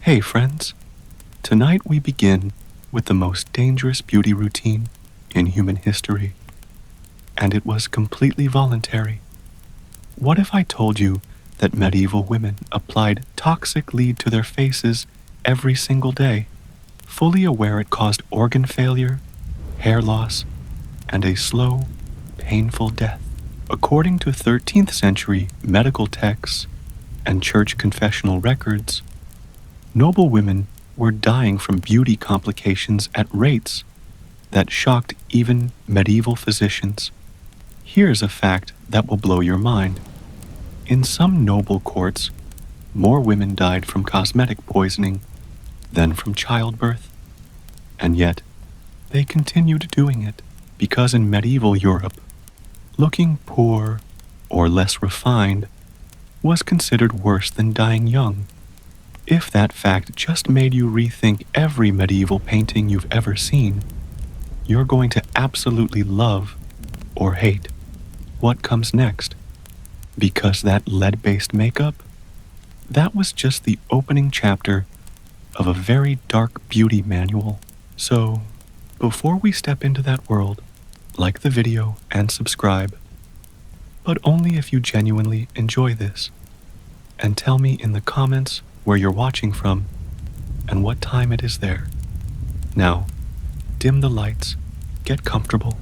Hey friends, tonight we begin with the most dangerous beauty routine in human history, and it was completely voluntary. What if I told you that medieval women applied toxic lead to their faces every single day, fully aware it caused organ failure, hair loss, and a slow, painful death? According to 13th century medical texts and church confessional records, noble women were dying from beauty complications at rates that shocked even medieval physicians. Here's a fact that will blow your mind. In some noble courts, more women died from cosmetic poisoning than from childbirth, and yet they continued doing it because in medieval Europe, looking poor or less refined was considered worse than dying young. If that fact just made you rethink every medieval painting you've ever seen, you're going to absolutely love or hate what comes next. Because that lead-based makeup, that was just the opening chapter of a very dark beauty manual. So, before we step into that world, like the video and subscribe, but only if you genuinely enjoy this. And tell me in the comments where you're watching from and what time it is there. Now, dim the lights, get comfortable,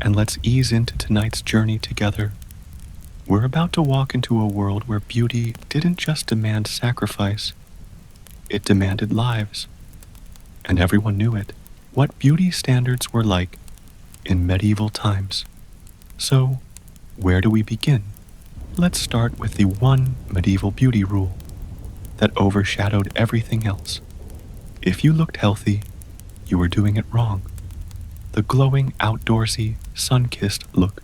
and let's ease into tonight's journey together. We're about to walk into a world where beauty didn't just demand sacrifice, it demanded lives. And everyone knew it, what beauty standards were like in medieval times. So, where do we begin? Let's start with the one medieval beauty rule that overshadowed everything else. If you looked healthy, you were doing it wrong. The glowing, outdoorsy, sun-kissed look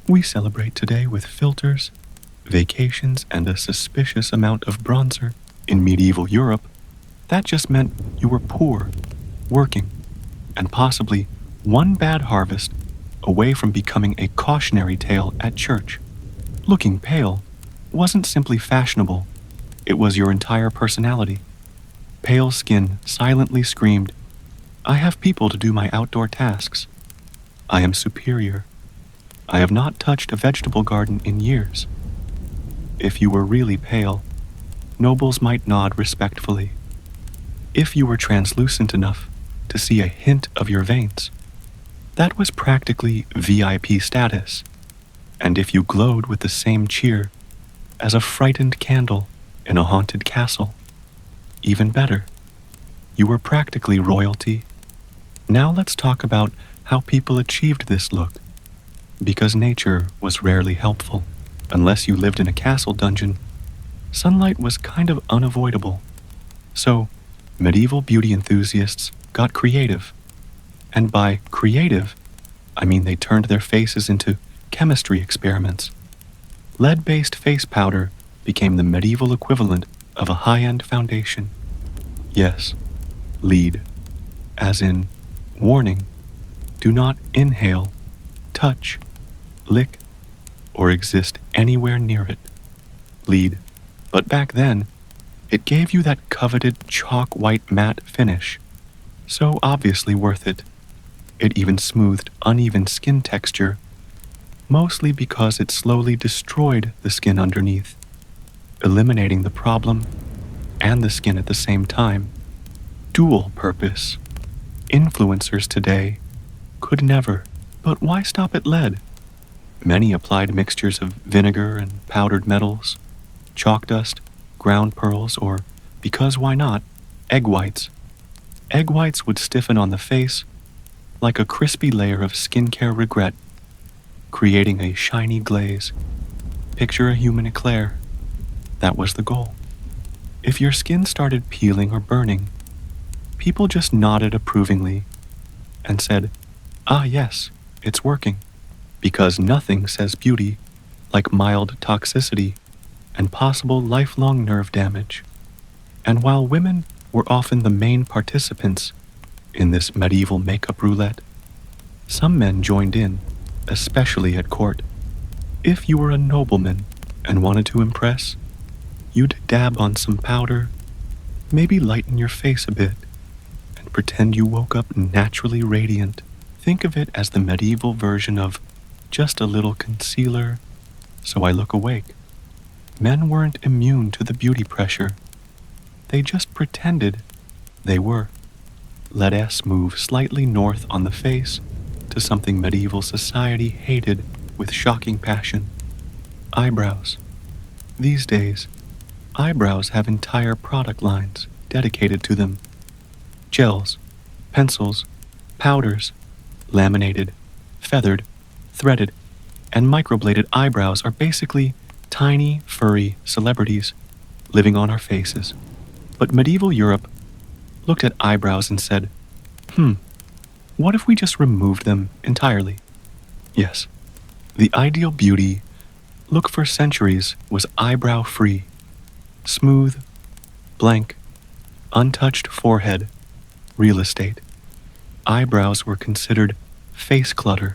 we celebrate today with filters, vacations, and a suspicious amount of bronzer. In medieval Europe, that just meant you were poor, working, and possibly one bad harvest away from becoming a cautionary tale at church. Looking pale wasn't simply fashionable, it was your entire personality. Pale skin silently screamed, "I have people to do my outdoor tasks. I am superior. I have not touched a vegetable garden in years." If you were really pale, nobles might nod respectfully. If you were translucent enough to see a hint of your veins, that was practically VIP status. And if you glowed with the same cheer as a frightened candle in a haunted castle, even better. You were practically royalty. Now let's talk about how people achieved this look. Because nature was rarely helpful. Unless you lived in a castle dungeon, sunlight was kind of unavoidable. So, medieval beauty enthusiasts got creative. And by creative, I mean they turned their faces into chemistry experiments. Lead-based face powder became the medieval equivalent of a high-end foundation. Yes, lead, as in, warning, do not inhale, touch, lick, or exist anywhere near it. Lead. But back then, it gave you that coveted chalk white matte finish. So obviously worth it. It even smoothed uneven skin texture, mostly because it slowly destroyed the skin underneath, eliminating the problem and the skin at the same time. Dual purpose. Influencers today could never, but why stop at lead? Many applied mixtures of vinegar and powdered metals, chalk dust, ground pearls, or, because why not, egg whites. Egg whites would stiffen on the face like a crispy layer of skincare regret, creating a shiny glaze. Picture a human eclair. That was the goal. If your skin started peeling or burning, people just nodded approvingly and said, "Ah yes, it's working." Because nothing says beauty like mild toxicity and possible lifelong nerve damage. And while women were often the main participants in this medieval makeup roulette, some men joined in, especially at court. If you were a nobleman and wanted to impress, you'd dab on some powder, Maybe lighten your face a bit and pretend you woke up naturally radiant. Think of it as the medieval version of just a little concealer so I look awake. Men weren't immune to the beauty pressure. They just pretended they were. Let us move slightly north on the face to something medieval society hated with shocking passion: eyebrows. These days, eyebrows have entire product lines dedicated to them: gels, pencils, powders, laminated, feathered, threaded, and microbladed eyebrows are basically tiny, furry celebrities living on our faces. But medieval Europe looked at eyebrows and said, what if we just removed them entirely? Yes, the ideal beauty look for centuries was eyebrow free, smooth, blank, untouched forehead, real estate. Eyebrows were considered face clutter,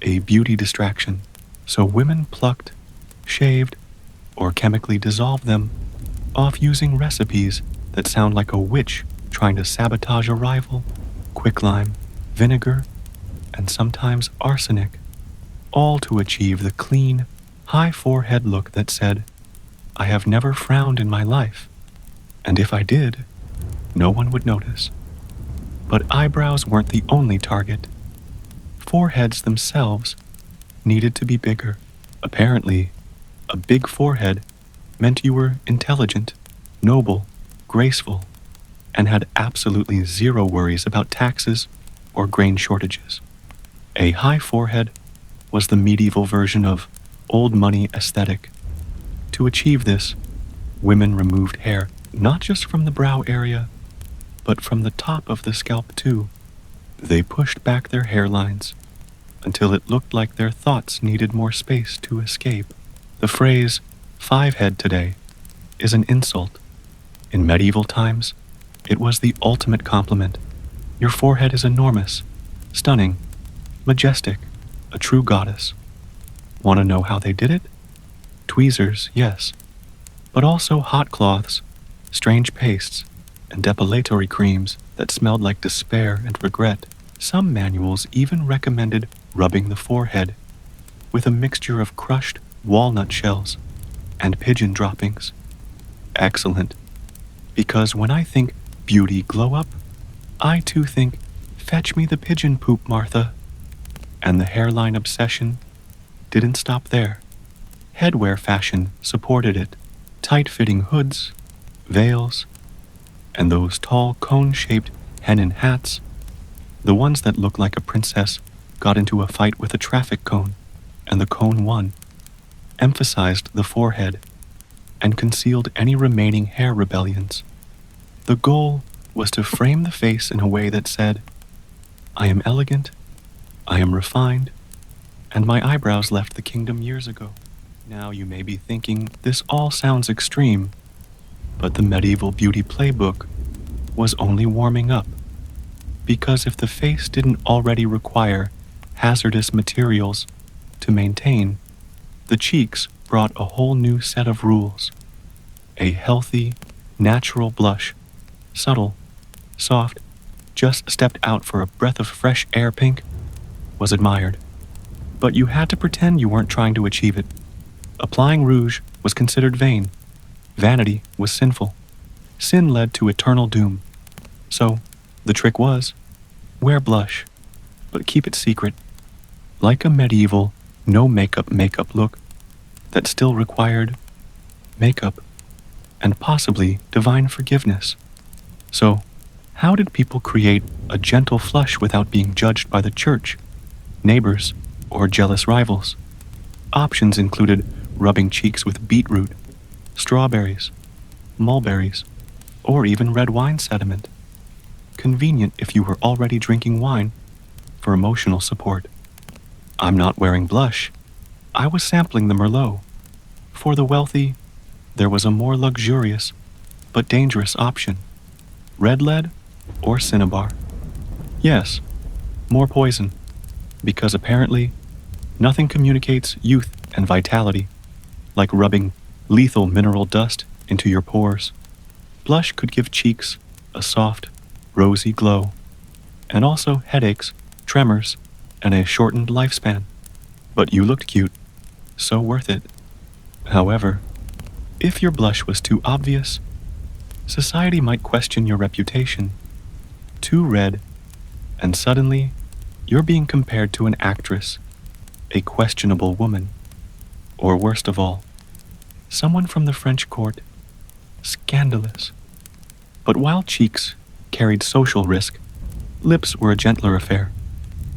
a beauty distraction, so women plucked, shaved, or chemically dissolved them off using recipes that sound like a witch trying to sabotage a rival: quicklime, vinegar, and sometimes arsenic, all to achieve the clean, high forehead look that said, I have never frowned in my life, and if I did, no one would notice. But eyebrows weren't the only target. Foreheads themselves needed to be bigger. Apparently, a big forehead meant you were intelligent, noble, graceful, and had absolutely zero worries about taxes or grain shortages. A high forehead was the medieval version of old money aesthetic. To achieve this, women removed hair not just from the brow area, but from the top of the scalp too. They pushed back their hairlines until it looked like their thoughts needed more space to escape. The phrase, five-head today, is an insult. In medieval times, it was the ultimate compliment. Your forehead is enormous, stunning, majestic, a true goddess. Want to know how they did it? Tweezers, yes, but also hot cloths, strange pastes, and depilatory creams that smelled like despair and regret. Some manuals even recommended rubbing the forehead with a mixture of crushed walnut shells and pigeon droppings. Excellent, because when I think beauty glow up, I too think, fetch me the pigeon poop, Martha. And the hairline obsession didn't stop there. Headwear fashion supported it: tight-fitting hoods, veils, and those tall cone-shaped hennin hats, the ones that look like a princess got into a fight with a traffic cone, and the cone won, emphasized the forehead, and concealed any remaining hair rebellions. The goal was to frame the face in a way that said, I am elegant, I am refined, and my eyebrows left the kingdom years ago. Now you may be thinking this all sounds extreme, but the medieval beauty playbook was only warming up. Because if the face didn't already require hazardous materials to maintain, the cheeks brought a whole new set of rules. A healthy, natural blush, subtle, soft, just stepped out for a breath of fresh air pink, was admired. But you had to pretend you weren't trying to achieve it. Applying rouge was considered vain. Vanity was sinful. Sin led to eternal doom. So, the trick was, wear blush, but keep it secret. Like a medieval, no makeup look that still required makeup and possibly divine forgiveness. So, how did people create a gentle flush without being judged by the church, neighbors, or jealous rivals? Options included rubbing cheeks with beetroot, strawberries, mulberries, or even red wine sediment. Convenient if you were already drinking wine for emotional support. I'm not wearing blush. I was sampling the Merlot. For the wealthy, there was a more luxurious but dangerous option: red lead or cinnabar. Yes, more poison, because apparently nothing communicates youth and vitality like rubbing lethal mineral dust into your pores. Blush could give cheeks a soft, rosy glow, and also headaches, tremors, and a shortened lifespan. But you looked cute, so worth it. However, if your blush was too obvious, society might question your reputation. Too red, and suddenly, you're being compared to an actress, a questionable woman, or worst of all, someone from the French court. Scandalous. But while cheeks carried social risk, lips were a gentler affair.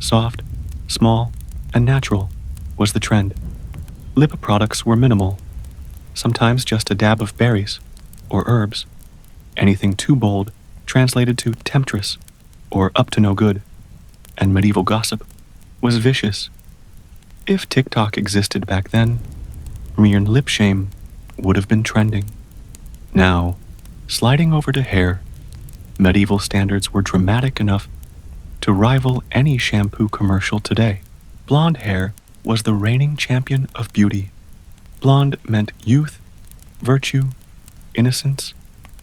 Soft, small, and natural was the trend. Lip products were minimal, sometimes just a dab of berries or herbs. Anything too bold translated to temptress or up to no good, and medieval gossip was vicious. If TikTok existed back then, mere lip shame would have been trending. Now, sliding over to hair, medieval standards were dramatic enough to rival any shampoo commercial today. Blonde hair was the reigning champion of beauty. Blonde meant youth, virtue, innocence,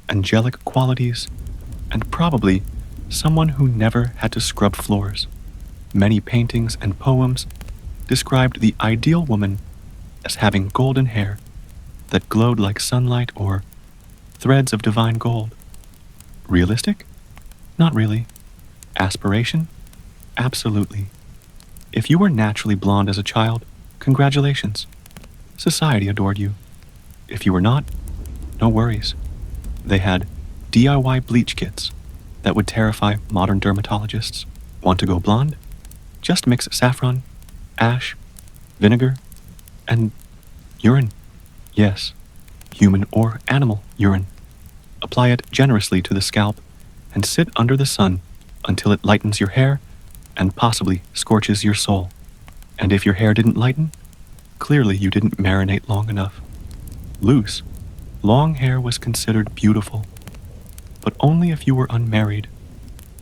angelic qualities, and probably someone who never had to scrub floors. Many paintings and poems described the ideal woman as having golden hair that glowed like sunlight or threads of divine gold. Realistic? Not really. Aspiration? Absolutely. If you were naturally blonde as a child, congratulations. Society adored you. If you were not, no worries. They had DIY bleach kits that would terrify modern dermatologists. Want to go blonde? Just mix saffron, ash, vinegar, and urine. Yes, human or animal urine. Apply it generously to the scalp and sit under the sun until it lightens your hair and possibly scorches your soul. And if your hair didn't lighten, clearly you didn't marinate long enough. Loose, long hair was considered beautiful, but only if you were unmarried.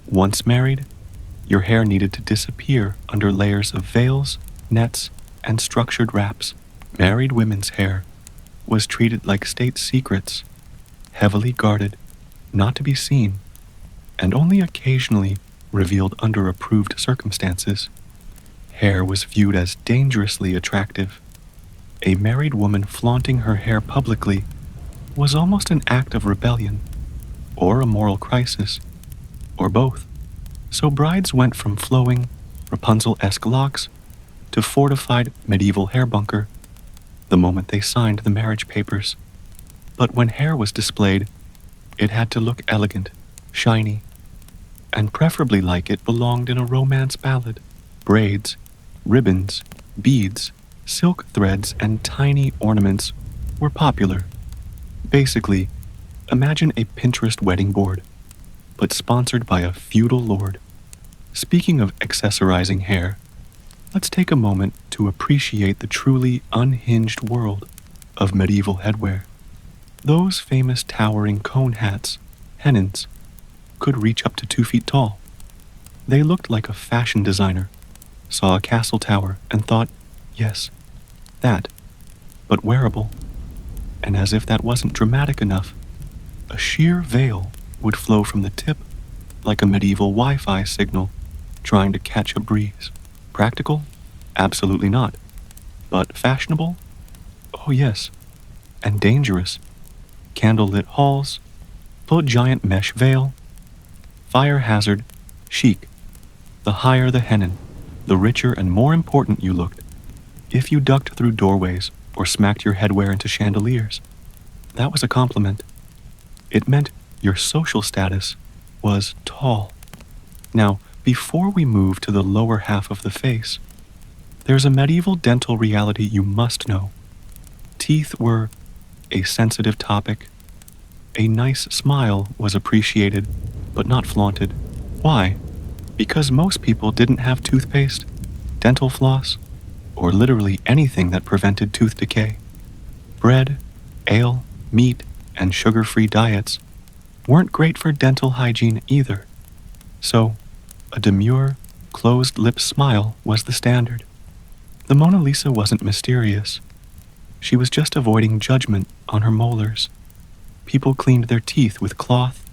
Once married, your hair needed to disappear under layers of veils, nets, and structured wraps. Married women's hair was treated like state secrets, heavily guarded, not to be seen, and only occasionally revealed under approved circumstances. Hair was viewed as dangerously attractive. A married woman flaunting her hair publicly was almost an act of rebellion, or a moral crisis, or both. So brides went from flowing, Rapunzel-esque locks to fortified medieval hair bunker the moment they signed the marriage papers. But when hair was displayed, it had to look elegant, shiny, and preferably like it belonged in a romance ballad. Braids, ribbons, beads, silk threads, and tiny ornaments were popular. Basically, imagine a Pinterest wedding board, but sponsored by a feudal lord. Speaking of accessorizing hair, let's take a moment to appreciate the truly unhinged world of medieval headwear. Those famous towering cone hats, hennons, could reach up to 2 feet tall. They looked like a fashion designer saw a castle tower and thought, yes, that, but wearable. And as if that wasn't dramatic enough, a sheer veil would flow from the tip like a medieval Wi-Fi signal trying to catch a breeze. Practical? Absolutely not. But fashionable? Oh yes. And dangerous. Candlelit halls, full giant mesh veil, fire hazard, chic. The higher the hennon, the richer and more important you looked. If you ducked through doorways or smacked your headwear into chandeliers, that was a compliment. It meant your social status was tall. Now, before we move to the lower half of the face, there's a medieval dental reality you must know. Teeth were a sensitive topic. A nice smile was appreciated, but not flaunted. Why? Because most people didn't have toothpaste, dental floss, or literally anything that prevented tooth decay. Bread, ale, meat, and sugar-free diets weren't great for dental hygiene either. So, a demure, closed-lip smile was the standard. The Mona Lisa wasn't mysterious. She was just avoiding judgment on her molars. People cleaned their teeth with cloth,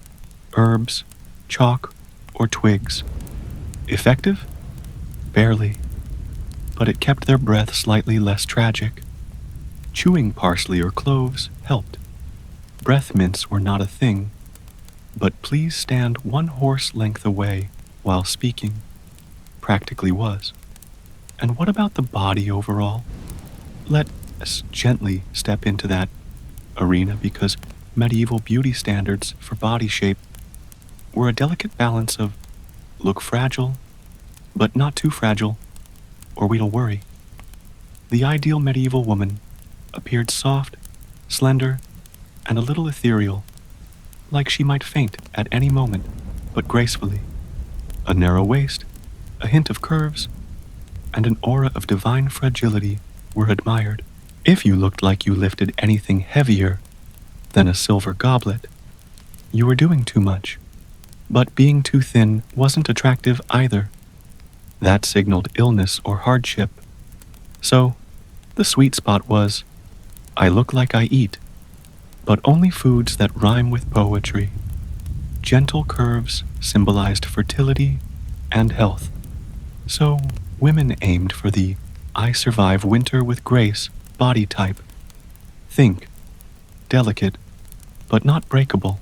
herbs, chalk, or twigs. Effective? Barely, but it kept their breath slightly less tragic. Chewing parsley or cloves helped. Breath mints were not a thing, but please stand 1 horse length away while speaking practically was. And what about the body overall? Let us gently step into that arena because medieval beauty standards for body shape were a delicate balance of look fragile, but not too fragile, or we'll worry. The ideal medieval woman appeared soft, slender, and a little ethereal, like she might faint at any moment, but gracefully. A narrow waist, a hint of curves, and an aura of divine fragility were admired. If you looked like you lifted anything heavier than a silver goblet, you were doing too much. But being too thin wasn't attractive either. That signaled illness or hardship. So, the sweet spot was, I look like I eat, but only foods that rhyme with poetry. Gentle curves symbolized fertility and health. So, women aimed for the I survive winter with grace body type. Think, delicate, but not breakable.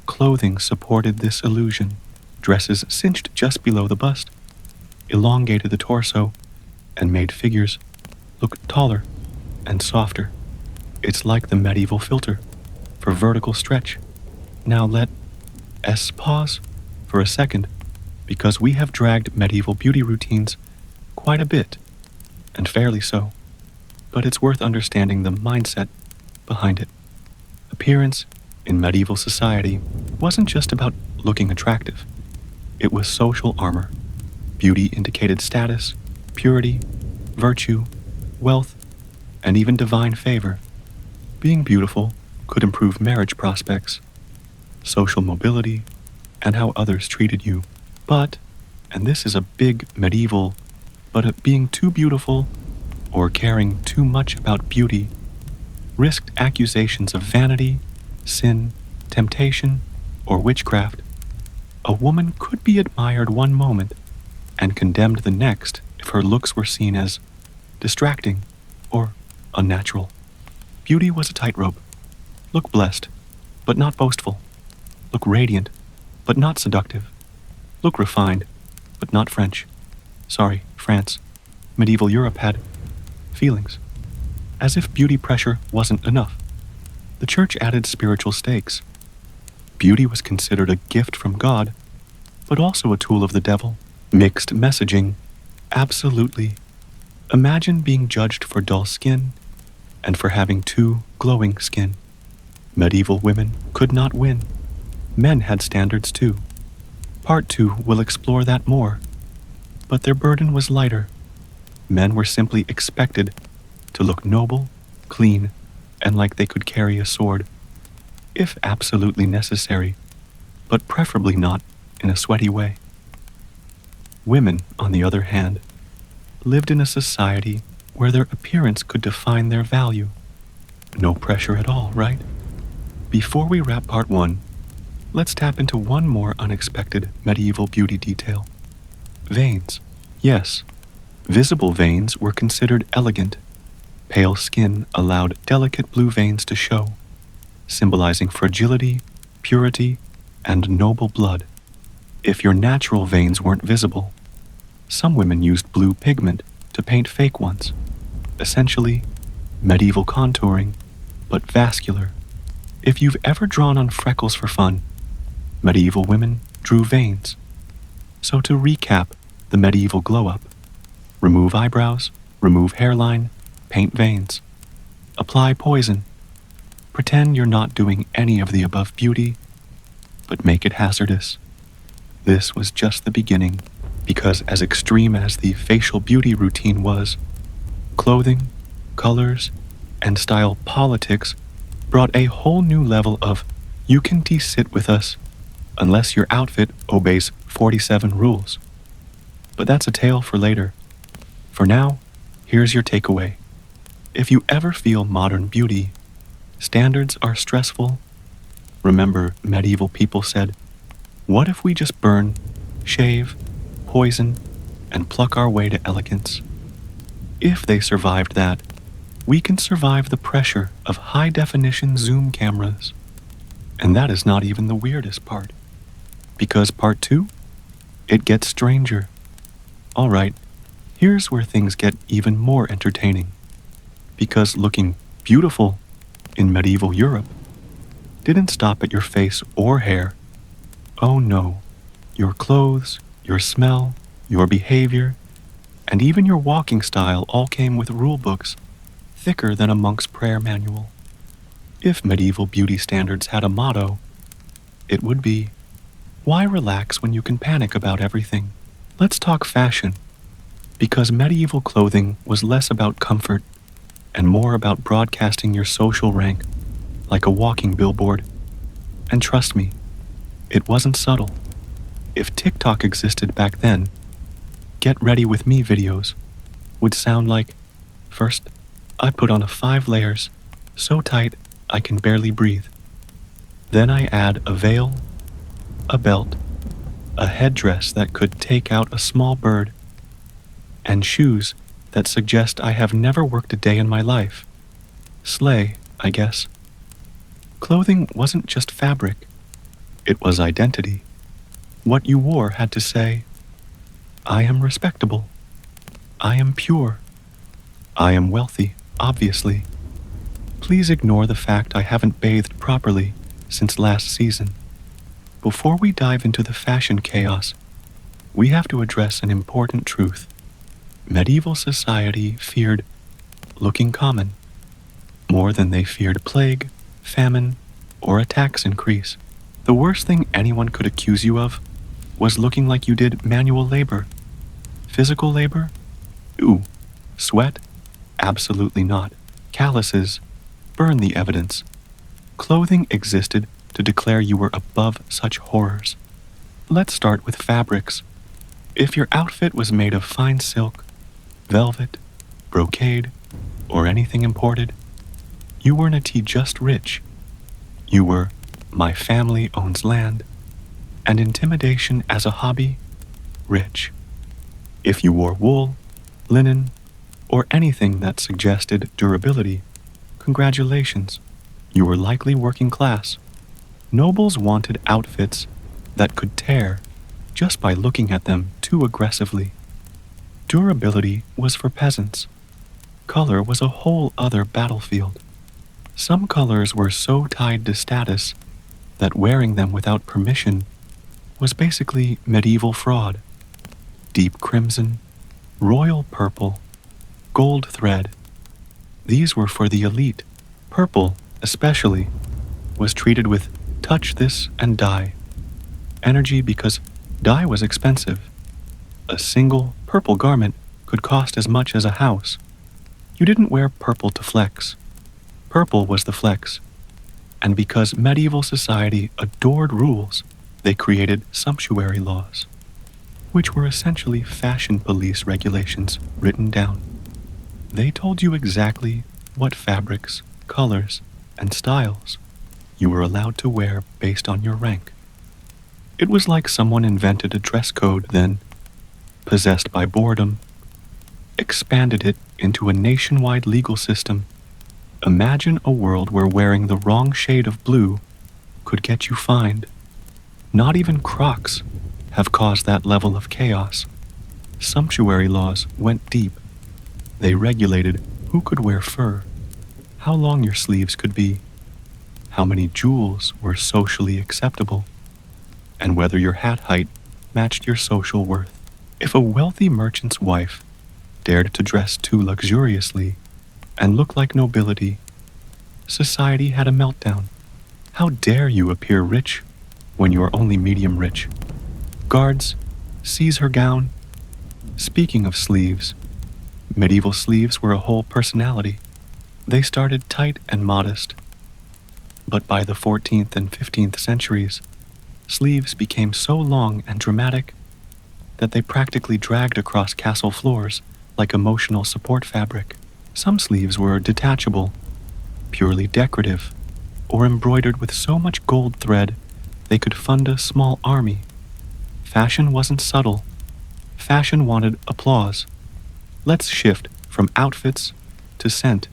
Clothing supported this illusion. Dresses cinched just below the bust, elongated the torso, and made figures look taller and softer. It's like the medieval filter for vertical stretch. Now let us pause for a second because we have dragged medieval beauty routines quite a bit, and fairly so. But it's worth understanding the mindset behind it. Appearance in medieval society wasn't just about looking attractive. It was social armor. Beauty indicated status, purity, virtue, wealth, and even divine favor. Being beautiful could improve marriage prospects, social mobility, and how others treated you. But, and this is a big medieval, but being too beautiful or caring too much about beauty risked accusations of vanity, sin, temptation, or witchcraft. A woman could be admired one moment and condemned the next if her looks were seen as distracting or unnatural. Beauty was a tightrope. Look blessed, but not boastful. Look radiant, but not seductive. Look refined, but not French. Sorry, France. Medieval Europe had feelings. As if beauty pressure wasn't enough, the church added spiritual stakes. Beauty was considered a gift from God, but also a tool of the devil. Mixed messaging. Absolutely. Imagine being judged for dull skin and for having too glowing skin. Medieval women could not win. Men had standards too. Part 2 will explore that more. But their burden was lighter. Men were simply expected to look noble, clean, and like they could carry a sword, if absolutely necessary, but preferably not in a sweaty way. Women, on the other hand, lived in a society where their appearance could define their value. No pressure at all, right? Before we wrap part 1, let's tap into one more unexpected medieval beauty detail. Veins. Yes, visible veins were considered elegant. Pale skin allowed delicate blue veins to show, symbolizing fragility, purity, and noble blood. If your natural veins weren't visible, some women used blue pigment to paint fake ones. Essentially, medieval contouring, but vascular. If you've ever drawn on freckles for fun, medieval women drew veins. So to recap the medieval glow-up, remove eyebrows, remove hairline, paint veins. Apply poison. Pretend you're not doing any of the above beauty, but make it hazardous. This was just the beginning, because as extreme as the facial beauty routine was, clothing, colors, and style politics brought a whole new level of you can sit with us unless your outfit obeys 47 rules. But that's a tale for later. For now, here's your takeaway. If you ever feel modern beauty, standards are stressful Remember, medieval people said, "What if we just burn, shave, poison, and pluck our way to elegance?" If they survived that, we can survive the pressure of high-definition zoom cameras. And that is not even the weirdest part. Because part 2? It gets stranger. Alright, here's where things get even more entertaining. Because looking beautiful in medieval Europe didn't stop at your face or hair. Oh no, your clothes, your smell, your behavior, and even your walking style all came with rule books thicker than a monk's prayer manual. If medieval beauty standards had a motto, it would be, why relax when you can panic about everything? Let's talk fashion, because medieval clothing was less about comfort and more about broadcasting your social rank like a walking billboard. And trust me, it wasn't subtle. If TikTok existed back then, get ready with me videos would sound like, first, I put on a 5 layers, so tight I can barely breathe. Then I add a veil, a belt, a headdress that could take out a small bird, and shoes that suggest I have never worked a day in my life. Slay, I guess. Clothing wasn't just fabric, it was identity. What you wore had to say, I am respectable. I am pure. I am wealthy, obviously. Please ignore the fact I haven't bathed properly since last season. Before we dive into the fashion chaos, we have to address an important truth. Medieval society feared looking common more than they feared plague, famine, or a tax increase. The worst thing anyone could accuse you of was looking like you did manual labor. Physical labor? Ooh. Sweat? Absolutely not. Calluses? Burn the evidence. Clothing existed to declare you were above such horrors. Let's start with fabrics. If your outfit was made of fine silk, velvet, brocade, or anything imported, you weren't just rich. You were, my family owns land, and intimidation as a hobby, rich. If you wore wool, linen, or anything that suggested durability, congratulations, you were likely working class. Nobles wanted outfits that could tear just by looking at them too aggressively. Durability was for peasants. Color was a whole other battlefield. Some colors were so tied to status that wearing them without permission was basically medieval fraud. Deep crimson, royal purple, gold thread. These were for the elite. Purple, especially, was treated with touch this and die energy because dye was expensive. A single purple garment could cost as much as a house. You didn't wear purple to flex. Purple was the flex. And because medieval society adored rules, they created sumptuary laws, which were essentially fashion police regulations written down. They told you exactly what fabrics, colors, and styles you were allowed to wear based on your rank. It was like someone invented a dress code, then, possessed by boredom, expanded it into a nationwide legal system. Imagine a world where wearing the wrong shade of blue could get you fined. Not even Crocs have caused that level of chaos. Sumptuary laws went deep. They regulated who could wear fur, how long your sleeves could be, how many jewels were socially acceptable, and whether your hat height matched your social worth. If a wealthy merchant's wife dared to dress too luxuriously and look like nobility, society had a meltdown. How dare you appear rich when you are only medium rich? Guards, seize her gown. Speaking of sleeves, medieval sleeves were a whole personality. They started tight and modest, but by the 14th and 15th centuries, sleeves became so long and dramatic that they practically dragged across castle floors like emotional support fabric. Some sleeves were detachable, purely decorative, or embroidered with so much gold thread they could fund a small army. Fashion wasn't subtle. Fashion wanted applause. Let's shift from outfits to scent,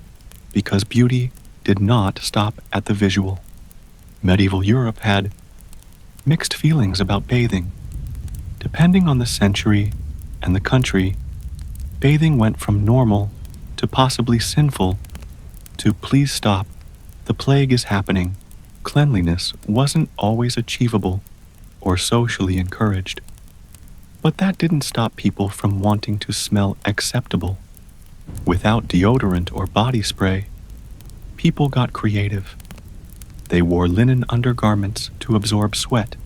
because beauty did not stop at the visual. Medieval Europe had mixed feelings about bathing. Depending on the century and the country, bathing went from normal to possibly sinful to please stop, the plague is happening. Cleanliness wasn't always achievable or socially encouraged. But that didn't stop people from wanting to smell acceptable. Without deodorant or body spray, people got creative. They wore linen undergarments to absorb sweat.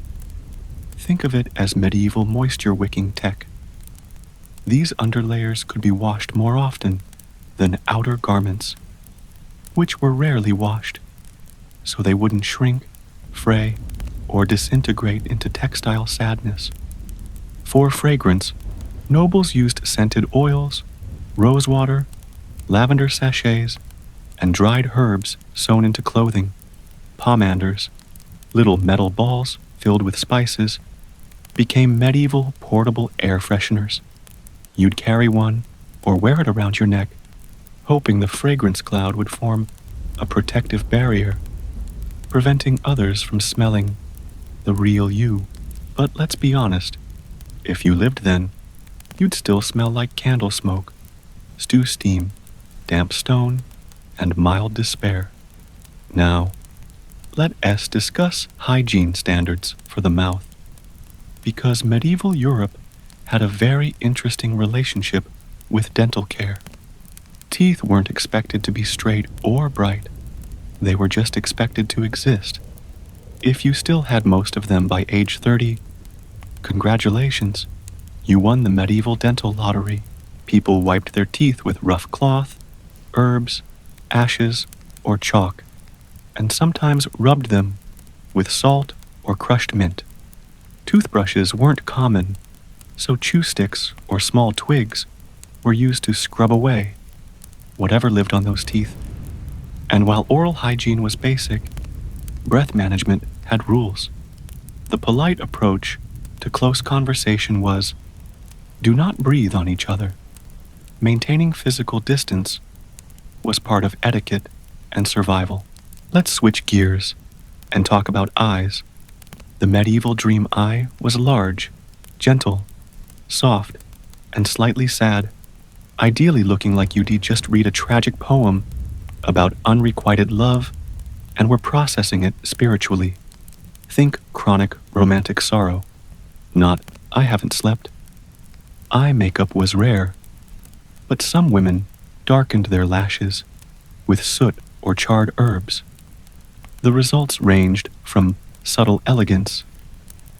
Think of it as medieval moisture wicking tech. These underlayers could be washed more often than outer garments, which were rarely washed, so they wouldn't shrink, fray, or disintegrate into textile sadness. For fragrance, nobles used scented oils, rosewater, lavender sachets, and dried herbs sewn into clothing. Pomanders, little metal balls filled with spices, became medieval portable air fresheners. You'd carry one or wear it around your neck, hoping the fragrance cloud would form a protective barrier, preventing others from smelling the real you. But let's be honest, if you lived then, you'd still smell like candle smoke, stew steam, damp stone, and mild despair. Now, let us discuss hygiene standards for the mouth, because medieval Europe had a very interesting relationship with dental care. Teeth weren't expected to be straight or bright. They were just expected to exist. If you still had most of them by age 30, congratulations, you won the medieval dental lottery. People wiped their teeth with rough cloth, herbs, ashes, or chalk, and sometimes rubbed them with salt or crushed mint. Toothbrushes weren't common, so chew sticks or small twigs were used to scrub away whatever lived on those teeth. And while oral hygiene was basic, breath management had rules. The polite approach to close conversation was, do not breathe on each other. Maintaining physical distance was part of etiquette and survival. Let's switch gears and talk about eyes. The medieval dream eye was large, gentle, soft, and slightly sad, ideally looking like you'd just read a tragic poem about unrequited love and were processing it spiritually. Think chronic romantic sorrow, not I haven't slept. Eye makeup was rare, but some women darkened their lashes with soot or charred herbs. The results ranged from subtle elegance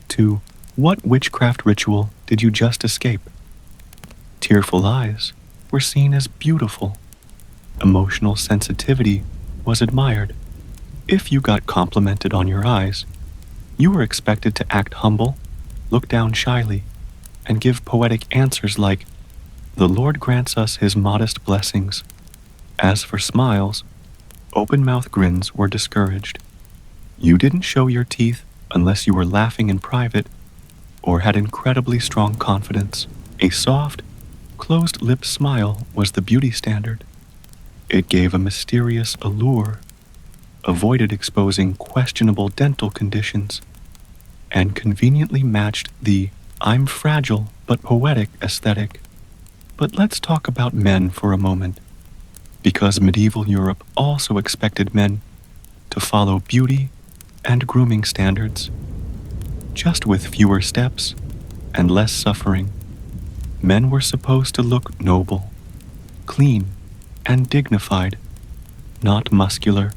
to what witchcraft ritual did you just escape? Tearful eyes were seen as beautiful. Emotional sensitivity was admired. If you got complimented on your eyes, you were expected to act humble, look down shyly, and give poetic answers like, "The Lord grants us his modest blessings." As for smiles, open-mouth grins were discouraged. You didn't show your teeth unless you were laughing in private or had incredibly strong confidence. A soft, closed-lip smile was the beauty standard. It gave a mysterious allure, avoided exposing questionable dental conditions, and conveniently matched the I'm fragile but poetic aesthetic. But let's talk about men for a moment, because medieval Europe also expected men to follow beauty and grooming standards, just with fewer steps and less suffering. Men were supposed to look noble, clean, and dignified, not muscular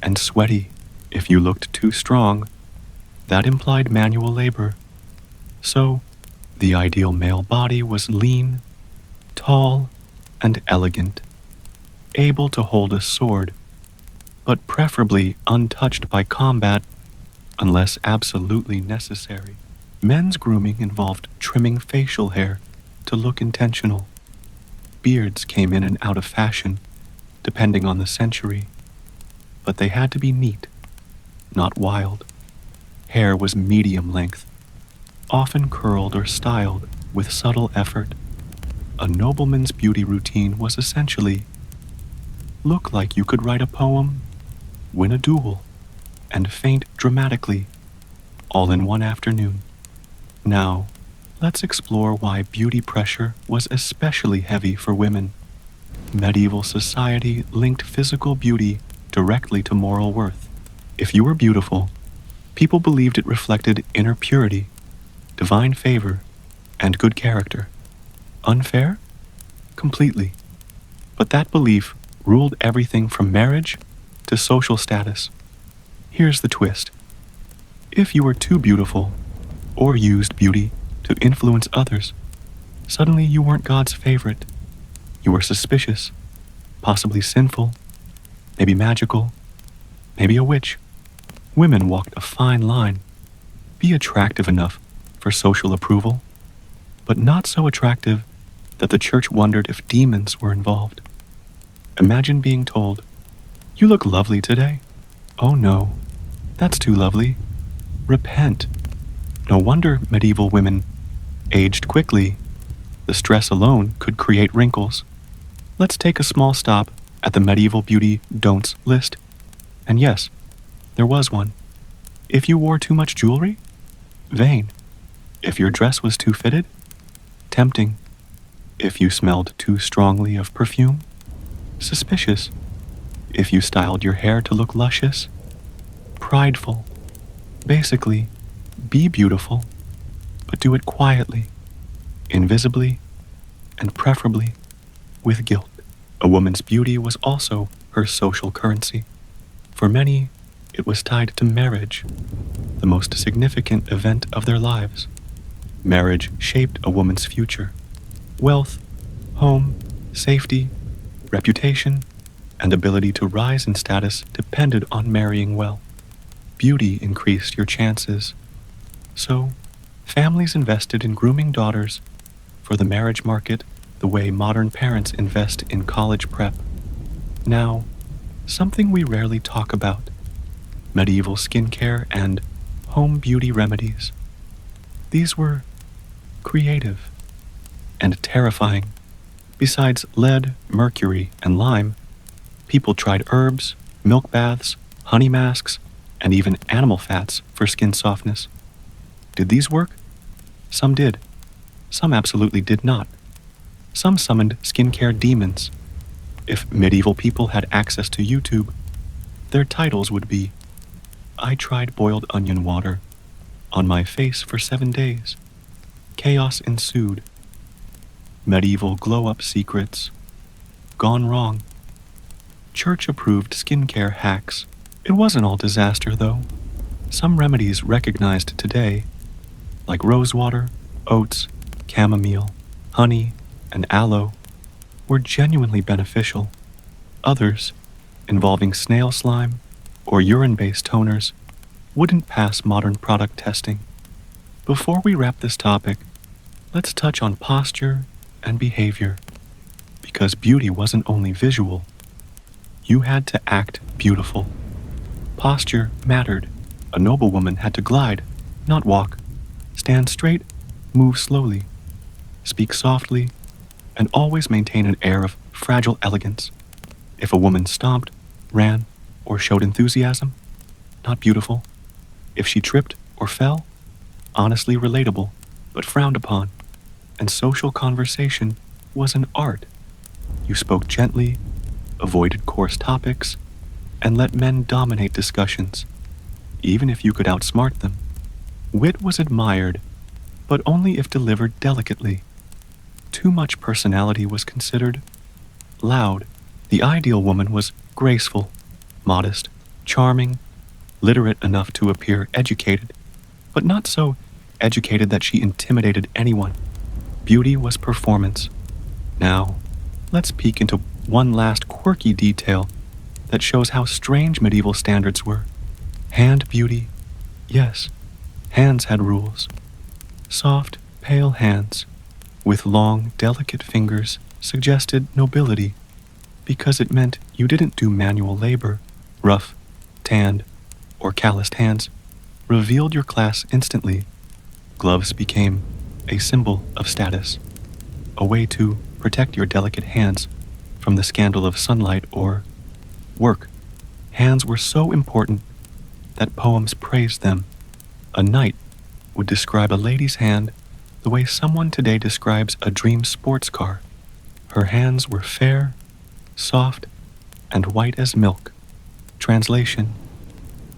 and sweaty. If you looked too strong, that implied manual labor. So, the ideal male body was lean, tall, and elegant, able to hold a sword, but preferably untouched by combat unless absolutely necessary. Men's grooming involved trimming facial hair to look intentional. Beards came in and out of fashion, depending on the century, but they had to be neat, not wild. Hair was medium length, often curled or styled with subtle effort. A nobleman's beauty routine was essentially look like you could write a poem, win a duel, and faint dramatically, all in one afternoon. Now, let's explore why beauty pressure was especially heavy for women. Medieval society linked physical beauty directly to moral worth. If you were beautiful, people believed it reflected inner purity, divine favor, and good character. Unfair? Completely. But that belief ruled everything from marriage to social status. Here's the twist. If you were too beautiful, or used beauty to influence others, suddenly you weren't God's favorite. You were suspicious, possibly sinful, maybe magical, maybe a witch. Women walked a fine line. Be attractive enough for social approval, but not so attractive that the church wondered if demons were involved. Imagine being told, "You look lovely today." Oh no, that's too lovely. Repent. No wonder medieval women aged quickly. The stress alone could create wrinkles. Let's take a small stop at the medieval beauty don'ts list. And yes, there was one. If you wore too much jewelry, vain. If your dress was too fitted, tempting. If you smelled too strongly of perfume, suspicious. If you styled your hair to look luscious, prideful. Basically, be beautiful, but do it quietly, invisibly, and preferably with guilt. A woman's beauty was also her social currency. For many, it was tied to marriage, the most significant event of their lives. Marriage shaped a woman's future. Wealth, home, safety, reputation, and ability to rise in status depended on marrying well. Beauty increased your chances. So, families invested in grooming daughters for the marriage market the way modern parents invest in college prep. Now, something we rarely talk about: medieval skincare and home beauty remedies. These were creative and terrifying. Besides lead, mercury, and lime, people tried herbs, milk baths, honey masks, and even animal fats for skin softness. Did these work? Some did. Some absolutely did not. Some summoned skincare demons. If medieval people had access to YouTube, their titles would be, "I tried boiled onion water on my face for 7 days. Chaos ensued. Medieval glow-up secrets. Gone wrong. Church-approved skincare hacks." It wasn't all disaster, though. Some remedies recognized today, like rosewater, oats, chamomile, honey, and aloe, were genuinely beneficial. Others, involving snail slime or urine-based toners, wouldn't pass modern product testing. Before we wrap this topic, let's touch on posture and behavior, because beauty wasn't only visual. You had to act beautiful. Posture mattered. A noblewoman had to glide, not walk, stand straight, move slowly, speak softly, and always maintain an air of fragile elegance. If a woman stomped, ran, or showed enthusiasm, not beautiful. If she tripped or fell, honestly relatable, but frowned upon. And social conversation was an art. You spoke gently, avoided coarse topics, and let men dominate discussions, even if you could outsmart them. Wit was admired, but only if delivered delicately. Too much personality was considered loud. The ideal woman was graceful, modest, charming, literate enough to appear educated, but not so educated that she intimidated anyone. Beauty was performance. Now, let's peek into one last quirky detail that shows how strange medieval standards were. Hand beauty. Yes, hands had rules. Soft, pale hands with long, delicate fingers suggested nobility, because it meant you didn't do manual labor. Rough, tanned, or calloused hands revealed your class instantly. Gloves became a symbol of status, a way to protect your delicate hands from the scandal of sunlight or work. Hands were so important that poems praised them. A knight would describe a lady's hand the way someone today describes a dream sports car. Her hands were fair, soft, and white as milk. Translation: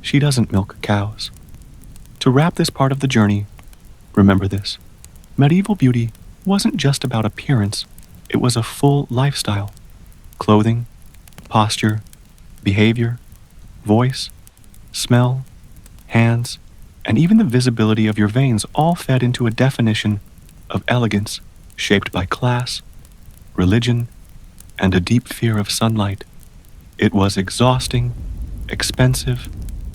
she doesn't milk cows. To wrap this part of the journey, remember this. Medieval beauty wasn't just about appearance, it was a full lifestyle. Clothing, posture, behavior, voice, smell, hands, and even the visibility of your veins all fed into a definition of elegance shaped by class, religion, and a deep fear of sunlight. It was exhausting, expensive,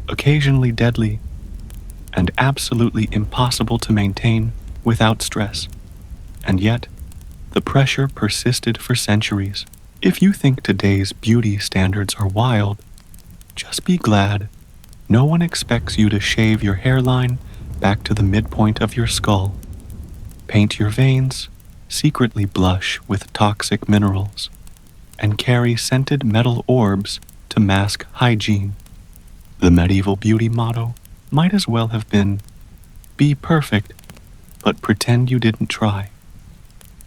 occasionally deadly, and absolutely impossible to maintain without stress. And yet, the pressure persisted for centuries. If you think today's beauty standards are wild, just be glad no one expects you to shave your hairline back to the midpoint of your skull, paint your veins, secretly blush with toxic minerals, and carry scented metal orbs to mask hygiene. The medieval beauty motto might as well have been, be perfect, but pretend you didn't try.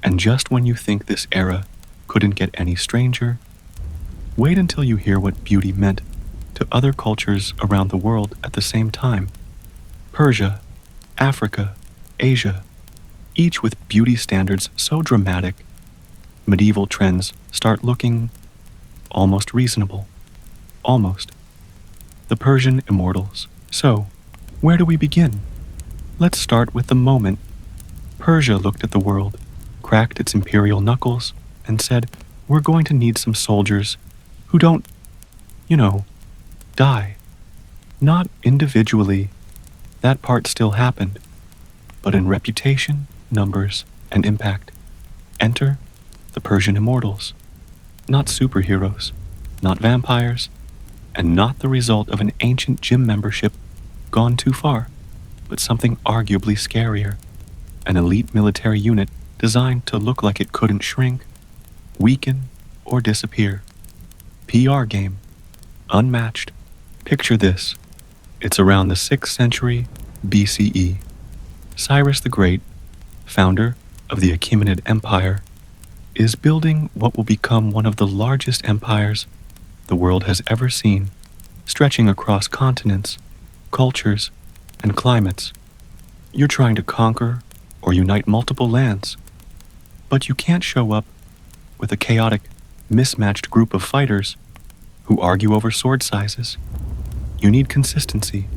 And just when you think this era couldn't get any stranger, wait until you hear what beauty meant to other cultures around the world at the same time. Persia, Africa, Asia, each with beauty standards so dramatic, medieval trends start looking almost reasonable. Almost. The Persian immortals. So, where do we begin? Let's start with the moment. Persia looked at the world, cracked its imperial knuckles, and said, we're going to need some soldiers who don't, die. Not individually, that part still happened, but in reputation, numbers, and impact. Enter the Persian immortals. Not superheroes, not vampires, and not the result of an ancient gym membership gone too far, but something arguably scarier. An elite military unit designed to look like it couldn't shrink, weaken, or disappear. PR game. Unmatched. Picture this. It's around the 6th century BCE. Cyrus the Great, founder of the Achaemenid Empire, is building what will become one of the largest empires the world has ever seen, stretching across continents, cultures, and climates. You're trying to conquer or unite multiple lands, but you can't show up with a chaotic, mismatched group of fighters who argue over sword sizes. You need consistency.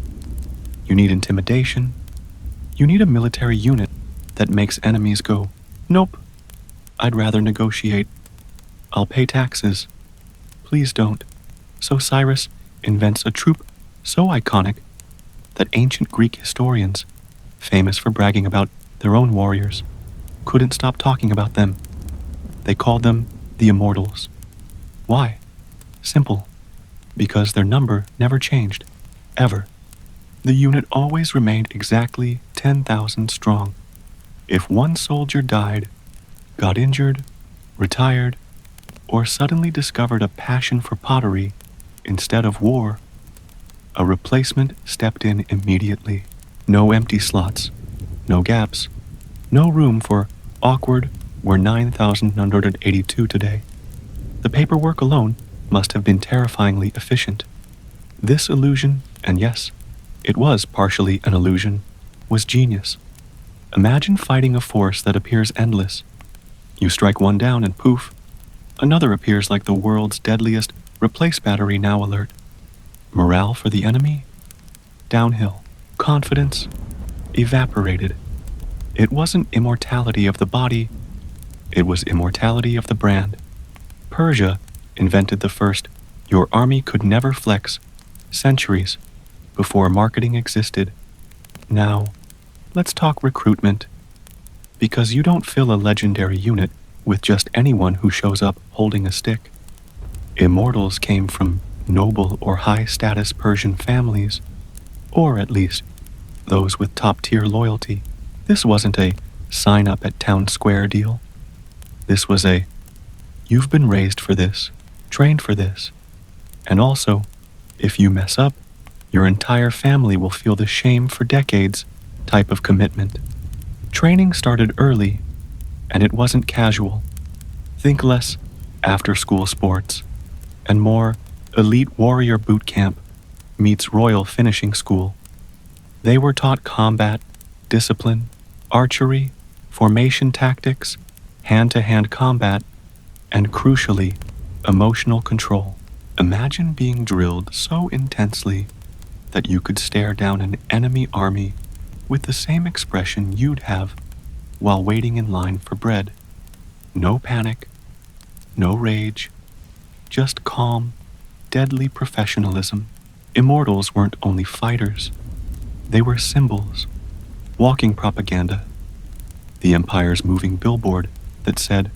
You need intimidation. You need a military unit that makes enemies go, nope, I'd rather negotiate. I'll pay taxes. Please don't. So Cyrus invents a troop so iconic that ancient Greek historians, famous for bragging about their own warriors, couldn't stop talking about them. They called them the Immortals. Why? Simple. Because their number never changed. Ever. The unit always remained exactly 10,000 strong. If one soldier died, got injured, retired, or suddenly discovered a passion for pottery instead of war, a replacement stepped in immediately. No empty slots, no gaps, no room for awkward, we're 9,982 today. The paperwork alone must have been terrifyingly efficient. This illusion, and yes, it was partially an illusion, was genius. Imagine fighting a force that appears endless. You strike one down and poof, another appears like the world's deadliest replace battery now alert. Morale for the enemy? Downhill. Confidence? Evaporated. It wasn't immortality of the body, it was immortality of the brand. Persia invented the first "your army could never flex" centuries before marketing existed. Now, let's talk recruitment. Because you don't fill a legendary unit with just anyone who shows up holding a stick. Immortals came from noble or high-status Persian families, or at least those with top-tier loyalty. This wasn't a sign-up-at-town square deal. This was a, you've been raised for this, trained for this, and also, if you mess up, your entire family will feel the shame for decades type of commitment. Training started early, and it wasn't casual. Think less after-school sports, and more elite warrior boot camp meets royal finishing school. They were taught combat, discipline, archery, formation tactics, hand-to-hand combat, and crucially, emotional control. Imagine being drilled so intensely that you could stare down an enemy army with the same expression you'd have while waiting in line for bread. No panic, no rage, just calm, deadly professionalism. Immortals weren't only fighters, they were symbols, walking propaganda, the Empire's moving billboard that said,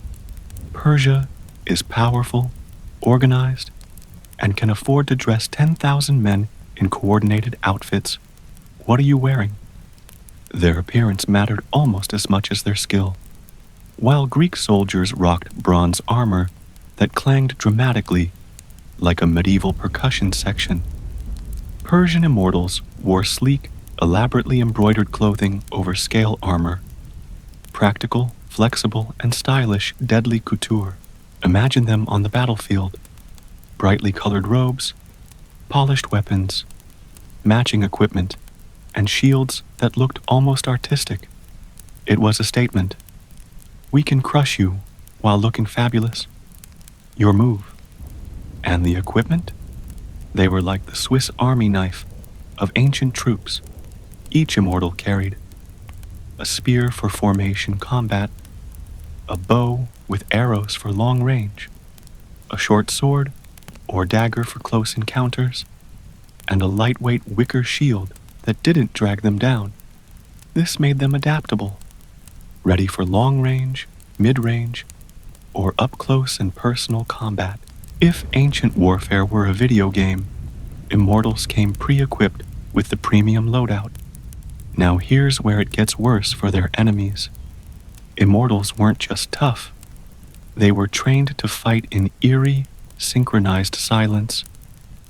Persia is powerful, organized, and can afford to dress 10,000 men in coordinated outfits. What are you wearing? Their appearance mattered almost as much as their skill. While Greek soldiers rocked bronze armor that clanged dramatically like a medieval percussion section, Persian immortals wore sleek, elaborately embroidered clothing over scale armor. Practical, flexible, and stylish deadly couture. Imagine them on the battlefield. Brightly colored robes, polished weapons, matching equipment, and shields that looked almost artistic. It was a statement. We can crush you while looking fabulous. Your move. And the equipment? They were like the Swiss Army knife of ancient troops. Each immortal carried a spear for formation combat, a bow with arrows for long range, a short sword or dagger for close encounters, and a lightweight wicker shield that didn't drag them down. This made them adaptable, ready for long range, mid-range, or up-close and personal combat. If ancient warfare were a video game, immortals came pre-equipped with the premium loadout. Now here's where it gets worse for their enemies. Immortals weren't just tough. They were trained to fight in eerie, synchronized silence.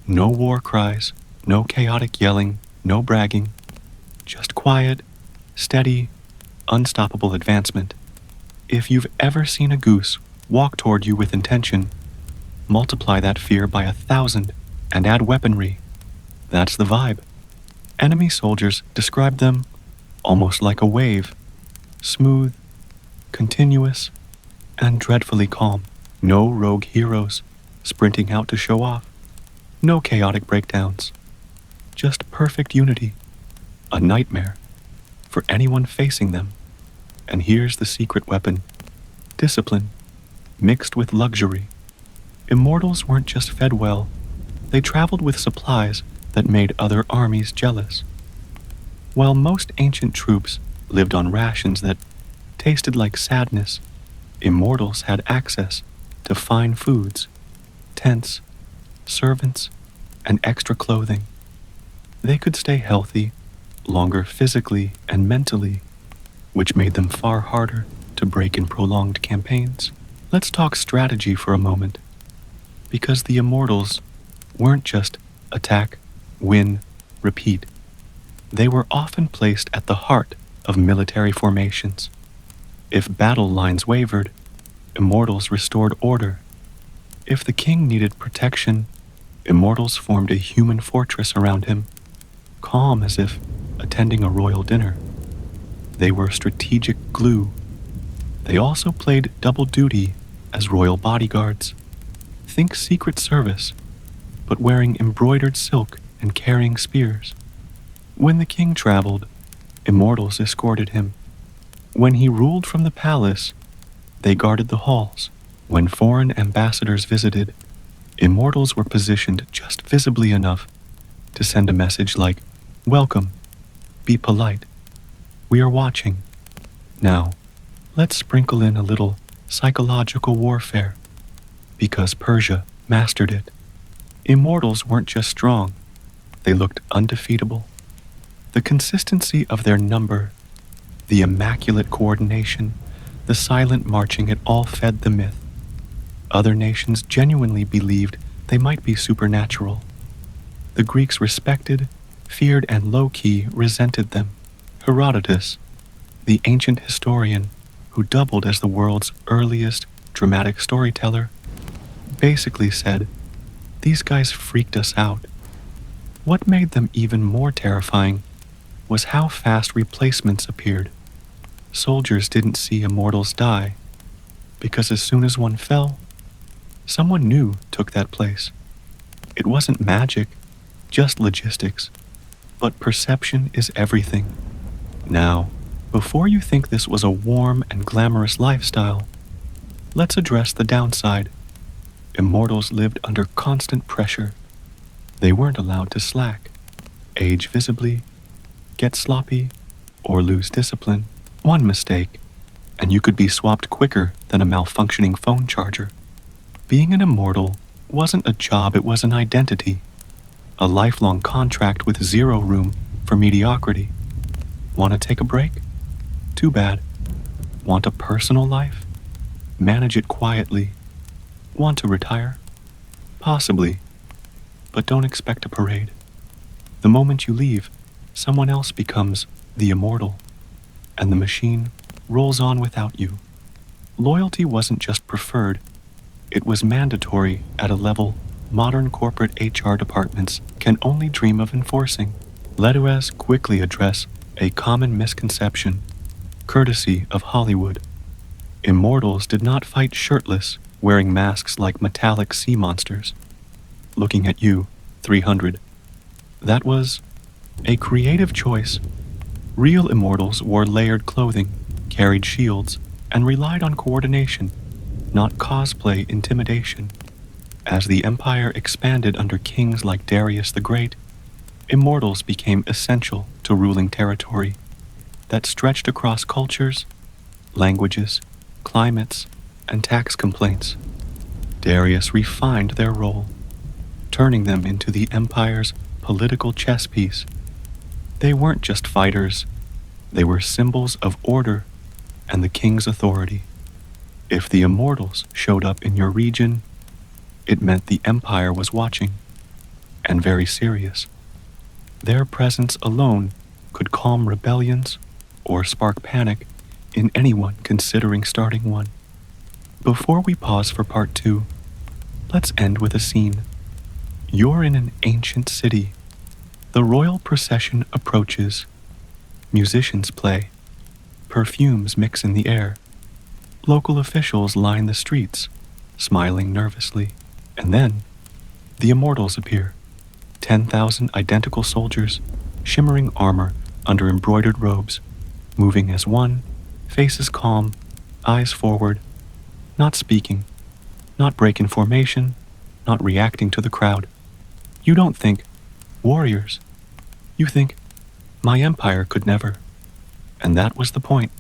No war cries, no chaotic yelling, no bragging. Just quiet, steady, unstoppable advancement. If you've ever seen a goose walk toward you with intention, multiply that fear by 1,000 and add weaponry. That's the vibe. Enemy soldiers described them almost like a wave, smooth, continuous, and dreadfully calm. No rogue heroes sprinting out to show off. No chaotic breakdowns. Just perfect unity. A nightmare for anyone facing them. And here's the secret weapon. Discipline, mixed with luxury. Immortals weren't just fed well, they traveled with supplies that made other armies jealous. While most ancient troops lived on rations that tasted like sadness, immortals had access to fine foods, tents, servants, and extra clothing. They could stay healthy longer physically and mentally, which made them far harder to break in prolonged campaigns. Let's talk strategy for a moment, because the immortals weren't just attack, win, repeat. They were often placed at the heart of military formations. If battle lines wavered, immortals restored order. If the king needed protection, immortals formed a human fortress around him, calm as if attending a royal dinner. They were strategic glue. They also played double duty as royal bodyguards. Think Secret Service, but wearing embroidered silk and carrying spears. When the king traveled, immortals escorted him. When he ruled from the palace, they guarded the halls. When foreign ambassadors visited, immortals were positioned just visibly enough to send a message like, "Welcome, be polite, we are watching." Now, let's sprinkle in a little psychological warfare, because Persia mastered it. Immortals weren't just strong, they looked undefeatable. The consistency of their number, the immaculate coordination, the silent marching, it all fed the myth. Other nations genuinely believed they might be supernatural. The Greeks respected, feared, and low-key resented them. Herodotus, the ancient historian who doubled as the world's earliest dramatic storyteller, basically said, "These guys freaked us out." What made them even more terrifying was how fast replacements appeared. Soldiers didn't see immortals die, because as soon as one fell, someone new took that place. It wasn't magic, just logistics, but perception is everything. Now, before you think this was a warm and glamorous lifestyle, let's address the downside. Immortals lived under constant pressure. They weren't allowed to slack, age visibly, get sloppy, or lose discipline. One mistake, and you could be swapped quicker than a malfunctioning phone charger. Being an immortal wasn't a job, it was an identity, a lifelong contract with zero room for mediocrity. Want to take a break? Too bad. Want a personal life? Manage it quietly. Want to retire? Possibly, but don't expect a parade. The moment you leave, someone else becomes the immortal, and the machine rolls on without you. Loyalty wasn't just preferred, it was mandatory at a level modern corporate HR departments can only dream of enforcing. Let us quickly address a common misconception, courtesy of Hollywood. Immortals did not fight shirtless, wearing masks like metallic sea monsters. Looking at you, 300. That was a creative choice. Real immortals wore layered clothing, carried shields, and relied on coordination, not cosplay intimidation. As the empire expanded under kings like Darius the Great, immortals became essential to ruling territory that stretched across cultures, languages, climates, and tax complaints. Darius refined their role, turning them into the empire's political chess piece. They weren't just fighters, they were symbols of order and the king's authority. If the immortals showed up in your region, it meant the empire was watching, and very serious. Their presence alone could calm rebellions or spark panic in anyone considering starting one. Before we pause for part 2, let's end with a scene. You're in an ancient city. The royal procession approaches. Musicians play. Perfumes mix in the air. Local officials line the streets, smiling nervously. And then, the immortals appear. 10,000 identical soldiers, shimmering armor under embroidered robes, moving as one, faces calm, eyes forward, not speaking, not breaking formation, not reacting to the crowd. You don't think, warriors. You think, my empire could never. And that was the point.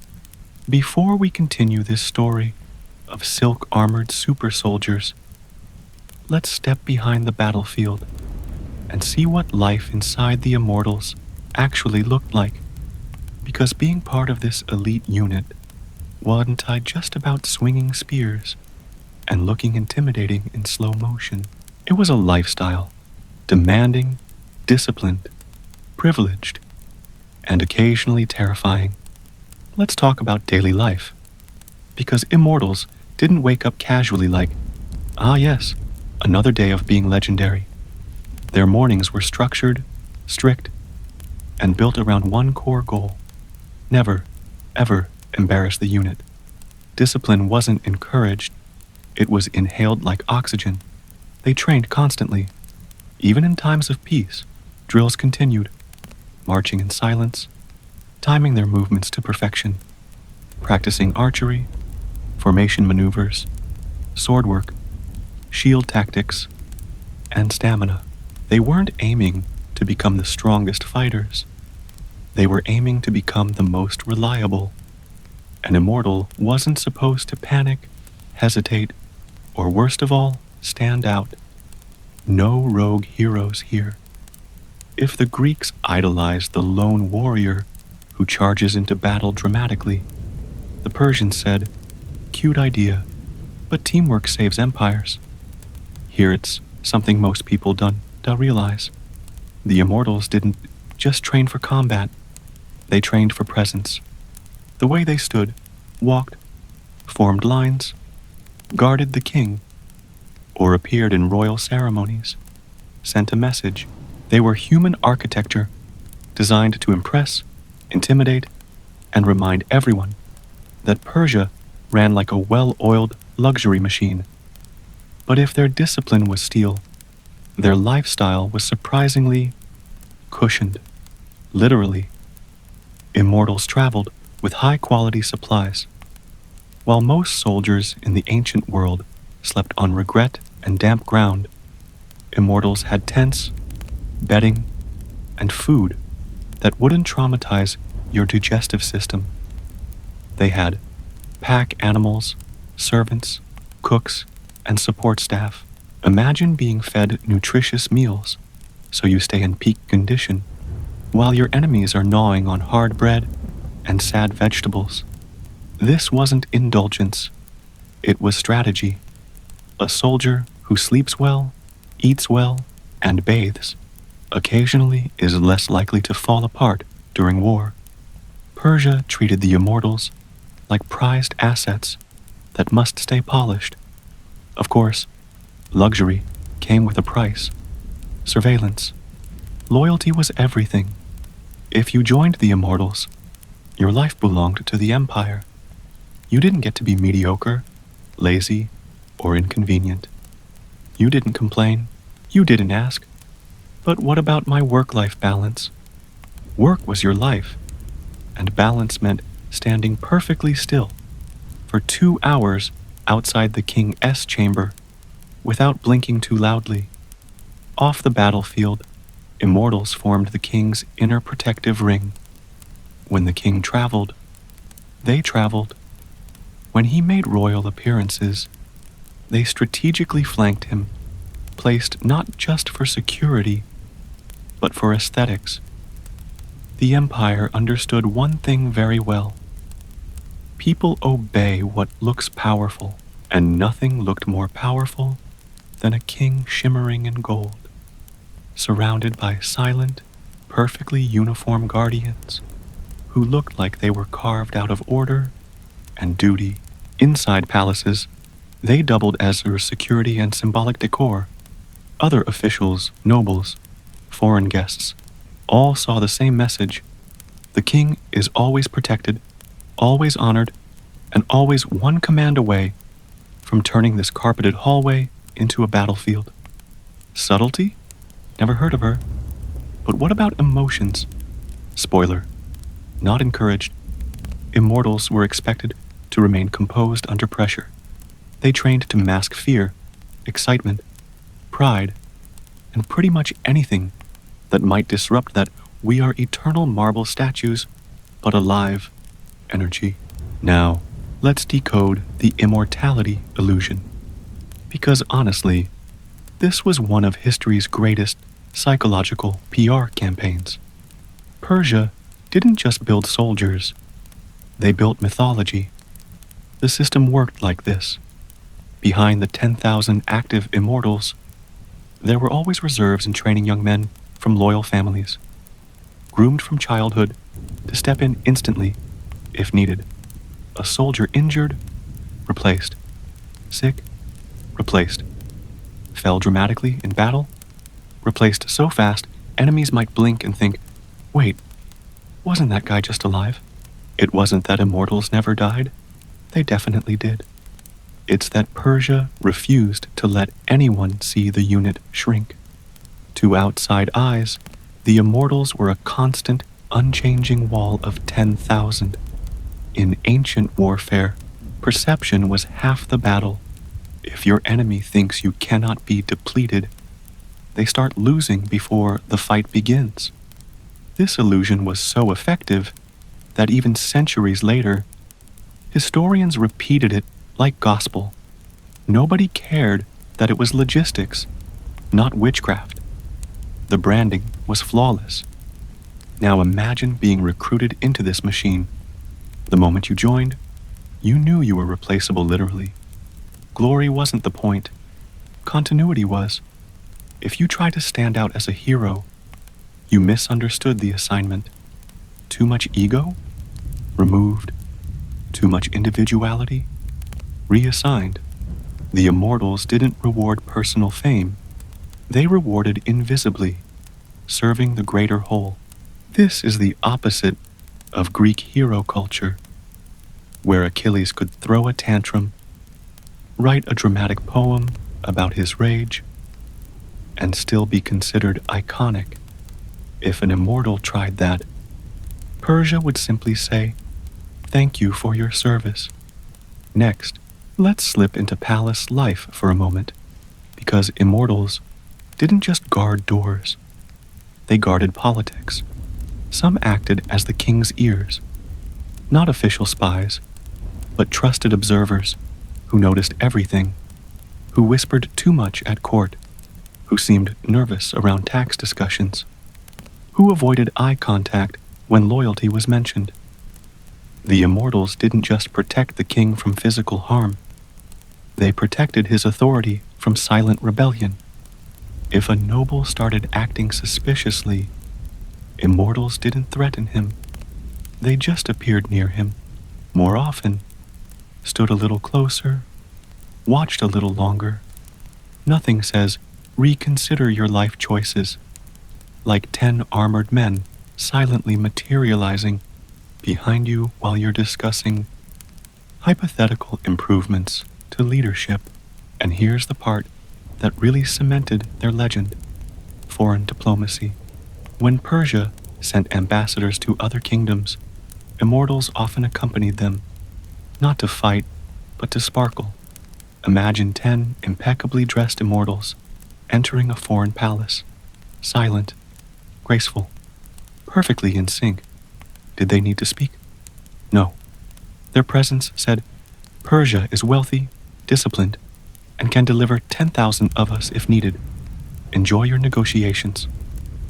Before we continue this story of silk-armored super soldiers, let's step behind the battlefield and see what life inside the immortals actually looked like. Because being part of this elite unit wasn't tied just about swinging spears and looking intimidating in slow motion. It was a lifestyle, demanding, disciplined, privileged, and occasionally terrifying. Let's talk about daily life. Because immortals didn't wake up casually like, ah yes, another day of being legendary. Their mornings were structured, strict, and built around one core goal. Never, ever embarrass the unit. Discipline wasn't encouraged, it was inhaled like oxygen. They trained constantly. Even in times of peace, drills continued, marching in silence, timing their movements to perfection, practicing archery, formation maneuvers, sword work, shield tactics, and stamina. They weren't aiming to become the strongest fighters. They were aiming to become the most reliable. An immortal wasn't supposed to panic, hesitate, or worst of all, stand out. No rogue heroes here. If the Greeks idolized the lone warrior who charges into battle dramatically, the Persians said, cute idea, but teamwork saves empires. Here it's something most people don't realize. The immortals didn't just train for combat, they trained for presence. The way they stood, walked, formed lines, guarded the king, or appeared in royal ceremonies, sent a message. They were human architecture designed to impress, intimidate, and remind everyone that Persia ran like a well-oiled luxury machine. But if their discipline was steel, their lifestyle was surprisingly cushioned. Literally, immortals traveled with high-quality supplies. While most soldiers in the ancient world slept on regret and damp ground, immortals had tents, bedding, and food that wouldn't traumatize your digestive system. They had pack animals, servants, cooks, and support staff. Imagine being fed nutritious meals so you stay in peak condition while your enemies are gnawing on hard bread and sad vegetables. This wasn't indulgence, it was strategy. A soldier who sleeps well, eats well, and bathes occasionally is less likely to fall apart during war. Persia treated the immortals like prized assets that must stay polished. Of course, luxury came with a price. Surveillance. Loyalty was everything. If you joined the immortals, your life belonged to the empire. You didn't get to be mediocre, lazy, or inconvenient. You didn't complain. You didn't ask. But what about my work-life balance? Work was your life, and balance meant standing perfectly still for 2 hours outside the king's chamber without blinking too loudly. Off the battlefield, immortals formed the king's inner protective ring. When the king traveled, they traveled. When he made royal appearances, they strategically flanked him, placed not just for security, but for aesthetics. The empire understood one thing very well. People obey what looks powerful, and nothing looked more powerful than a king shimmering in gold, surrounded by silent, perfectly uniform guardians who looked like they were carved out of order and duty. Inside palaces, they doubled as their security and symbolic decor. Other officials, nobles, foreign guests, all saw the same message. The king is always protected, always honored, and always one command away from turning this carpeted hallway into a battlefield. Subtlety? Never heard of her. But what about emotions? Spoiler. Not encouraged. Immortals were expected to remain composed under pressure. They trained to mask fear, excitement, pride, and pretty much anything that might disrupt that we are eternal marble statues, but alive energy. Now, let's decode the immortality illusion. Because honestly, this was one of history's greatest psychological PR campaigns. Persia didn't just build soldiers, they built mythology. The system worked like this. Behind the 10,000 active immortals, there were always reserves and training young men from loyal families, groomed from childhood to step in instantly if needed. A soldier injured, replaced. Sick, replaced. Fell dramatically in battle, replaced so fast enemies might blink and think, wait, wasn't that guy just alive? It wasn't that immortals never died. They definitely did. It's that Persia refused to let anyone see the unit shrink. To outside eyes, the immortals were a constant, unchanging wall of 10,000. In ancient warfare, perception was half the battle. If your enemy thinks you cannot be depleted, they start losing before the fight begins. This illusion was so effective that even centuries later, historians repeated it like gospel. Nobody cared that it was logistics. not witchcraft. The branding was flawless. Now imagine being recruited into this machine. The moment you joined, you knew you were replaceable literally. Glory wasn't the point. Continuity was. If you tried to stand out as a hero, you misunderstood the assignment. Too much ego? Removed. Too much individuality? Reassigned. The immortals didn't reward personal fame. They rewarded invisibly, serving the greater whole. This is the opposite of Greek hero culture, where Achilles could throw a tantrum, write a dramatic poem about his rage, and still be considered iconic. If an immortal tried that, Persia would simply say, "Thank you for your service." Next, let's slip into palace life for a moment, because immortals didn't just guard doors, they guarded politics. Some acted as the king's ears, not official spies, but trusted observers who noticed everything, who whispered too much at court, who seemed nervous around tax discussions, who avoided eye contact when loyalty was mentioned. The immortals didn't just protect the king from physical harm, they protected his authority from silent rebellion. If a noble started acting suspiciously, immortals didn't threaten him. They just appeared near him, more often, stood a little closer, watched a little longer. Nothing says, reconsider your life choices, like 10 armored men silently materializing behind you while you're discussing hypothetical improvements to leadership. And here's the part that really cemented their legend: foreign diplomacy. When Persia sent ambassadors to other kingdoms, immortals often accompanied them, not to fight, but to sparkle. Imagine 10 impeccably dressed immortals entering a foreign palace, silent, graceful, perfectly in sync. Did they need to speak? No. Their presence said, Persia is wealthy, disciplined, and can deliver 10,000 of us if needed. Enjoy your negotiations.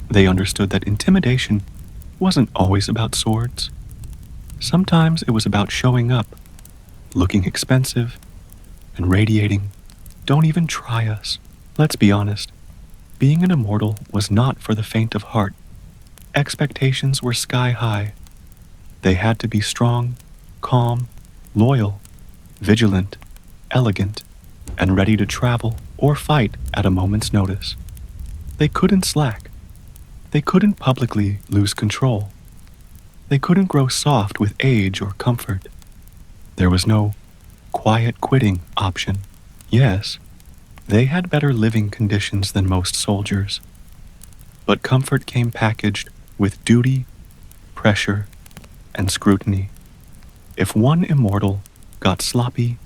They understood that intimidation wasn't always about swords. Sometimes it was about showing up, looking expensive, and radiating, "Don't even try us." Let's be honest, being an immortal was not for the faint of heart. Expectations were sky high. They had to be strong, calm, loyal, vigilant, elegant, and ready to travel or fight at a moment's notice. They couldn't slack. They couldn't publicly lose control. They couldn't grow soft with age or comfort. There was no quiet quitting option. Yes, they had better living conditions than most soldiers, but comfort came packaged with duty, pressure, and scrutiny. If one immortal got sloppy,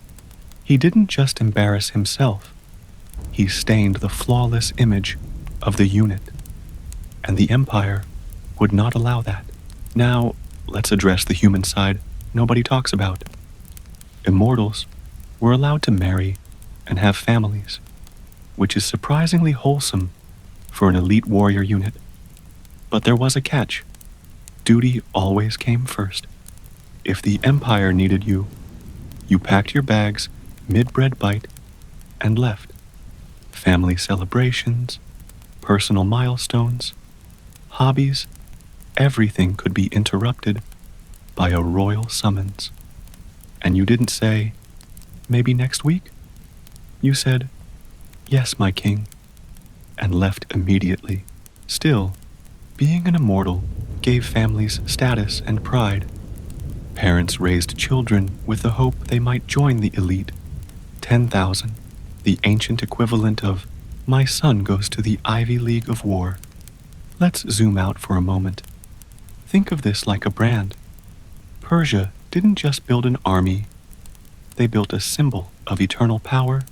he didn't just embarrass himself, he stained the flawless image of the unit, and the Empire would not allow that. Now, let's address the human side nobody talks about. Immortals were allowed to marry and have families, which is surprisingly wholesome for an elite warrior unit. But there was a catch. Duty always came first. If the Empire needed you, you packed your bags mid-bread bite and left. Family celebrations, personal milestones, hobbies, everything could be interrupted by a royal summons. And you didn't say, "Maybe next week?" You said, "Yes, my king," and left immediately. Still, being an immortal gave families status and pride. Parents raised children with the hope they might join the elite. 10,000, the ancient equivalent of, "My son goes to the Ivy League of War." Let's zoom out for a moment. Think of this like a brand. Persia didn't just build an army, they built a symbol of eternal power,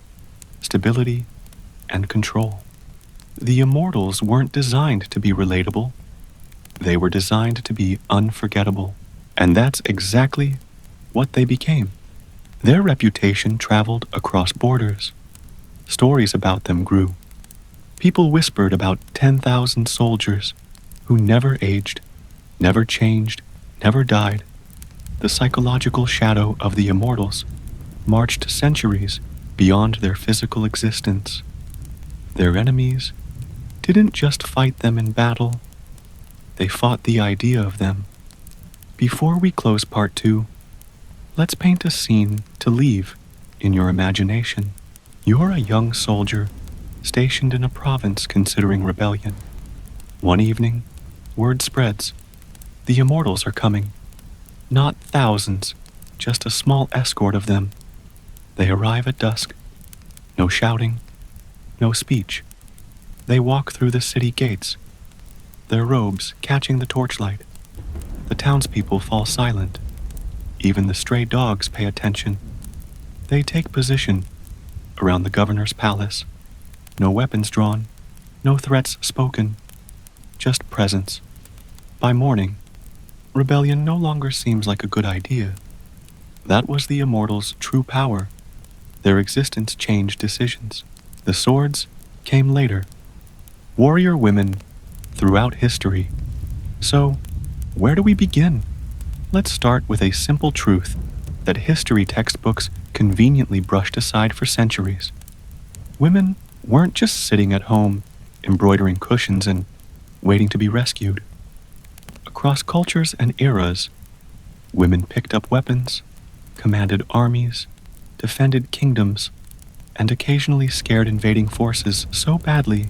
stability, and control. The immortals weren't designed to be relatable, they were designed to be unforgettable. And that's exactly what they became. Their reputation traveled across borders. Stories about them grew. People whispered about 10,000 soldiers who never aged, never changed, never died. The psychological shadow of the immortals marched centuries beyond their physical existence. Their enemies didn't just fight them in battle, they fought the idea of them. Before we close part 2, let's paint a scene to leave in your imagination. You're a young soldier stationed in a province considering rebellion. One evening, word spreads. The immortals are coming. Not thousands, just a small escort of them. They arrive at dusk. No shouting, no speech. They walk through the city gates, their robes catching the torchlight. The townspeople fall silent. Even the stray dogs pay attention. They take position around the governor's palace. No weapons drawn, no threats spoken, just presence. By morning, rebellion no longer seems like a good idea. That was the immortals' true power. Their existence changed decisions. The swords came later. Warrior women throughout history. So, where do we begin? Let's start with a simple truth that history textbooks conveniently brushed aside for centuries. Women weren't just sitting at home, embroidering cushions and waiting to be rescued. Across cultures and eras, women picked up weapons, commanded armies, defended kingdoms, and occasionally scared invading forces so badly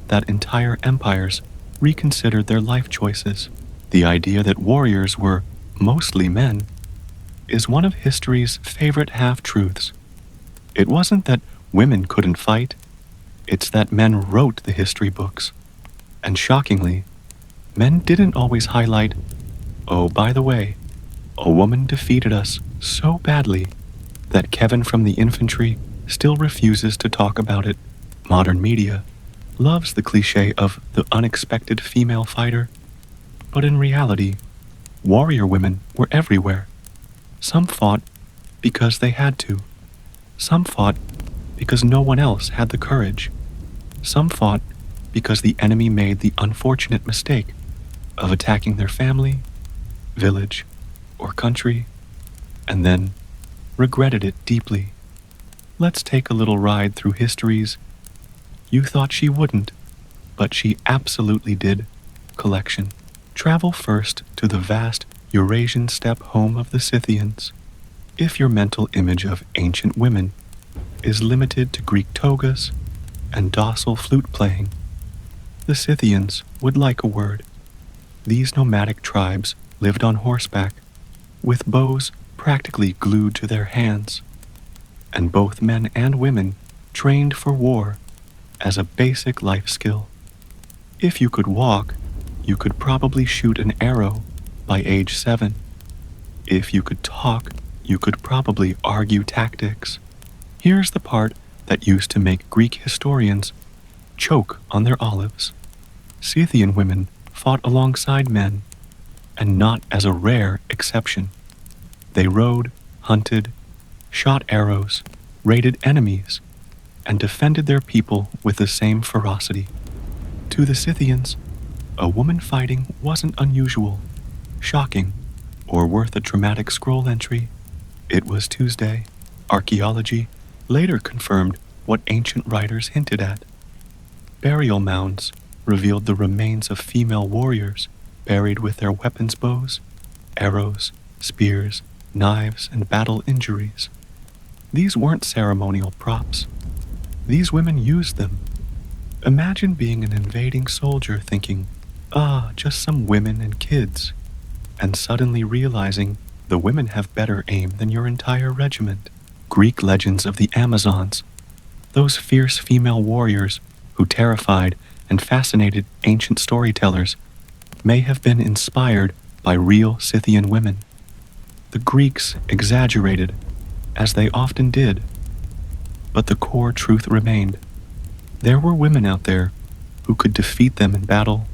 that entire empires reconsidered their life choices. The idea that warriors were mostly men is one of history's favorite half-truths. It wasn't that women couldn't fight, it's that men wrote the history books. And shockingly, men didn't always highlight, oh, by the way, a woman defeated us so badly that Kevin from the infantry still refuses to talk about it. Modern media loves the cliché of the unexpected female fighter, but in reality, warrior women were everywhere. Some fought because they had to. Some fought because no one else had the courage. Some fought because the enemy made the unfortunate mistake of attacking their family, village, or country, and then regretted it deeply. Let's take a little ride through history's "You thought she wouldn't, but she absolutely did" collection. Travel first to the vast Eurasian steppe home of the Scythians. If your mental image of ancient women is limited to Greek togas and docile flute playing, the Scythians would like a word. These nomadic tribes lived on horseback, with bows practically glued to their hands, and both men and women trained for war as a basic life skill. If you could walk, you could probably shoot an arrow by age 7. If you could talk, you could probably argue tactics. Here's the part that used to make Greek historians choke on their olives. Scythian women fought alongside men, and not as a rare exception. They rode, hunted, shot arrows, raided enemies, and defended their people with the same ferocity. To the Scythians, a woman fighting wasn't unusual, shocking, or worth a dramatic scroll entry. It was Tuesday. Archaeology later confirmed what ancient writers hinted at. Burial mounds revealed the remains of female warriors buried with their weapons bows, arrows, spears, knives, and battle injuries. These weren't ceremonial props. These women used them. Imagine being an invading soldier thinking, just some women and kids, and suddenly realizing the women have better aim than your entire regiment. Greek legends of the Amazons, those fierce female warriors who terrified and fascinated ancient storytellers, may have been inspired by real Scythian women. The Greeks exaggerated, as they often did, but the core truth remained. There were women out there who could defeat them in battle,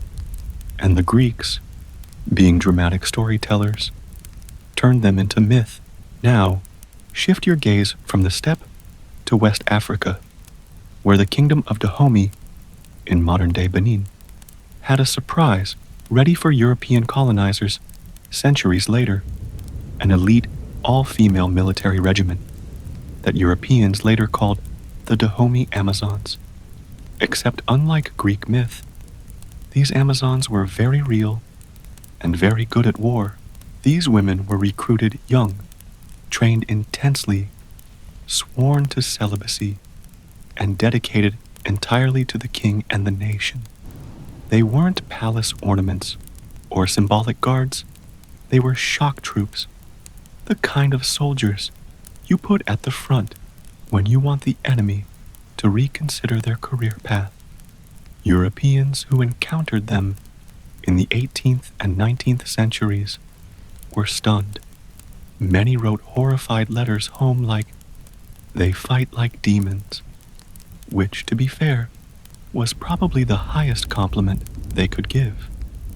and the Greeks, being dramatic storytellers, turned them into myth. Now, shift your gaze from the steppe to West Africa, where the kingdom of Dahomey in modern-day Benin, had a surprise ready for European colonizers centuries later, an elite, all-female military regiment that Europeans later called the Dahomey Amazons. Except unlike Greek myth, these Amazons were very real and very good at war. These women were recruited young, trained intensely, sworn to celibacy, and dedicated entirely to the king and the nation. They weren't palace ornaments or symbolic guards. They were shock troops, the kind of soldiers you put at the front when you want the enemy to reconsider their career path. Europeans who encountered them in the 18th and 19th centuries were stunned. Many wrote horrified letters home like, "They fight like demons," which, to be fair, was probably the highest compliment they could give.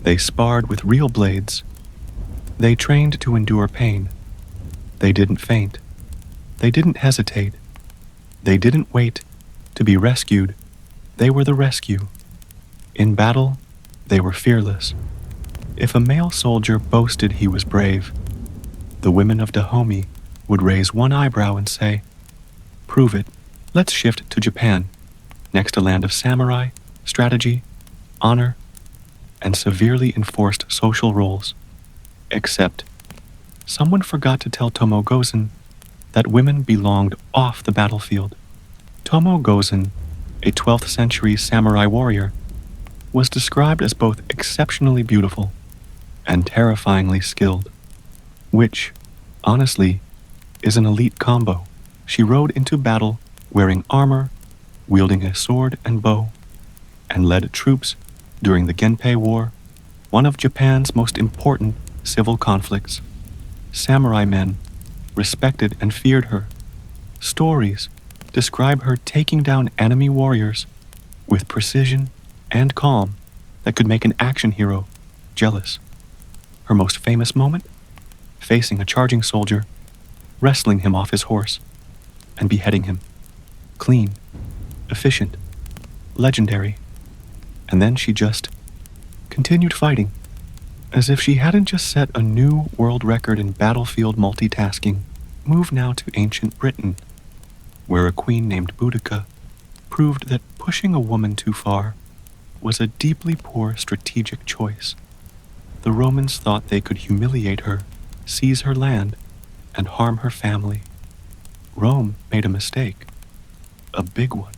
They sparred with real blades. They trained to endure pain. They didn't faint. They didn't hesitate. They didn't wait to be rescued. They were the rescue. In battle, they were fearless. If a male soldier boasted he was brave, the women of Dahomey would raise one eyebrow and say, "Prove it. Let's shift to Japan, next a land of samurai, strategy, honor, and severely enforced social roles." Except, someone forgot to tell Tomo Gozen that women belonged off the battlefield. Tomo Gozen, a 12th century samurai warrior, was described as both exceptionally beautiful and terrifyingly skilled, which, honestly, is an elite combo. She rode into battle wearing armor, wielding a sword and bow, and led troops during the Genpei War, one of Japan's most important civil conflicts. Samurai men respected and feared her. Stories describe her taking down enemy warriors with precision and calm that could make an action hero jealous. Her most famous moment? Facing a charging soldier, wrestling him off his horse, and beheading him. Clean, efficient, legendary. And then she just continued fighting, as if she hadn't just set a new world record in battlefield multitasking. Move now to ancient Britain, where a queen named Boudica proved that pushing a woman too far was a deeply poor strategic choice. The Romans thought they could humiliate her, seize her land, and harm her family. Rome made a mistake, a big one.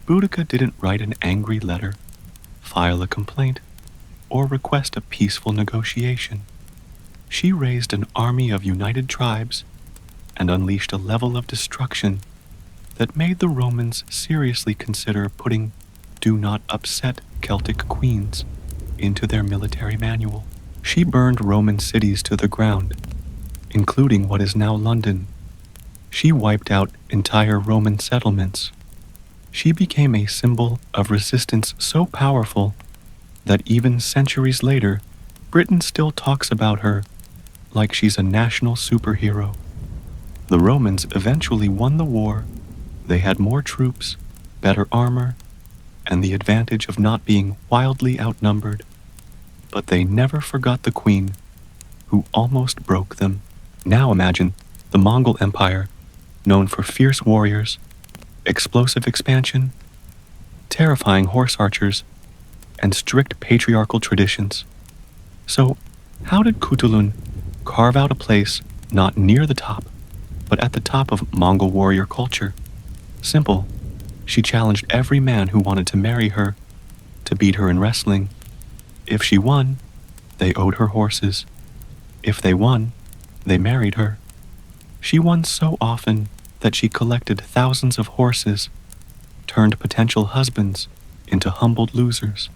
Boudica didn't write an angry letter, file a complaint, or request a peaceful negotiation. She raised an army of united tribes and unleashed a level of destruction that made the Romans seriously consider putting "Do Not Upset Celtic Queens" into their military manual. She burned Roman cities to the ground, including what is now London. She wiped out entire Roman settlements. She became a symbol of resistance so powerful that even centuries later, Britain still talks about her like she's a national superhero. The Romans eventually won the war. They had more troops, better armor, and the advantage of not being wildly outnumbered. But they never forgot the queen, who almost broke them. Now imagine the Mongol Empire, known for fierce warriors, explosive expansion, terrifying horse archers, and strict patriarchal traditions. So, how did Kutulun carve out a place not near the top, but at the top of Mongol warrior culture? Simple. She challenged every man who wanted to marry her to beat her in wrestling. If she won, they owed her horses. If they won, they married her. She won so often that she collected thousands of horses, turned potential husbands into humbled losers,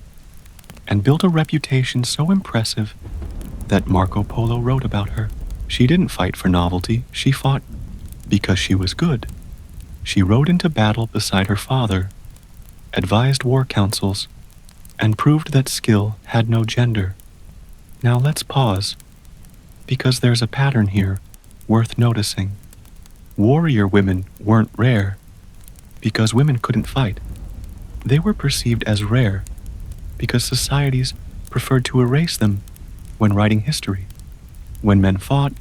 and built a reputation so impressive that Marco Polo wrote about her. She didn't fight for novelty, she fought because she was good. She rode into battle beside her father, advised war councils, and proved that skill had no gender. Now let's pause, because there's a pattern here worth noticing. Warrior women weren't rare because women couldn't fight. They were perceived as rare because societies preferred to erase them when writing history. When men fought,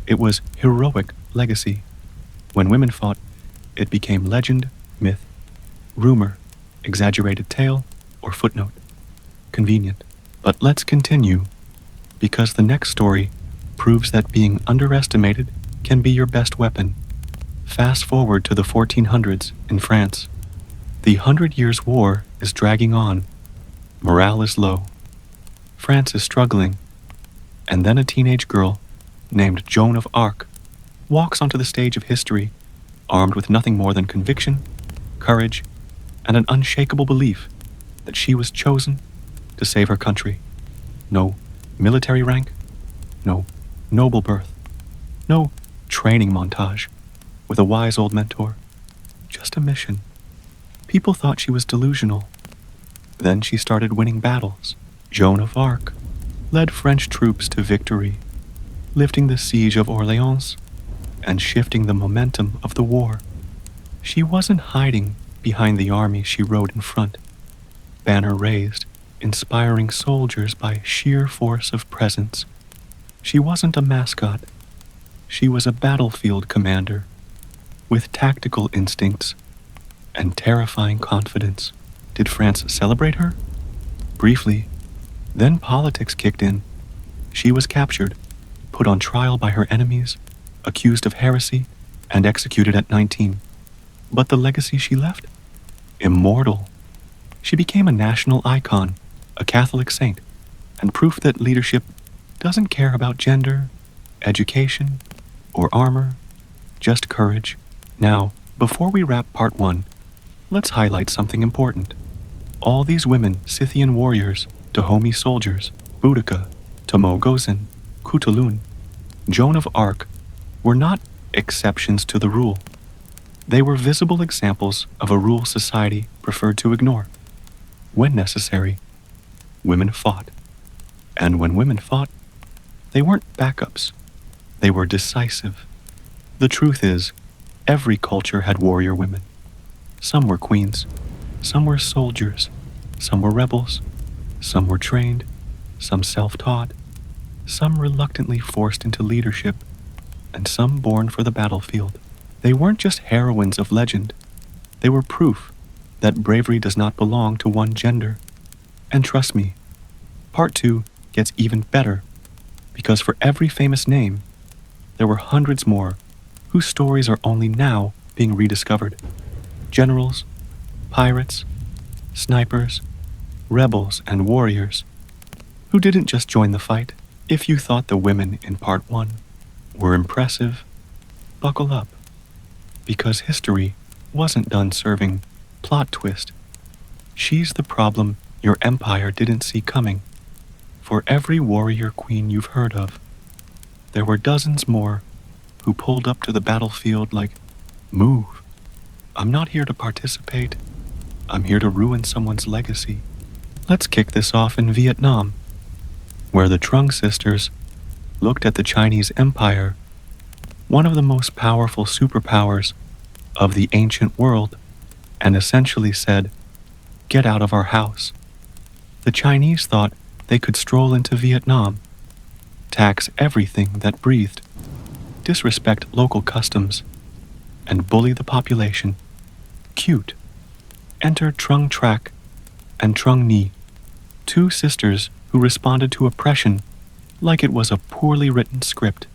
it was heroic legacy. When women fought, it became legend, myth, rumor, exaggerated tale, or footnote. Convenient. But let's continue, because the next story proves that being underestimated can be your best weapon. Fast forward to the 1400s in France. The Hundred Years' War is dragging on. Morale is low. France is struggling. And then a teenage girl named Joan of Arc walks onto the stage of history, armed with nothing more than conviction, courage, and an unshakable belief that she was chosen to save her country. No military rank, no noble birth, no training montage with a wise old mentor, just a mission. People thought she was delusional. Then she started winning battles. Joan of Arc led French troops to victory, lifting the siege of Orleans and shifting the momentum of the war. She wasn't hiding behind the army she rode in front, banner raised, inspiring soldiers by sheer force of presence. She wasn't a mascot. She was a battlefield commander with tactical instincts and terrifying confidence. Did France celebrate her? Briefly. Then politics kicked in. She was captured, put on trial by her enemies, accused of heresy, and executed at 19. But the legacy she left? Immortal. She became a national icon, a Catholic saint, and proof that leadership doesn't care about gender, education, or armor, just courage. Now, before we wrap part 1, let's highlight something important. All these women, Scythian warriors, Dahomey soldiers, Boudica, Tomogozin, Cuchulainn, Joan of Arc, were not exceptions to the rule. They were visible examples of a rule society preferred to ignore. When necessary, women fought. And when women fought, they weren't backups. They were decisive. The truth is, every culture had warrior women. Some were queens, some were soldiers, some were rebels, some were trained, some self-taught, some reluctantly forced into leadership, and some born for the battlefield. They weren't just heroines of legend. They were proof that bravery does not belong to one gender. And trust me, part 2 gets even better, because for every famous name, there were hundreds more whose stories are only now being rediscovered. Generals, pirates, snipers, rebels, and warriors who didn't just join the fight. If you thought the women in part 1 were impressive, buckle up, because history wasn't done serving plot twist. She's the problem your empire didn't see coming. For every warrior queen you've heard of, there were dozens more who pulled up to the battlefield like, "Move. I'm not here to participate. I'm here to ruin someone's legacy." Let's kick this off in Vietnam, where the Trung sisters looked at the Chinese Empire, one of the most powerful superpowers of the ancient world, and essentially said, "Get out of our house." The Chinese thought they could stroll into Vietnam, tax everything that breathed, disrespect local customs, and bully the population. Cute. Enter Trung Trak and Trung Ni, two sisters who responded to oppression like it was a poorly written script.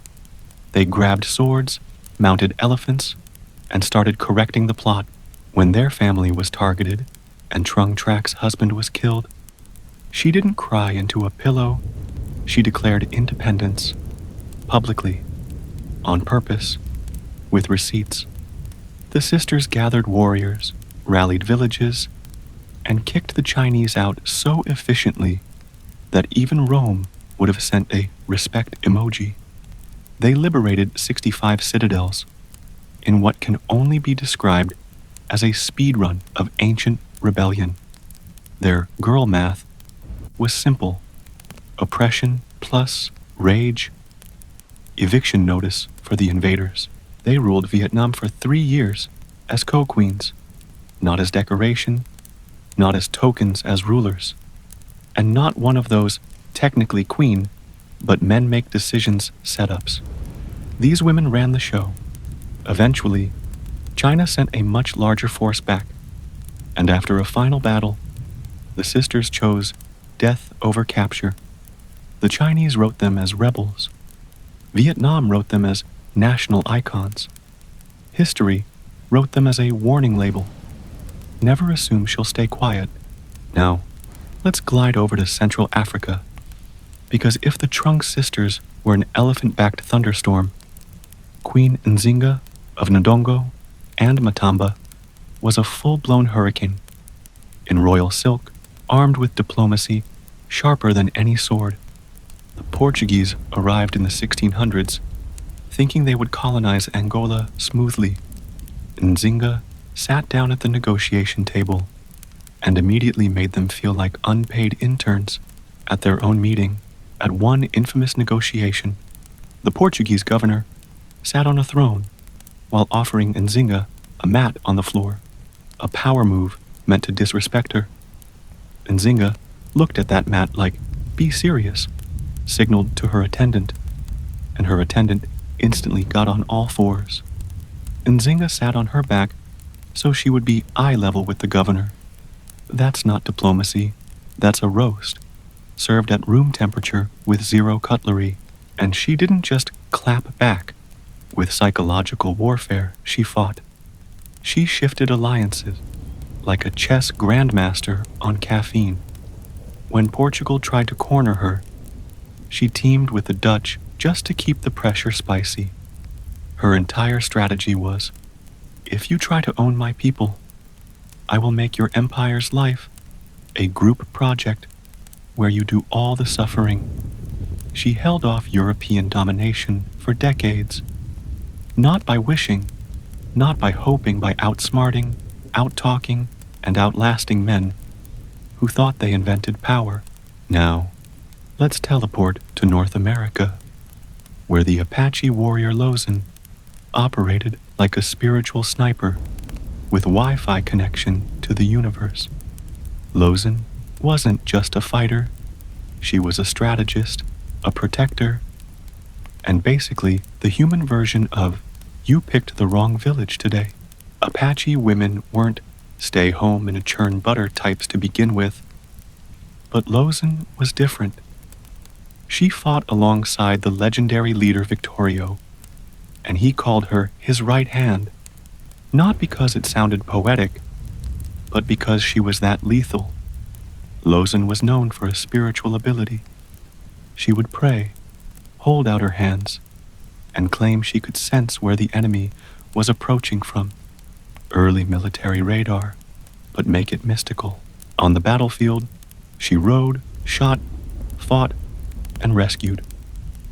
They grabbed swords, mounted elephants, and started correcting the plot. When their family was targeted and Trung Trak's husband was killed, she didn't cry into a pillow. She declared independence, publicly, on purpose, with receipts. The sisters gathered warriors, rallied villages, and kicked the Chinese out so efficiently that even Rome would have sent a respect emoji. They liberated 65 citadels in what can only be described as a speed run of ancient rebellion. Their girl math was simple: oppression plus rage, eviction notice for the invaders. They ruled Vietnam for 3 years as co-queens, not as decoration, not as tokens as rulers, and not one of those technically queen, but men make decisions setups. These women ran the show. Eventually, China sent a much larger force back, and after a final battle, the sisters chose death over capture. The Chinese wrote them as rebels. Vietnam wrote them as national icons. History wrote them as a warning label. Never assume she'll stay quiet. Now, let's glide over to Central Africa, because if the Trunk sisters were an elephant-backed thunderstorm, Queen Nzinga of Ndongo and Matamba was a full-blown hurricane. In royal silk, armed with diplomacy, sharper than any sword, the Portuguese arrived in the 1600s, thinking they would colonize Angola smoothly. Nzinga sat down at the negotiation table and immediately made them feel like unpaid interns at their own meeting. At one infamous negotiation, the Portuguese governor sat on a throne while offering Nzinga a mat on the floor, a power move meant to disrespect her. Nzinga looked at that mat like, "Be serious," signaled to her attendant, and her attendant instantly got on all fours. Nzinga sat on her back so she would be eye level with the governor. That's not diplomacy, that's a roast, served at room temperature with zero cutlery, and she didn't just clap back. With psychological warfare, she fought. She shifted alliances, like a chess grandmaster on caffeine. When Portugal tried to corner her, she teamed with the Dutch just to keep the pressure spicy. Her entire strategy was, if you try to own my people, I will make your empire's life a group project where you do all the suffering. She held off European domination for decades, not by wishing, not by hoping, by outsmarting, outtalking, and outlasting men who thought they invented power. Now, let's teleport to North America, where the Apache warrior Lozin operated like a spiritual sniper with Wi-Fi connection to the universe. Lozin wasn't just a fighter, she was a strategist, a protector, and basically the human version of "you picked the wrong village today." Apache women weren't stay home and churn butter types to begin with, but Lozin was different. She fought alongside the legendary leader Victorio, and he called her his right hand, not because it sounded poetic, but because she was that lethal. Lozin was known for a spiritual ability. She would pray, hold out her hands, and claim she could sense where the enemy was approaching from. Early military radar, but make it mystical. On the battlefield, she rode, shot, fought, and rescued.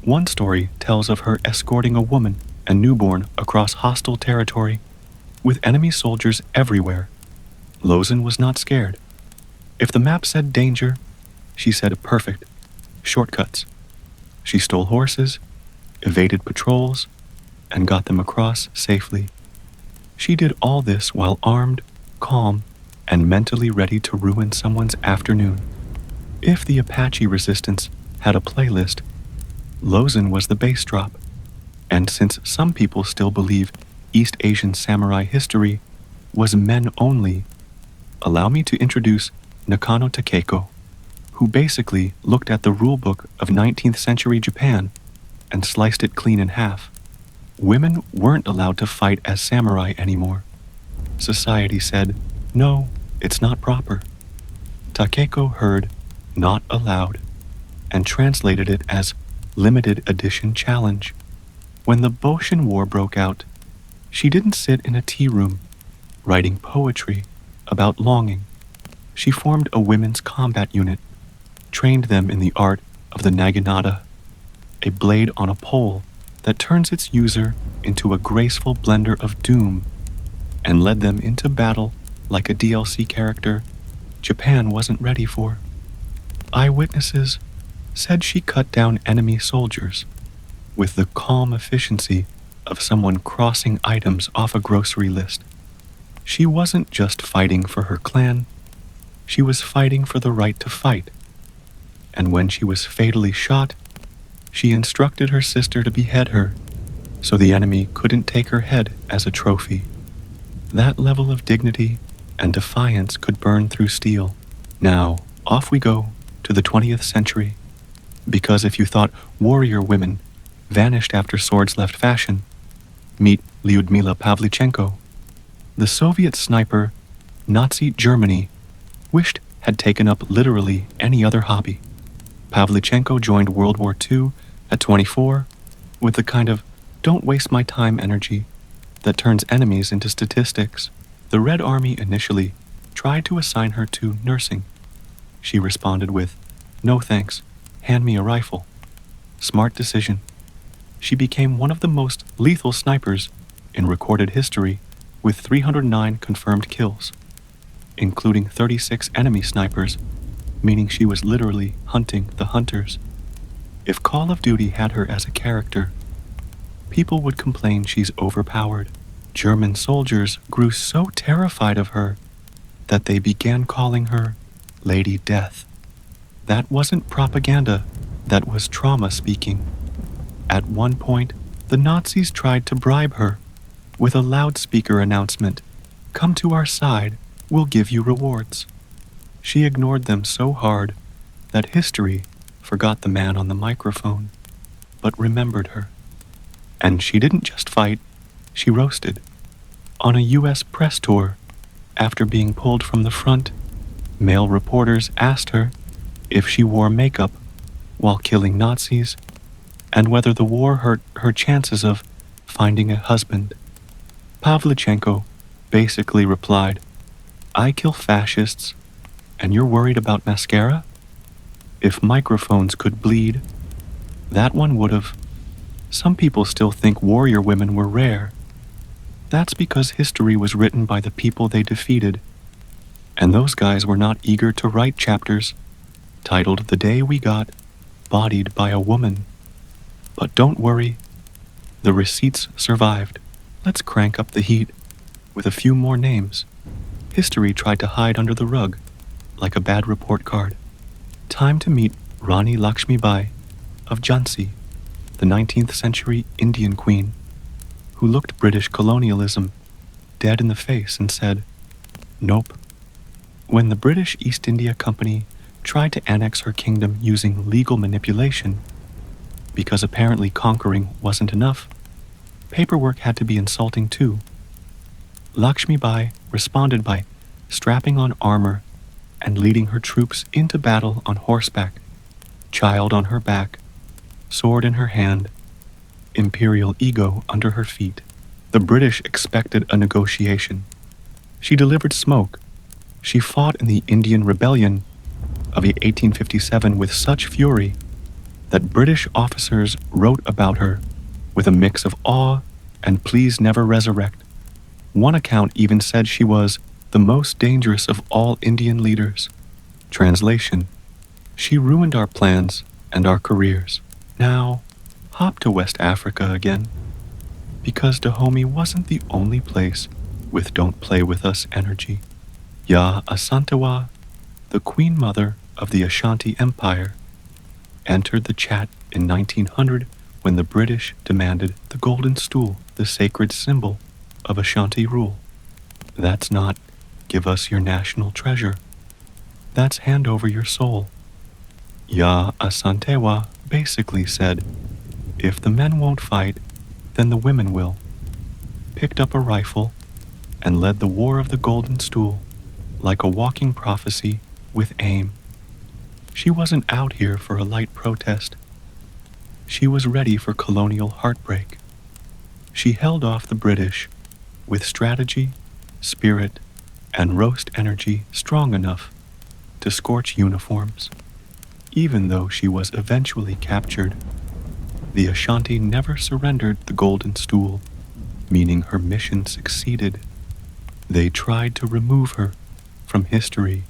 One story tells of her escorting a woman and newborn across hostile territory with enemy soldiers everywhere. Lozin was not scared. If the map said danger, she said perfect. Shortcuts. She stole horses, evaded patrols, and got them across safely. She did all this while armed, calm, and mentally ready to ruin someone's afternoon. If the Apache resistance had a playlist, Lozin was the bass drop. And since some people still believe East Asian samurai history was men only, allow me to introduce Nakano Takeko, who basically looked at the rulebook of 19th century Japan and sliced it clean in half. Women weren't allowed to fight as samurai anymore. Society said, no, it's not proper. Takeko heard "not allowed" and translated it as limited edition challenge. When the Boshin War broke out, she didn't sit in a tea room writing poetry about longing. She formed a women's combat unit, trained them in the art of the naginata, a blade on a pole that turns its user into a graceful blender of doom, and led them into battle like a DLC character Japan wasn't ready for. Eyewitnesses said she cut down enemy soldiers with the calm efficiency of someone crossing items off a grocery list. She wasn't just fighting for her clan, She was fighting for the right to fight, and when she was fatally shot, she instructed her sister to behead her so the enemy couldn't take her head as a trophy. That level of dignity and defiance could burn through steel. Now, off we go to the 20th century, because if you thought warrior women vanished after swords left fashion, meet Lyudmila Pavlichenko. The Soviet sniper, Nazi Germany, wished had taken up literally any other hobby. Pavlichenko joined World War II at 24 with the kind of don't waste my time energy that turns enemies into statistics. The Red Army initially tried to assign her to nursing. She responded with, "No thanks, hand me a rifle." Smart decision. She became one of the most lethal snipers in recorded history with 309 confirmed kills, including 36 enemy snipers, meaning she was literally hunting the hunters. If Call of Duty had her as a character, people would complain she's overpowered. German soldiers grew so terrified of her that they began calling her Lady Death. That wasn't propaganda, that was trauma speaking. At one point, the Nazis tried to bribe her with a loudspeaker announcement, "Come to our side, we'll give you rewards." She ignored them so hard that history forgot the man on the microphone, but remembered her. And she didn't just fight, she roasted. On a US press tour, after being pulled from the front, male reporters asked her if she wore makeup while killing Nazis and whether the war hurt her chances of finding a husband. Pavlichenko basically replied, "I kill fascists, and you're worried about mascara? If microphones could bleed, that one would've." Some people still think warrior women were rare. That's because history was written by the people they defeated, and those guys were not eager to write chapters titled "The Day We Got Bodied by a Woman." But don't worry, the receipts survived. Let's crank up the heat with a few more names. History tried to hide under the rug, like a bad report card. Time to meet Rani Lakshmibai of Jhansi, the 19th century Indian queen, who looked British colonialism dead in the face and said, "Nope." When the British East India Company tried to annex her kingdom using legal manipulation, because apparently conquering wasn't enough, paperwork had to be insulting too. Lakshmibai responded by strapping on armor and leading her troops into battle on horseback, child on her back, sword in her hand, imperial ego under her feet. The British expected a negotiation. She delivered smoke. She fought in the Indian Rebellion of 1857 with such fury that British officers wrote about her with a mix of awe and "please never resurrect." One account even said she was the most dangerous of all Indian leaders. Translation: she ruined our plans and our careers. Now, hop to West Africa again, because Dahomey wasn't the only place with "don't play with us" energy. Ya Asantewa, the queen mother of the Ashanti Empire, entered the chat in 1900 when the British demanded the golden stool, the sacred symbol of Ashanti rule. That's not "give us your national treasure." That's "hand over your soul." Ya Asantewa basically said, if the men won't fight, then the women will. Picked up a rifle and led the War of the Golden Stool like a walking prophecy with aim. She wasn't out here for a light protest. She was ready for colonial heartbreak. She held off the British with strategy, spirit, and roast energy strong enough to scorch uniforms. Even though she was eventually captured, the Ashanti never surrendered the golden stool, meaning her mission succeeded. They tried to remove her from history.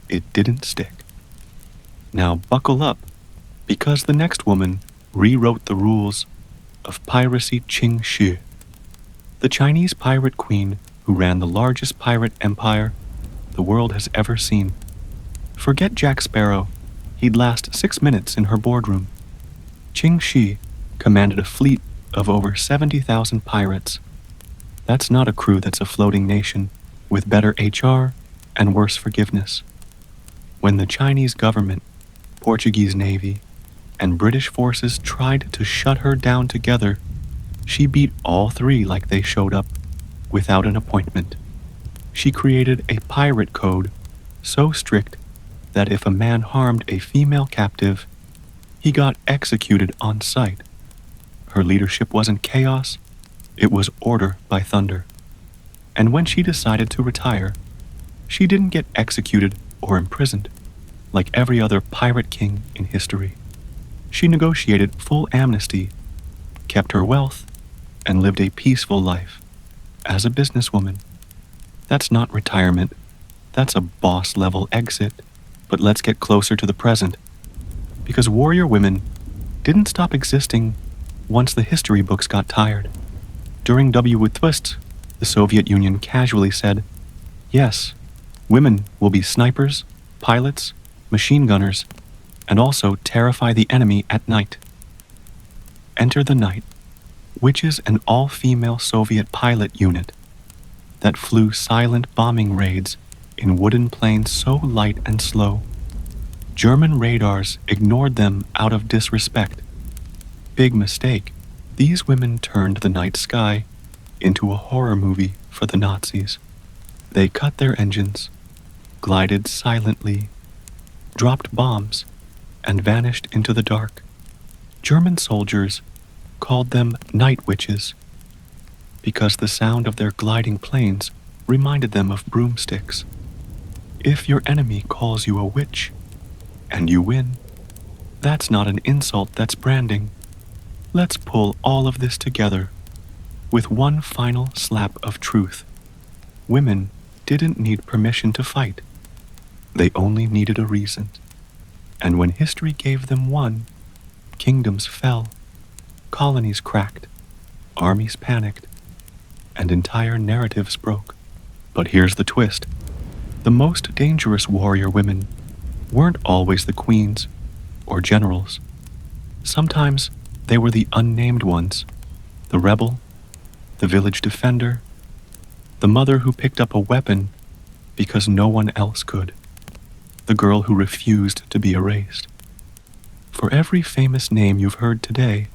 It didn't stick. Now buckle up, because the next woman rewrote the rules of piracy. Qing Shi, the Chinese pirate queen who ran the largest pirate empire the world has ever seen. Forget Jack Sparrow. He'd last 6 minutes in her boardroom. Qing Shi commanded a fleet of over 70,000 pirates. That's not a crew, that's a floating nation with better HR and worse forgiveness. When the Chinese government, Portuguese Navy, and British forces tried to shut her down together, she beat all three like they showed up without an appointment. She created a pirate code so strict that if a man harmed a female captive, he got executed on sight. Her leadership wasn't chaos, it was order by thunder. And when she decided to retire, she didn't get executed or imprisoned like every other pirate king in history. She negotiated full amnesty, kept her wealth, and lived a peaceful life as a businesswoman. That's not retirement, that's a boss-level exit. But let's get closer to the present, because warrior women didn't stop existing once the history books got tired. During W.W., the Soviet Union casually said, yes, women will be snipers, pilots, machine gunners, and also terrify the enemy at night. Enter the Night, which is an all-female Soviet pilot unit that flew silent bombing raids in wooden planes so light and slow, German radars ignored them out of disrespect. Big mistake. These women turned the night sky into a horror movie for the Nazis. They cut their engines, glided silently, dropped bombs, and vanished into the dark. German soldiers called them night witches because the sound of their gliding planes reminded them of broomsticks. If your enemy calls you a witch, and you win, that's not an insult, that's branding. Let's pull all of this together with one final slap of truth. Women didn't need permission to fight. They only needed a reason. And when history gave them one, kingdoms fell, colonies cracked, armies panicked, and entire narratives broke. But here's the twist. The most dangerous warrior women weren't always the queens or generals. Sometimes they were the unnamed ones, the rebel, the village defender, the mother who picked up a weapon because no one else could, the girl who refused to be erased. For every famous name you've heard today,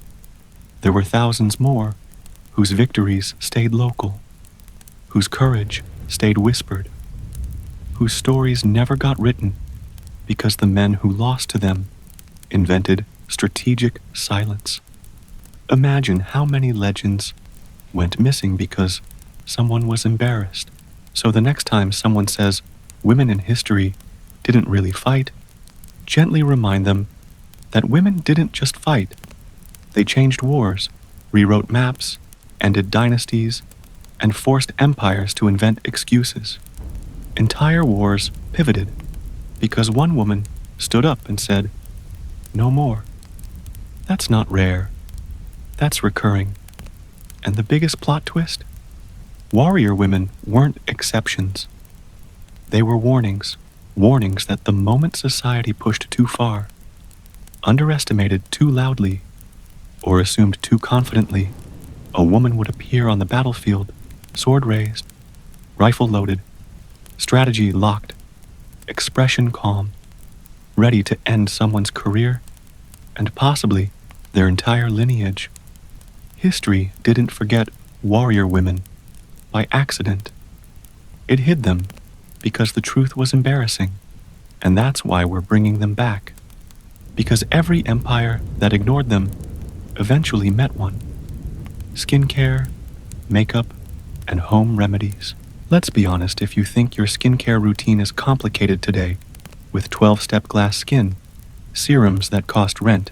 there were thousands more whose victories stayed local, whose courage stayed whispered, whose stories never got written because the men who lost to them invented strategic silence. Imagine how many legends went missing because someone was embarrassed. So the next time someone says women in history didn't really fight, gently remind them that women didn't just fight. They changed wars, rewrote maps, ended dynasties, and forced empires to invent excuses. Entire wars pivoted because one woman stood up and said, "No more." That's not rare. That's recurring. And the biggest plot twist? Warrior women weren't exceptions. They were warnings. Warnings that the moment society pushed too far, underestimated too loudly, or assumed too confidently, a woman would appear on the battlefield, sword raised, rifle loaded, strategy locked, expression calm, ready to end someone's career and possibly their entire lineage. History didn't forget warrior women by accident. It hid them because the truth was embarrassing, and that's why we're bringing them back. Because every empire that ignored them eventually met one. Skincare, makeup, and home remedies. Let's be honest, if you think your skincare routine is complicated today, with 12-step glass skin, serums that cost rent,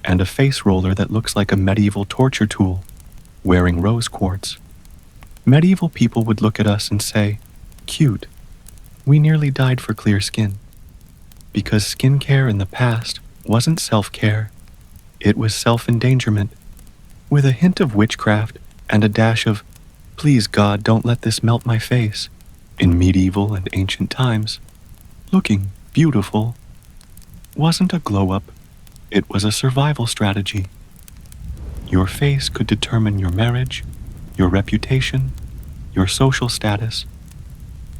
and a face roller that looks like a medieval torture tool, wearing rose quartz, medieval people would look at us and say, "Cute, we nearly died for clear skin." Because skincare in the past wasn't self-care, it was self-endangerment, with a hint of witchcraft and a dash of, "Please God, don't let this melt my face." In medieval and ancient times, looking beautiful wasn't a glow-up, it was a survival strategy. Your face could determine your marriage, your reputation, your social status,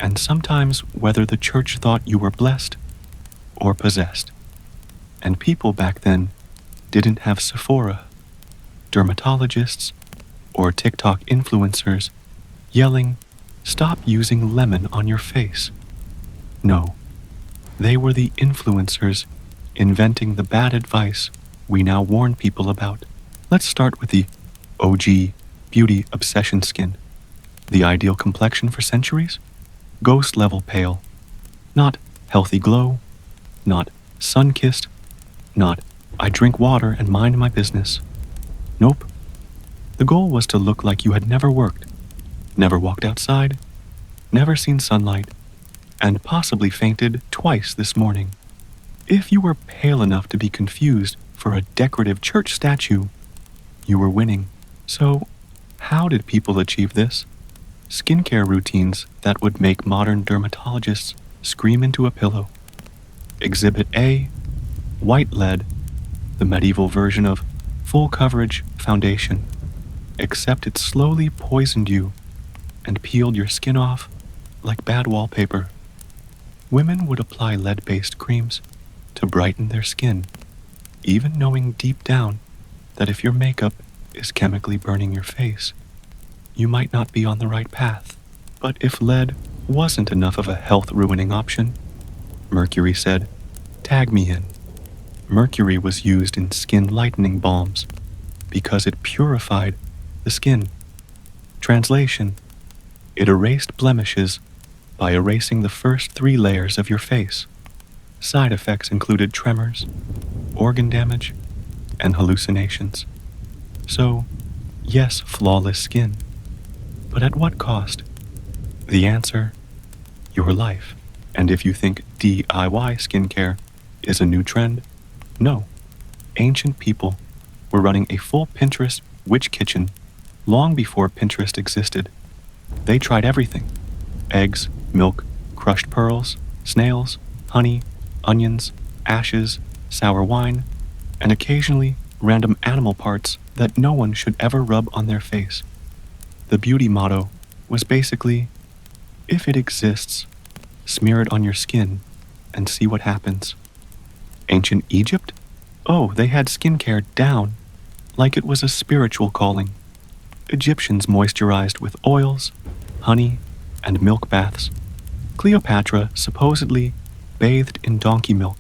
and sometimes whether the church thought you were blessed or possessed. And people back then didn't have Sephora, dermatologists, or TikTok influencers yelling, "Stop using lemon on your face." No, they were the influencers inventing the bad advice we now warn people about. Let's start with the OG beauty obsession skin. The ideal complexion for centuries? Ghost level pale. Not healthy glow, not sun-kissed, not I drink water and mind my business. Nope. The goal was to look like you had never worked, never walked outside, never seen sunlight, and possibly fainted twice this morning. If you were pale enough to be confused for a decorative church statue, you were winning. So, how did people achieve this? Skincare routines that would make modern dermatologists scream into a pillow. Exhibit A, white lead, the medieval version of full coverage foundation, except it slowly poisoned you and peeled your skin off like bad wallpaper. Women would apply lead-based creams to brighten their skin, even knowing deep down that if your makeup is chemically burning your face, you might not be on the right path. But if lead wasn't enough of a health-ruining option, Mercury said, "Tag me in." Mercury was used in skin lightening balms because it purified the skin. Translation: it erased blemishes by erasing the first 3 layers of your face. Side effects included tremors, organ damage, and hallucinations. So, yes, flawless skin. But at what cost? The answer: your life. And if you think DIY skincare is a new trend, no. Ancient people were running a full Pinterest witch kitchen long before Pinterest existed. They tried everything: eggs, milk, crushed pearls, snails, honey, onions, ashes, sour wine, and occasionally random animal parts that no one should ever rub on their face. The beauty motto was basically, if it exists, smear it on your skin and see what happens. Ancient Egypt? Oh, they had skincare down, like it was a spiritual calling. Egyptians moisturized with oils, honey, and milk baths. Cleopatra supposedly bathed in donkey milk.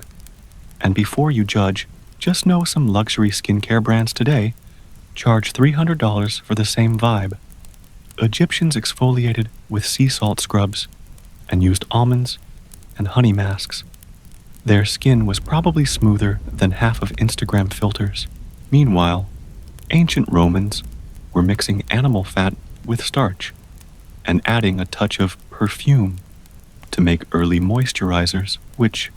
And before you judge, just know some luxury skincare brands today charge $300 for the same vibe. Egyptians exfoliated with sea salt scrubs and used almonds and honey masks. Their skin was probably smoother than half of Instagram filters. Meanwhile, ancient Romans were mixing animal fat with starch and adding a touch of perfume to make early moisturizers, which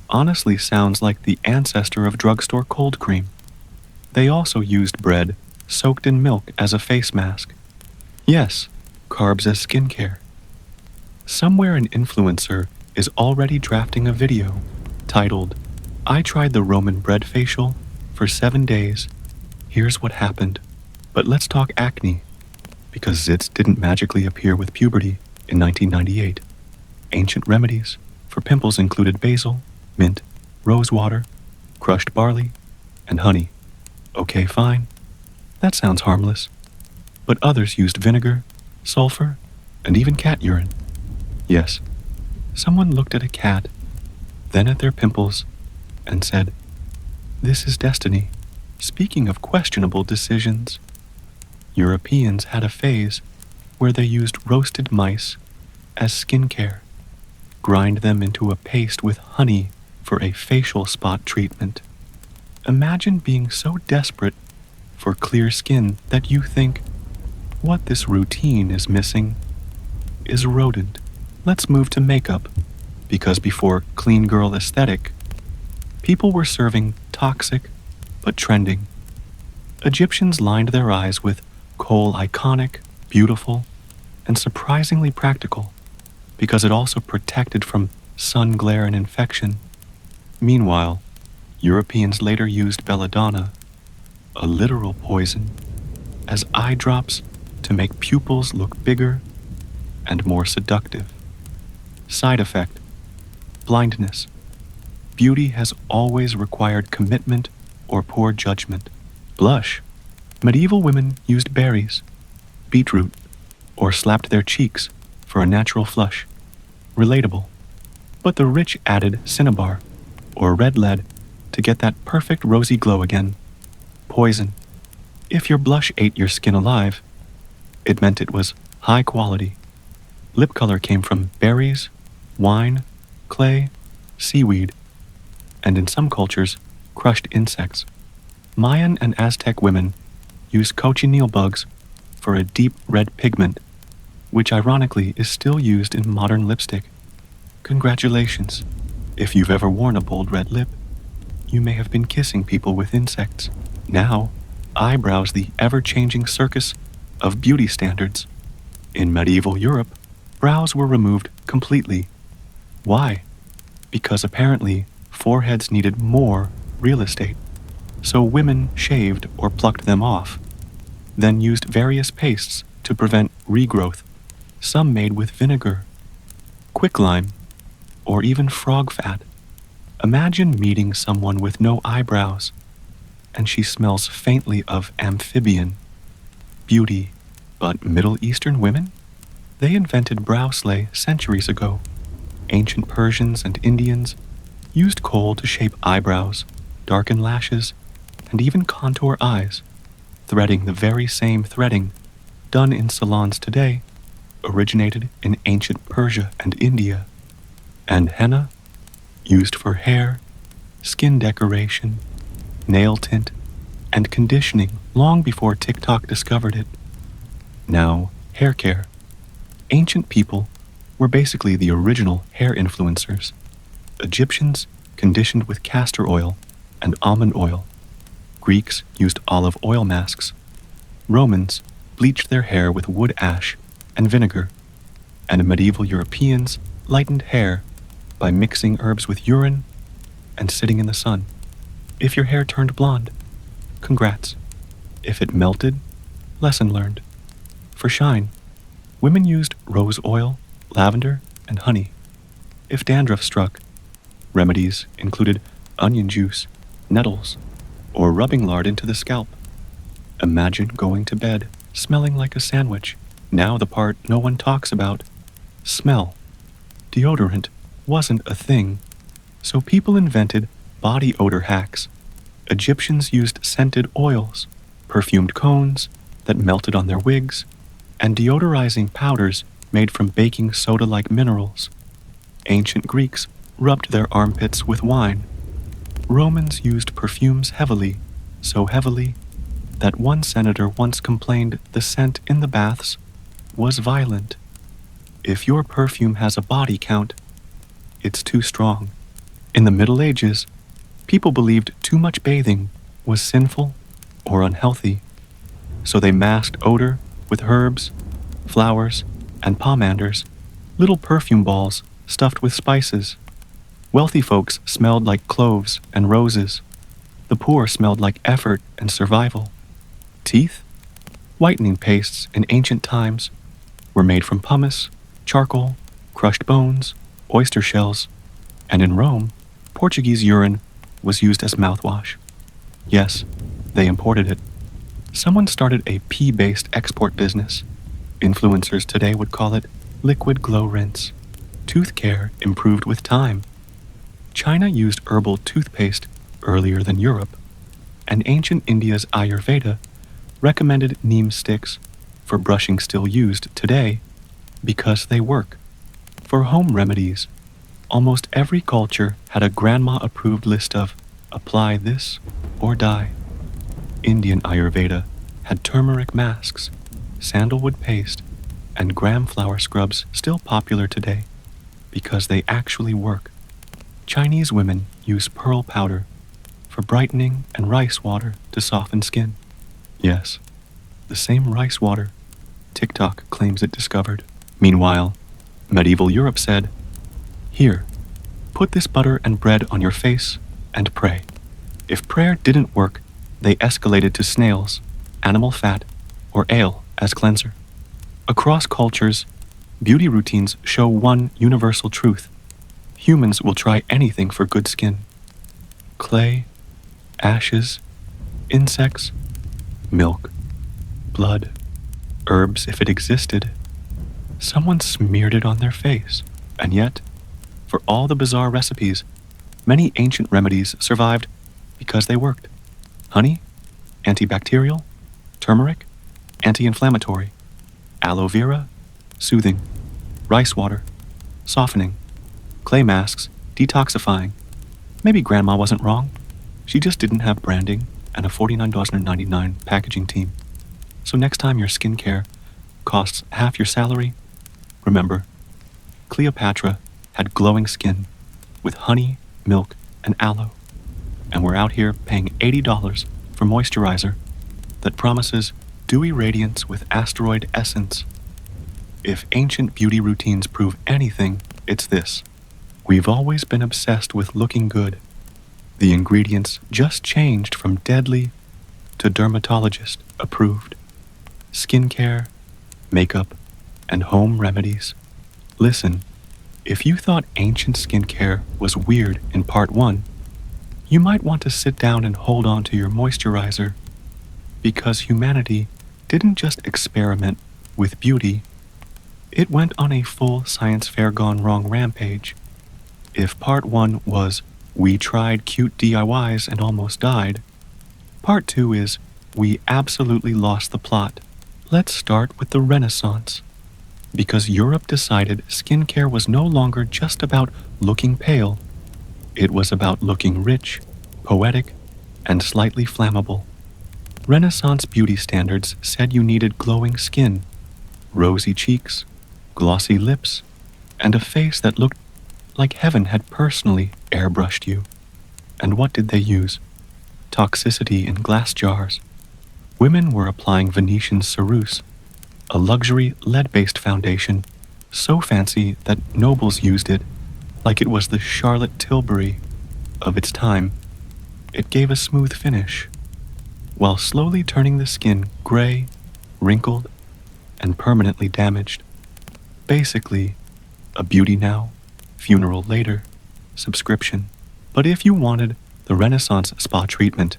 honestly sounds like the ancestor of drugstore cold cream. They also used bread soaked in milk as a face mask. Yes, carbs as skincare. Somewhere an influencer is already drafting a video titled, "I tried the Roman bread facial for 7 days. Here's what happened." But let's talk acne, because zits didn't magically appear with puberty in 1998. Ancient remedies for pimples included basil, mint, rose water, crushed barley, and honey. Okay, fine. That sounds harmless. But others used vinegar, sulfur, and even cat urine. Yes, someone looked at a cat, then at their pimples, and said, "This is destiny." Speaking of questionable decisions, Europeans had a phase where they used roasted mice as skincare, grind them into a paste with honey for a facial spot treatment. Imagine being so desperate for clear skin that you think, what this routine is missing is rodent. Let's move to makeup, because before clean girl aesthetic, people were serving toxic but trending. Egyptians lined their eyes with kohl, iconic, beautiful, and surprisingly practical, because it also protected from sun glare and infection. Meanwhile, Europeans later used belladonna, a literal poison, as eye drops to make pupils look bigger and more seductive. Side effect: blindness. Beauty has always required commitment or poor judgment. Blush. Medieval women used berries, beetroot, or slapped their cheeks for a natural flush. Relatable. But the rich added cinnabar, or red lead, to get that perfect rosy glow again. Poison. If your blush ate your skin alive, it meant it was high quality. Lip color came from berries, wine, clay, seaweed, and in some cultures, crushed insects. Mayan and Aztec women used cochineal bugs for a deep red pigment, which ironically is still used in modern lipstick. Congratulations! If you've ever worn a bold red lip, you may have been kissing people with insects. Now, eyebrows the ever-changing circus of beauty standards. In medieval Europe, brows were removed completely. Why? Because apparently foreheads needed more real estate. So women shaved or plucked them off, then used various pastes to prevent regrowth, some made with vinegar, quicklime, or even frog fat. Imagine meeting someone with no eyebrows, and she smells faintly of amphibian beauty. But Middle Eastern women? They invented brow slay centuries ago. Ancient Persians and Indians used kohl to shape eyebrows, darken lashes, and even contour eyes. Threading, the very same threading done in salons today, originated in ancient Persia and India. And henna, used for hair, skin decoration, nail tint, and conditioning long before TikTok discovered it. Now, hair care. Ancient people were basically the original hair influencers. Egyptians conditioned with castor oil and almond oil. Greeks used olive oil masks. Romans bleached their hair with wood ash and vinegar. And medieval Europeans lightened hair by mixing herbs with urine and sitting in the sun. If your hair turned blonde, congrats. If it melted, lesson learned. For shine, women used rose oil, lavender, and honey. If dandruff struck, remedies included onion juice, nettles, or rubbing lard into the scalp. Imagine going to bed smelling like a sandwich. Now the part no one talks about: smell. Deodorant wasn't a thing, so people invented body odor hacks. Egyptians used scented oils, perfumed cones that melted on their wigs, and deodorizing powders made from baking soda-like minerals. Ancient Greeks rubbed their armpits with wine. Romans used perfumes heavily, so heavily that one senator once complained the scent in the baths was violent. If your perfume has a body count, it's too strong. In the Middle Ages, people believed too much bathing was sinful or unhealthy, so they masked odor with herbs, flowers, and pomanders, little perfume balls stuffed with spices. Wealthy folks smelled like cloves and roses. The poor smelled like effort and survival. Teeth? Whitening pastes in ancient times were made from pumice, charcoal, crushed bones, oyster shells, and in Rome, Portuguese urine was used as mouthwash. Yes, they imported it. Someone started a pea-based export business. Influencers today would call it liquid glow rinse. Tooth care improved with time. China used herbal toothpaste earlier than Europe, and ancient India's Ayurveda recommended neem sticks for brushing still used today because they work. For home remedies, almost every culture had a grandma-approved list of apply this or die. Indian Ayurveda had turmeric masks, sandalwood paste, and gram flour scrubs still popular today because they actually work. Chinese women use pearl powder for brightening and rice water to soften skin. Yes, the same rice water TikTok claims it discovered. Meanwhile, medieval Europe said, "Here, put this butter and bread on your face and pray. If prayer didn't work, they escalated to snails, animal fat, or ale as cleanser. Across cultures, beauty routines show one universal truth. Humans will try anything for good skin. Clay, ashes, insects, milk, blood, herbs if it existed. Someone smeared it on their face. And yet, for all the bizarre recipes, many ancient remedies survived because they worked. Honey, antibacterial; turmeric, anti-inflammatory; aloe vera, soothing; rice water, softening; clay masks, detoxifying. Maybe grandma wasn't wrong. She just didn't have branding and a $49.99 packaging team. So next time your skincare costs half your salary, remember, Cleopatra had glowing skin with honey, milk, and aloe. And we're out here paying $80 for moisturizer that promises dewy radiance with asteroid essence. If ancient beauty routines prove anything, it's this. We've always been obsessed with looking good. The ingredients just changed from deadly to dermatologist approved. Skincare, makeup, and home remedies. Listen, if you thought ancient skincare was weird in part 1, you might want to sit down and hold on to your moisturizer, because humanity didn't just experiment with beauty, it went on a full science fair gone wrong rampage. If part 1 was, we tried cute DIYs and almost died, part 2 is, we absolutely lost the plot. Let's start with the Renaissance. Because Europe decided skincare was no longer just about looking pale, it was about looking rich, poetic, and slightly flammable. Renaissance beauty standards said you needed glowing skin, rosy cheeks, glossy lips, and a face that looked like heaven had personally airbrushed you. And what did they use? Toxicity in glass jars. Women were applying Venetian ceruse, a luxury lead-based foundation so fancy that nobles used it like it was the Charlotte Tilbury of its time. It gave a smooth finish, while slowly turning the skin gray, wrinkled, and permanently damaged. Basically, a beauty now, funeral later subscription. But if you wanted the Renaissance spa treatment,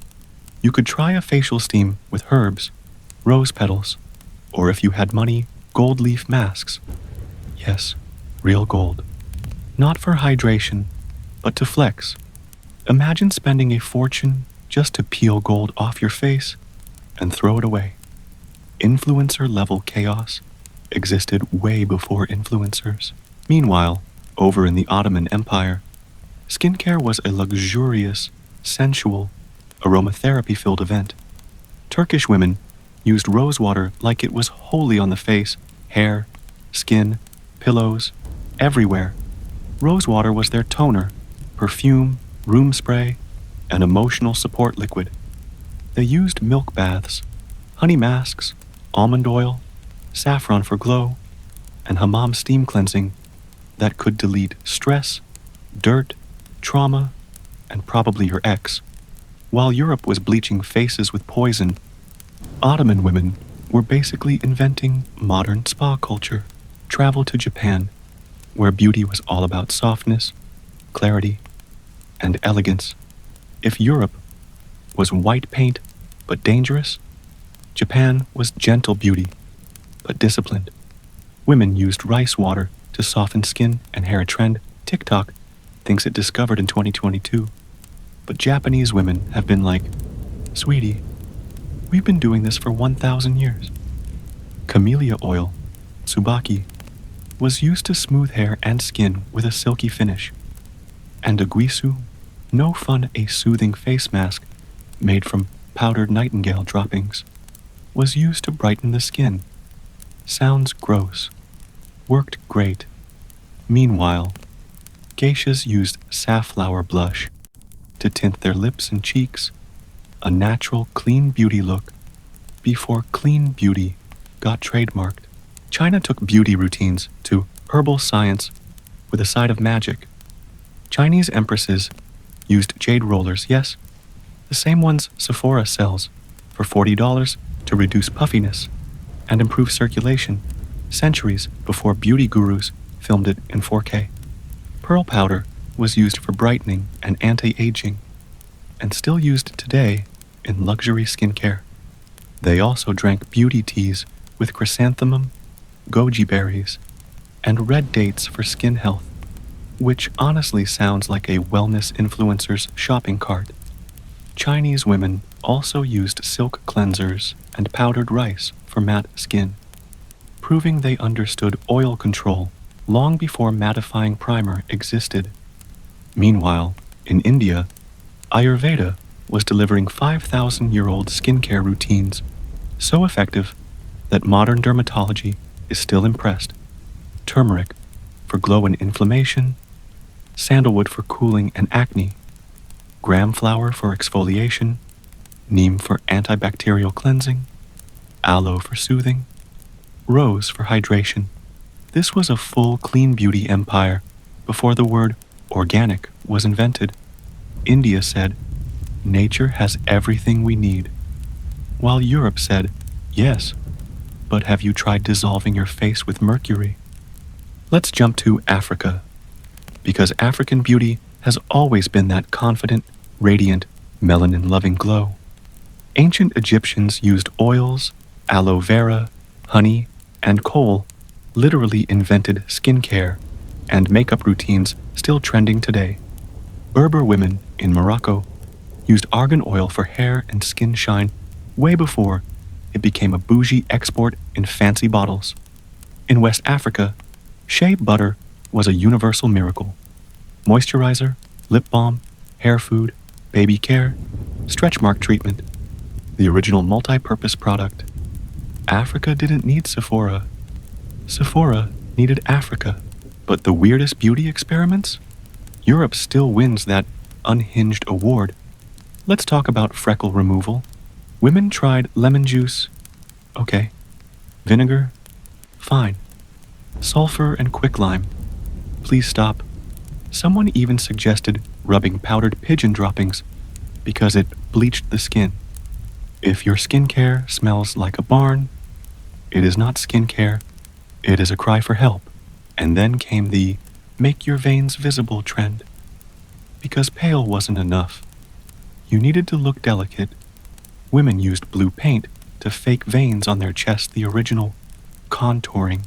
you could try a facial steam with herbs, rose petals, or if you had money, gold leaf masks. Yes, real gold. Not for hydration, but to flex. Imagine spending a fortune just to peel gold off your face and throw it away. Influencer-level chaos existed way before influencers. Meanwhile, over in the Ottoman Empire, skincare was a luxurious, sensual, aromatherapy-filled event. Turkish women used rose water like it was wholly on the face, hair, skin, pillows, everywhere. Rose water was their toner, perfume, room spray, and emotional support liquid. They used milk baths, honey masks, almond oil, saffron for glow, and hammam steam cleansing that could delete stress, dirt, trauma, and probably your ex. While Europe was bleaching faces with poison, Ottoman women were basically inventing modern spa culture. Travel to Japan, where beauty was all about softness, clarity, and elegance. If Europe was white paint but dangerous, Japan was gentle beauty but disciplined. Women used rice water to soften skin and hair. A trend TikTok thinks it discovered in 2022. But Japanese women have been like, sweetie, we've been doing this for 1,000 years. Camellia oil, tsubaki, was used to smooth hair and skin with a silky finish. And a guisu, no fun a soothing face mask made from powdered nightingale droppings, was used to brighten the skin. Sounds gross. Worked great. Meanwhile, geishas used safflower blush to tint their lips and cheeks, a natural clean beauty look, before clean beauty got trademarked. China took beauty routines to herbal science with a side of magic. Chinese empresses used jade rollers, yes, the same ones Sephora sells, for $40 to reduce puffiness and improve circulation, centuries before beauty gurus filmed it in 4K. Pearl powder was used for brightening and anti-aging, and still used today in luxury skincare. They also drank beauty teas with chrysanthemum, goji berries, and red dates for skin health, which honestly sounds like a wellness influencer's shopping cart. Chinese women also used silk cleansers and powdered rice for matte skin, proving they understood oil control long before mattifying primer existed. Meanwhile, in India, Ayurveda was delivering 5,000-year-old skincare routines, so effective that modern dermatology is still impressed. Turmeric for glow and inflammation, sandalwood for cooling and acne, gram flower for exfoliation, neem for antibacterial cleansing, aloe for soothing, rose for hydration. This was a full clean beauty empire before the word organic was invented. India said, nature has everything we need, while Europe said, yes, but have you tried dissolving your face with mercury? Let's jump to Africa, because African beauty has always been that confident, radiant, melanin-loving glow. Ancient Egyptians used oils, aloe vera, honey, and kohl, literally invented skincare and makeup routines still trending today. Berber women in Morocco used argan oil for hair and skin shine way before it became a bougie export in fancy bottles. In West Africa, shea butter was a universal miracle. Moisturizer, lip balm, hair food, baby care, stretch mark treatment, the original multi-purpose product. Africa didn't need Sephora. Sephora needed Africa. But the weirdest beauty experiments? Europe still wins that unhinged award. Let's talk about freckle removal. Women tried lemon juice. Okay. Vinegar? Fine. Sulfur and quicklime? Please stop. Someone even suggested rubbing powdered pigeon droppings because it bleached the skin. If your skincare smells like a barn, it is not skincare, it is a cry for help. And then came the make your veins visible trend. Because pale wasn't enough. You needed to look delicate. Women used blue paint to fake veins on their chest, the original contouring,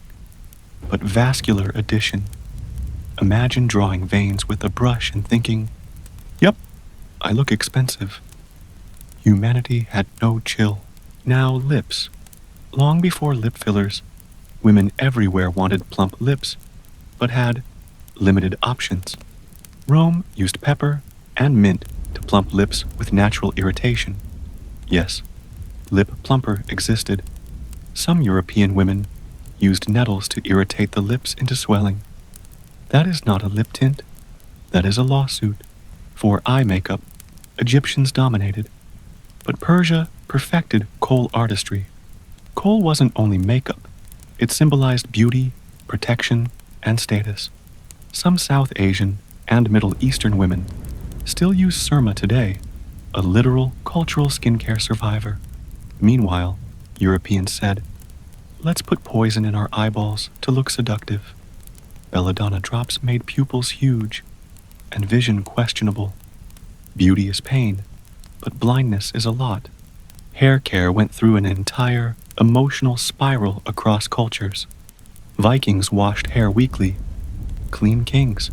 but vascular addition. Imagine drawing veins with a brush and thinking, yep, I look expensive. Humanity had no chill. Now lips. Long before lip fillers, women everywhere wanted plump lips, but had limited options. Rome used pepper and mint to plump lips with natural irritation. Yes, lip plumper existed. Some European women used nettles to irritate the lips into swelling. That is not a lip tint, that is a lawsuit. For eye makeup, Egyptians dominated, but Persia perfected kohl artistry. Kohl wasn't only makeup, it symbolized beauty, protection, and status. Some South Asian and Middle Eastern women still use surma today, a literal cultural skincare survivor. Meanwhile, Europeans said, let's put poison in our eyeballs to look seductive. Belladonna drops made pupils huge and vision questionable. Beauty is pain, but blindness is a lot. Hair care went through an entire emotional spiral across cultures. Vikings washed hair weekly, clean kings,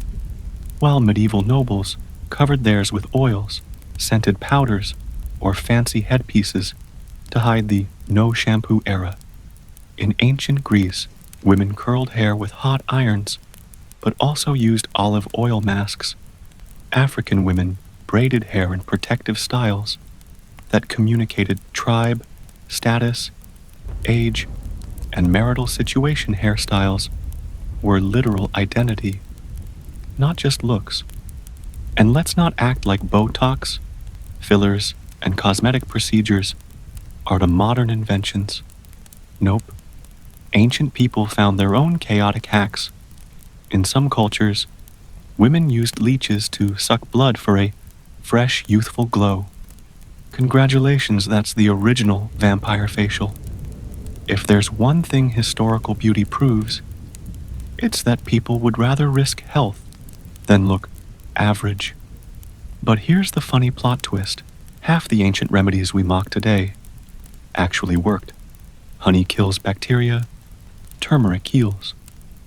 while medieval nobles covered theirs with oils, scented powders, or fancy headpieces to hide the no-shampoo era. In ancient Greece, women curled hair with hot irons, but also used olive oil masks. African women braided hair in protective styles that communicated tribe, status, age, and marital situation. Hairstyles were literal identity, not just looks. And let's not act like Botox, fillers, and cosmetic procedures are the modern inventions. Nope. Ancient people found their own chaotic hacks. In some cultures, Women used leeches to suck blood for a fresh, youthful glow. Congratulations, that's the original vampire facial. If there's one thing historical beauty proves, it's that people would rather risk health than look average. But here's the funny plot twist. Half the ancient remedies we mock today actually worked. Honey kills bacteria, turmeric heals,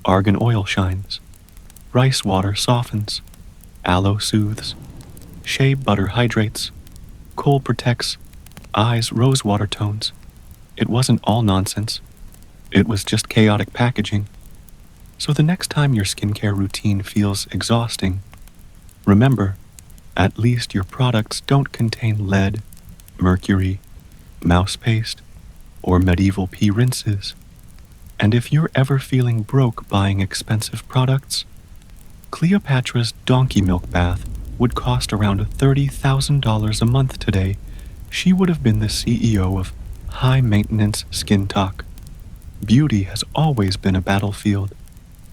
argan oil shines, rice water softens, aloe soothes, shea butter hydrates, coal protects, eyes rosewater tones. It wasn't all nonsense. It was just chaotic packaging. So the next time your skincare routine feels exhausting, remember, at least your products don't contain lead, mercury, mouse paste, or medieval pea rinses. And if you're ever feeling broke buying expensive products, Cleopatra's donkey milk bath would cost around $30,000 a month today. She would have been the CEO of high-maintenance skin talk. Beauty has always been a battlefield,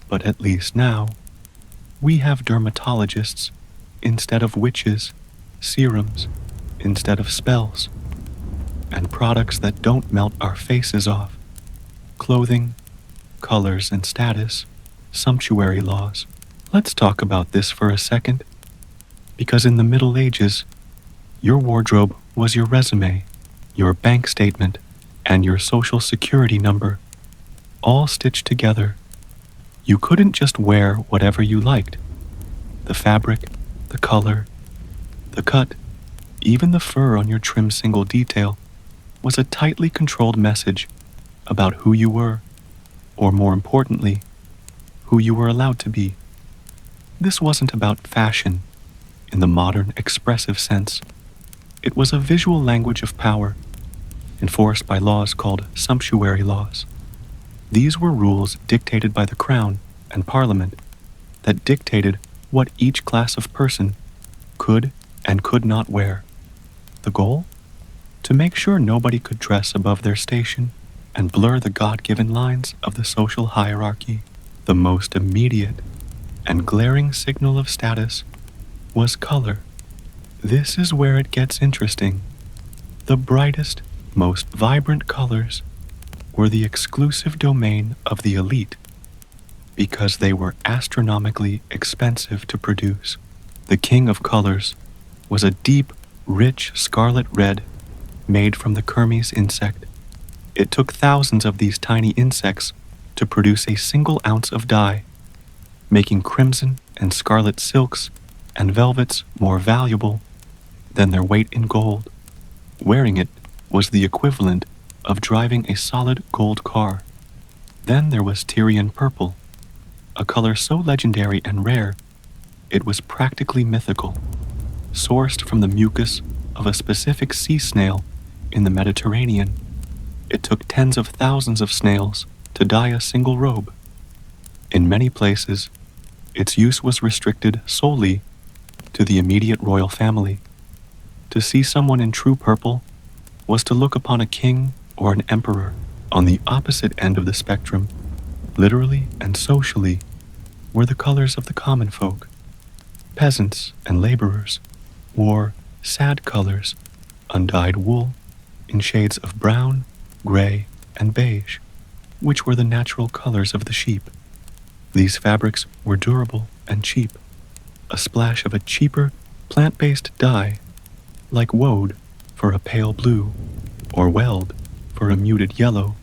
but at least now, we have dermatologists instead of witches, serums instead of spells, and products that don't melt our faces off. Clothing, colors and status, sumptuary laws. Let's talk about this for a second, because in the Middle Ages, your wardrobe was your resume, your bank statement, and your social security number, all stitched together. You couldn't just wear whatever you liked. The fabric, the color, the cut, even the fur on your trim single detail was a tightly controlled message about who you were, or more importantly, who you were allowed to be. This wasn't about fashion in the modern expressive sense. It was a visual language of power, enforced by laws called sumptuary laws. These were rules dictated by the crown and parliament that dictated what each class of person could and could not wear. The goal? To make sure nobody could dress above their station and blur the God-given lines of the social hierarchy. The most immediate and glaring signal of status was color. This is where it gets interesting. The brightest, most vibrant colors were the exclusive domain of the elite because they were astronomically expensive to produce. The king of colors was a deep, rich scarlet red made from the Kermes insect. It took thousands of these tiny insects to produce a single ounce of dye, making crimson and scarlet silks and velvets more valuable than their weight in gold. Wearing it was the equivalent of driving a solid gold car. Then there was Tyrian purple, a color so legendary and rare, it was practically mythical, sourced from the mucus of a specific sea snail in the Mediterranean. It took tens of thousands of snails to dye a single robe. In many places, its use was restricted solely to the immediate royal family. To see someone in true purple was to look upon a king or an emperor. On the opposite end of the spectrum, literally and socially, were the colors of the common folk. Peasants and laborers wore sad colors, undyed wool, in shades of brown, gray, and beige, which were the natural colors of the sheep. These fabrics were durable and cheap. A splash of a cheaper, plant-based dye, like woad for a pale blue, or weld for a muted yellow,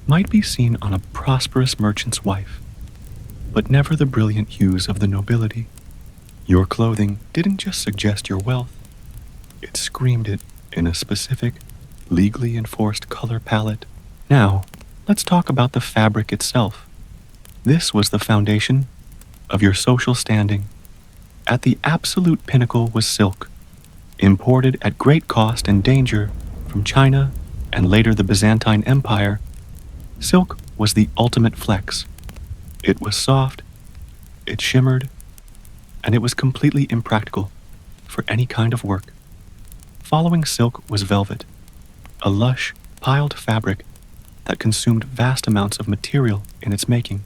might be seen on a prosperous merchant's wife, but never the brilliant hues of the nobility. Your clothing didn't just suggest your wealth, it screamed it in a specific, legally enforced color palette. Now, let's talk about the fabric itself. This was the foundation of your social standing. At the absolute pinnacle was silk, imported at great cost and danger from China and later the Byzantine Empire. Silk was the ultimate flex. It was soft, it shimmered, and it was completely impractical for any kind of work. Following silk was velvet, a lush, piled fabric that consumed vast amounts of material in its making.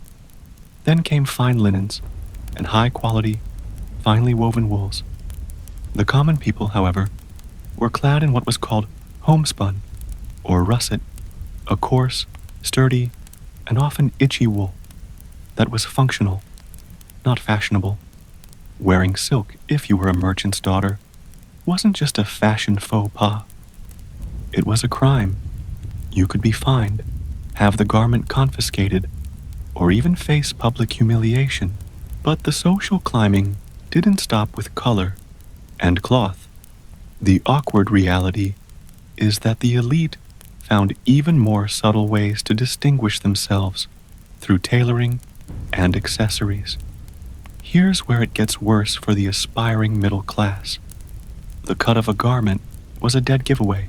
Then came fine linens and high-quality, finely woven wools. The common people, however, were clad in what was called homespun, or russet, a coarse, sturdy, and often itchy wool that was functional, not fashionable. Wearing silk, if you were a merchant's daughter, wasn't just a fashion faux pas. It was a crime. You could be fined, have the garment confiscated, or even face public humiliation. But the social climbing didn't stop with color and cloth. The awkward reality is that the elite found even more subtle ways to distinguish themselves through tailoring and accessories. Here's where it gets worse for the aspiring middle class. The cut of a garment was a dead giveaway.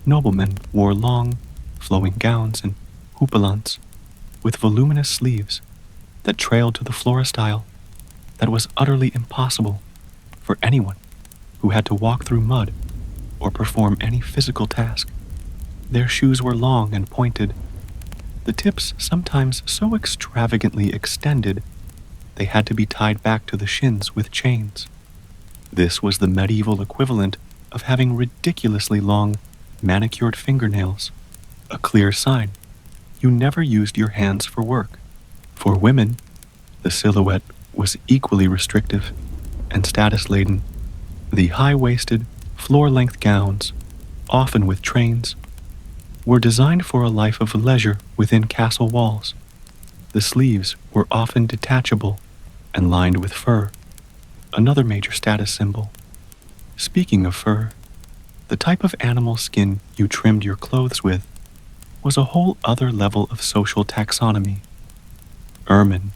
Noblemen wore long, flowing gowns and houppelants with voluminous sleeves that trailed to the floor, a style that was utterly impossible for anyone who had to walk through mud or perform any physical task. Their shoes were long and pointed, the tips sometimes so extravagantly extended they had to be tied back to the shins with chains. This was the medieval equivalent of having ridiculously long, manicured fingernails, a clear sign you never used your hands for work. For women, the silhouette was equally restrictive and status-laden. The high-waisted, floor-length gowns, often with trains, were designed for a life of leisure within castle walls. The sleeves were often detachable and lined with fur, another major status symbol. Speaking of fur, the type of animal skin you trimmed your clothes with was a whole other level of social taxonomy. Ermine,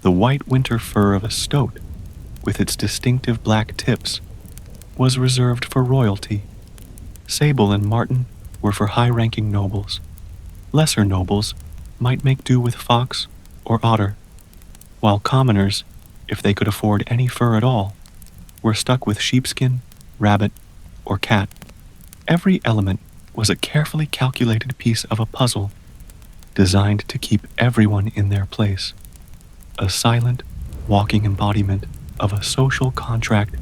the white winter fur of a stoat, with its distinctive black tips, was reserved for royalty. Sable and marten were for high-ranking nobles. Lesser nobles might make do with fox or otter, while commoners, if they could afford any fur at all, were stuck with sheepskin, rabbit, or cat. Every element was a carefully calculated piece of a puzzle, designed to keep everyone in their place. A silent, walking embodiment of a social contract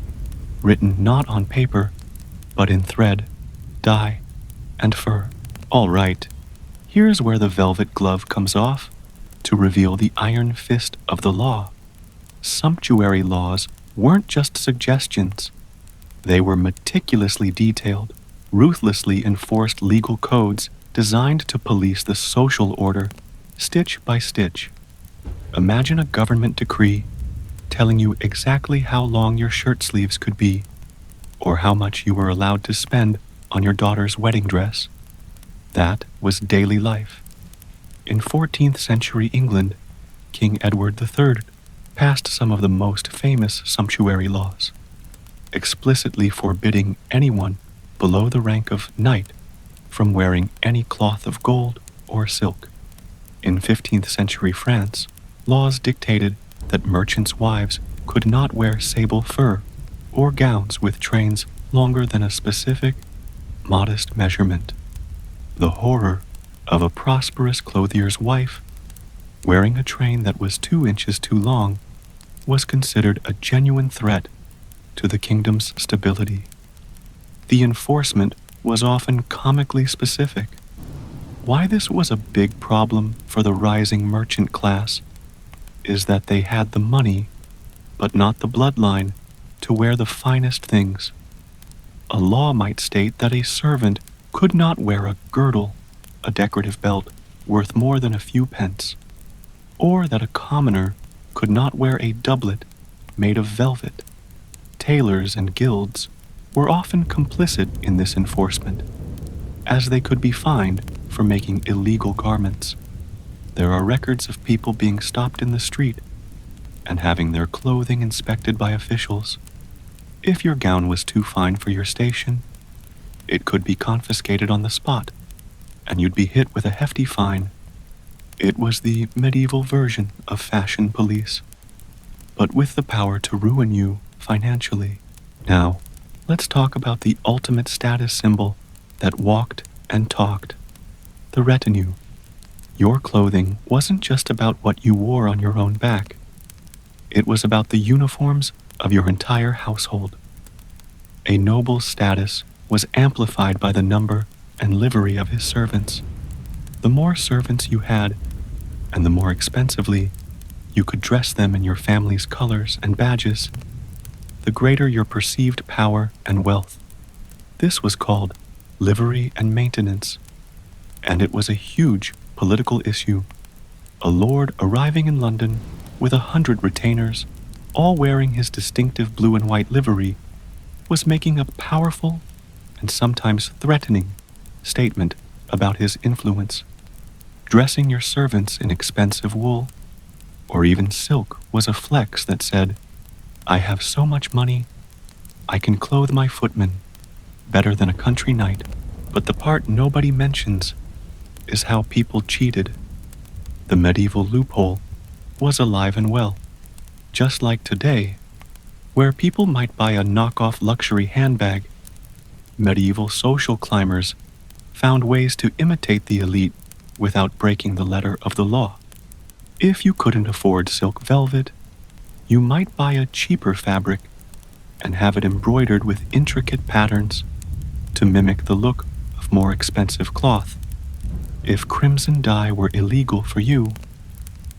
written not on paper, but in thread, dye, and fur. All right, here's where the velvet glove comes off to reveal the iron fist of the law. Sumptuary laws weren't just suggestions. They were meticulously detailed, ruthlessly enforced legal codes designed to police the social order, stitch by stitch. Imagine a government decree telling you exactly how long your shirt sleeves could be, or how much you were allowed to spend on your daughter's wedding dress. That was daily life. In 14th century England, King Edward III passed some of the most famous sumptuary laws, explicitly forbidding anyone below the rank of knight from wearing any cloth of gold or silk. In 15th century France, laws dictated that merchants' wives could not wear sable fur or gowns with trains longer than a specific, modest measurement. The horror of a prosperous clothier's wife wearing a train that was 2 inches too long was considered a genuine threat to the kingdom's stability. The enforcement was often comically specific. Why this was a big problem for the rising merchant class is that they had the money, but not the bloodline, to wear the finest things. A law might state that a servant could not wear a girdle, a decorative belt worth more than a few pence, or that a commoner could not wear a doublet made of velvet. Tailors and guilds were often complicit in this enforcement, as they could be fined for making illegal garments. There are records of people being stopped in the street and having their clothing inspected by officials. If your gown was too fine for your station, it could be confiscated on the spot, and you'd be hit with a hefty fine. It was the medieval version of fashion police, but with the power to ruin you financially. Now, let's talk about the ultimate status symbol that walked and talked: the retinue. Your clothing wasn't just about what you wore on your own back. It was about the uniforms of your entire household. A noble's status was amplified by the number and livery of his servants. The more servants you had, and the more expensively you could dress them in your family's colors and badges, the greater your perceived power and wealth. This was called livery and maintenance, and it was a huge political issue. A lord arriving in London with 100 retainers, all wearing his distinctive blue and white livery, was making a powerful and sometimes threatening statement about his influence. Dressing your servants in expensive wool or even silk was a flex that said, "I have so much money, I can clothe my footmen better than a country knight." But the part nobody mentions is how people cheated. The medieval loophole was alive and well, just like today, where people might buy a knockoff luxury handbag. Medieval social climbers found ways to imitate the elite without breaking the letter of the law. If you couldn't afford silk velvet, you might buy a cheaper fabric and have it embroidered with intricate patterns to mimic the look of more expensive cloth. If crimson dye were illegal for you,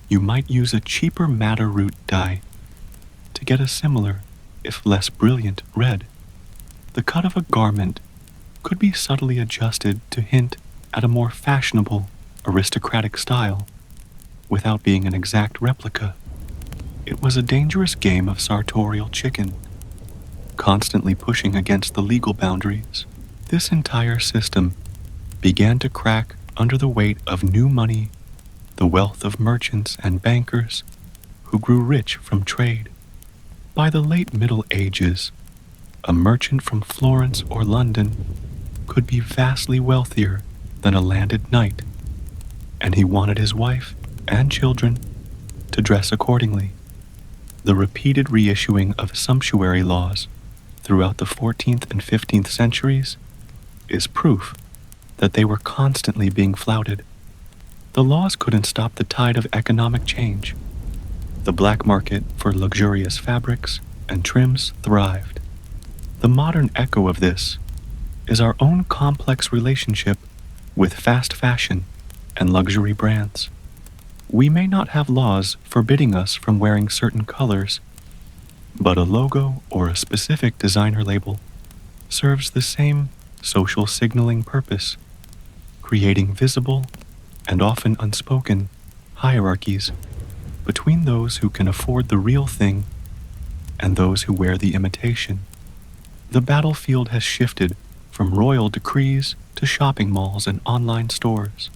you might use a cheaper madder root dye to get a similar, if less brilliant, red. The cut of a garment could be subtly adjusted to hint at a more fashionable, aristocratic style without being an exact replica. It was a dangerous game of sartorial chicken, constantly pushing against the legal boundaries. This entire system began to crack under the weight of new money, the wealth of merchants and bankers who grew rich from trade. By the late Middle Ages, a merchant from Florence or London could be vastly wealthier than a landed knight, and he wanted his wife and children to dress accordingly. The repeated reissuing of sumptuary laws throughout the 14th and 15th centuries is proof that they were constantly being flouted. The laws couldn't stop the tide of economic change. The black market for luxurious fabrics and trims thrived. The modern echo of this is our own complex relationship with fast fashion and luxury brands. We may not have laws forbidding us from wearing certain colors, but a logo or a specific designer label serves the same social signaling purpose, creating visible and often unspoken hierarchies between those who can afford the real thing and those who wear the imitation. The battlefield has shifted from royal decrees to shopping malls and online stores.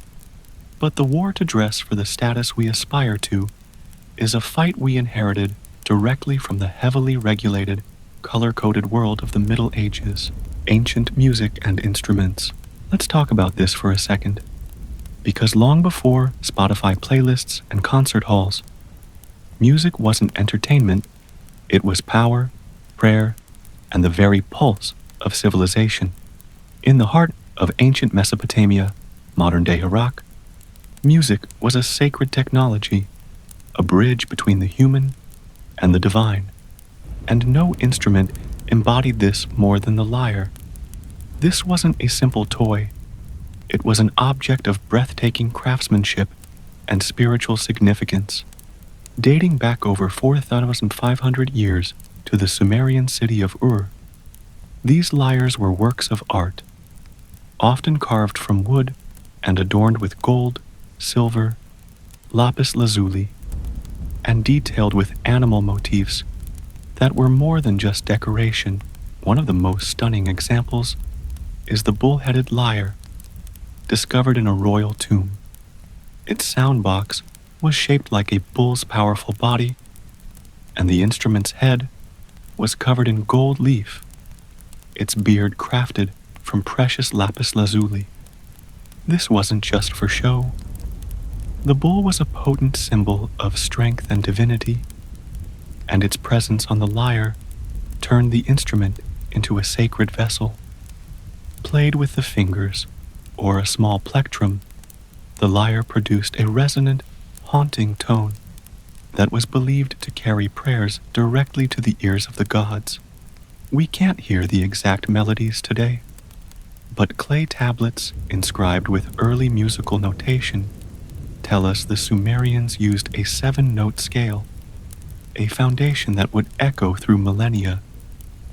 But the war to dress for the status we aspire to is a fight we inherited directly from the heavily regulated, color-coded world of the Middle Ages. Ancient music and instruments. Let's talk about this for a second. Because long before Spotify playlists and concert halls, music wasn't entertainment, it was power, prayer, and the very pulse of civilization. In the heart of ancient Mesopotamia, modern-day Iraq, music was a sacred technology, a bridge between the human and the divine, and no instrument embodied this more than the lyre. This wasn't a simple toy. It was an object of breathtaking craftsmanship and spiritual significance, dating back over 4,500 years to the Sumerian city of Ur. These lyres were works of art, often carved from wood and adorned with gold, silver, lapis lazuli, and detailed with animal motifs that were more than just decoration. One of the most stunning examples is the bull-headed lyre, discovered in a royal tomb. Its sound box was shaped like a bull's powerful body, and the instrument's head was covered in gold leaf, its beard crafted from precious lapis lazuli. This wasn't just for show. The bull was a potent symbol of strength and divinity, and its presence on the lyre turned the instrument into a sacred vessel. Played with the fingers or a small plectrum, the lyre produced a resonant, haunting tone. that was believed to carry prayers directly to the ears of the gods. We can't hear the exact melodies today, but clay tablets inscribed with early musical notation tell us the Sumerians used a 7-note scale, a foundation that would echo through millennia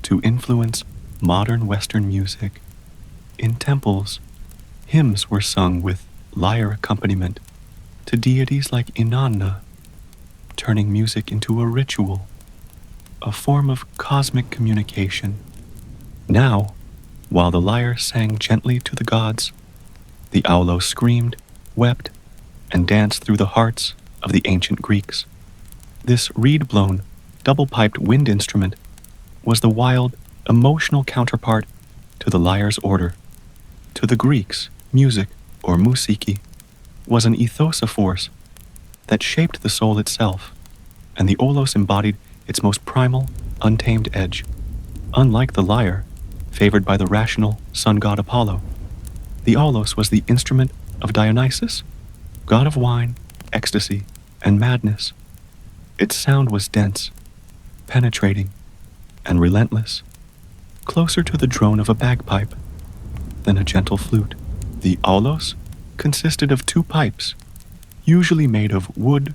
to influence modern Western music. In temples, hymns were sung with lyre accompaniment to deities like Inanna, turning music into a ritual, a form of cosmic communication. Now, while the lyre sang gently to the gods, the aulos screamed, wept, and danced through the hearts of the ancient Greeks. This reed-blown, double-piped wind instrument was the wild, emotional counterpart to the lyre's order. To the Greeks, music, or musiki, was an ethosa force that shaped the soul itself, and the aulos embodied its most primal, untamed edge. Unlike the lyre, favored by the rational sun god Apollo, the aulos was the instrument of Dionysus, god of wine, ecstasy, and madness. Its sound was dense, penetrating, and relentless, closer to the drone of a bagpipe than a gentle flute. The aulos consisted of 2 pipes, usually made of wood,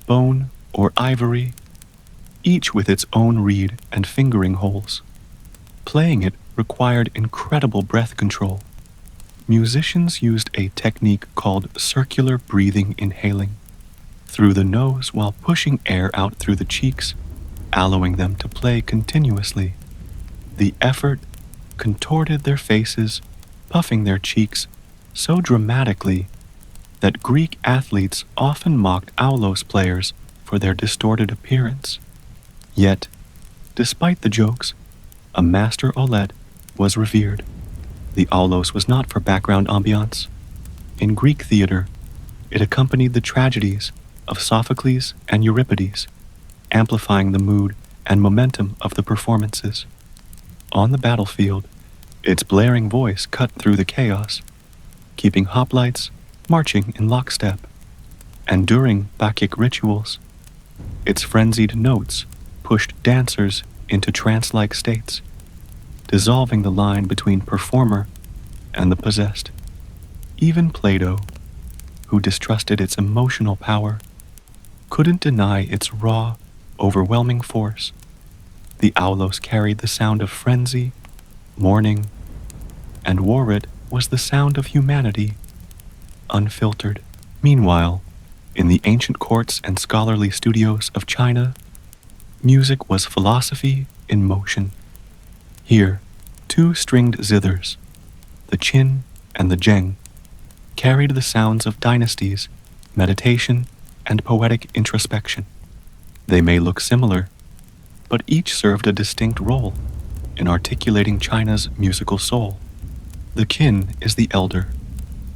bone, or ivory, each with its own reed and fingering holes. Playing it required incredible breath control. Musicians used a technique called circular breathing inhaling through the nose while pushing air out through the cheeks, allowing them to play continuously. The effort contorted their faces, puffing their cheeks so dramatically that Greek athletes often mocked aulos players for their distorted appearance. Yet, despite the jokes, a master aulet was revered. The aulos was not for background ambiance. In Greek theater, it accompanied the tragedies of Sophocles and Euripides, amplifying the mood and momentum of the performances. On the battlefield, its blaring voice cut through the chaos, keeping hoplites marching in lockstep. And during Bacchic rituals, its frenzied notes pushed dancers into trance-like states, dissolving the line between performer and the possessed. Even Plato, who distrusted its emotional power, couldn't deny its raw, overwhelming force. The aulos carried the sound of frenzy, mourning, and Warit was the sound of humanity, unfiltered. Meanwhile, in the ancient courts and scholarly studios of China, music was philosophy in motion. Here, 2 stringed zithers, the qin and the zheng, carried the sounds of dynasties, meditation, and poetic introspection. They may look similar, but each served a distinct role in articulating China's musical soul. The qin is the elder,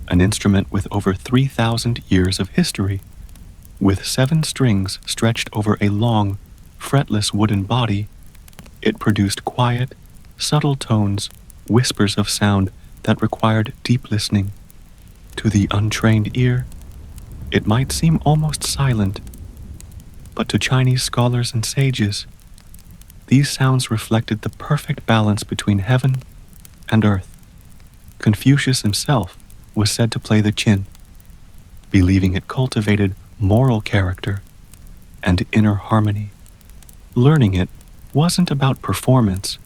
an instrument with over 3,000 years of history. With 7 strings stretched over a long, fretless wooden body, it produced quiet, subtle tones, whispers of sound that required deep listening. To the untrained ear, it might seem almost silent, but to Chinese scholars and sages, these sounds reflected the perfect balance between heaven and earth. Confucius himself was said to play the qin, believing it cultivated moral character and inner harmony. Learning it wasn't about performance,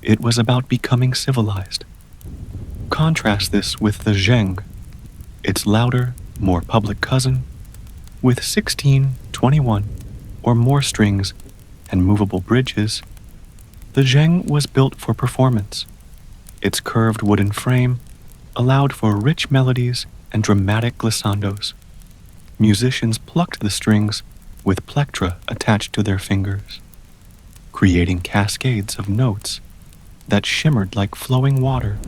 it was about becoming civilized. Contrast this with the zheng, its louder, more public cousin, with 16, 21, or more strings and movable bridges. The zheng was built for performance. Its curved wooden frame allowed for rich melodies and dramatic glissandos. Musicians plucked the strings with plectra attached to their fingers, creating cascades of notes that shimmered like flowing water.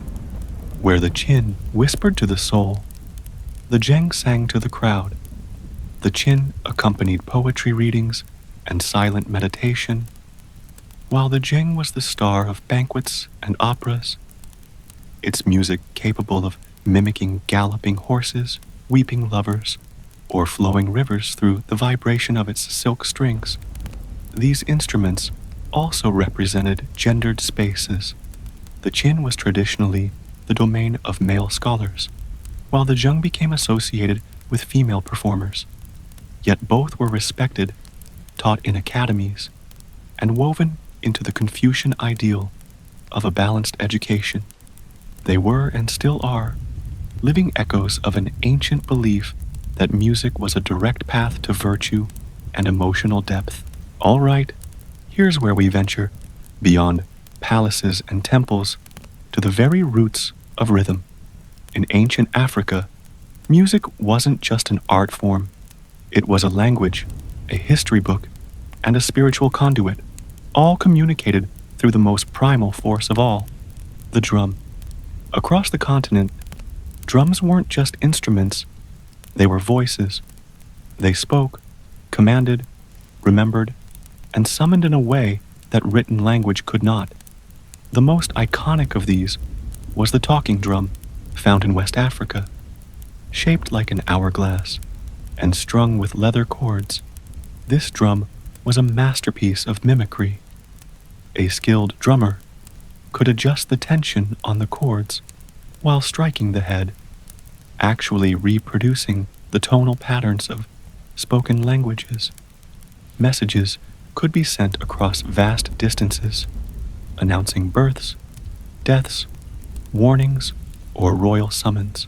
Where the qin whispered to the soul, the zheng sang to the crowd. The qin accompanied poetry readings and silent meditation, while the zheng was the star of banquets and operas, its music capable of mimicking galloping horses, weeping lovers, or flowing rivers through the vibration of its silk strings. These instruments also represented gendered spaces. The chin was traditionally the domain of male scholars, while the zheng became associated with female performers. Yet both were respected, taught in academies, and woven into the Confucian ideal of a balanced education. They were and still are living echoes of an ancient belief that music was a direct path to virtue and emotional depth. All right, here's where we venture beyond palaces and temples to the very roots of rhythm. In ancient Africa, music wasn't just an art form, it was a language, a history book, and a spiritual conduit, all communicated through the most primal force of all, the drum. Across the continent, drums weren't just instruments, they were voices. They spoke, commanded, remembered, and summoned in a way that written language could not. The most iconic of these was the talking drum, found in West Africa. Shaped like an hourglass and strung with leather cords, this drum was a masterpiece of mimicry. A skilled drummer could adjust the tension on the cords while striking the head, actually reproducing the tonal patterns of spoken languages. Messages could be sent across vast distances, announcing births, deaths, warnings, or royal summons.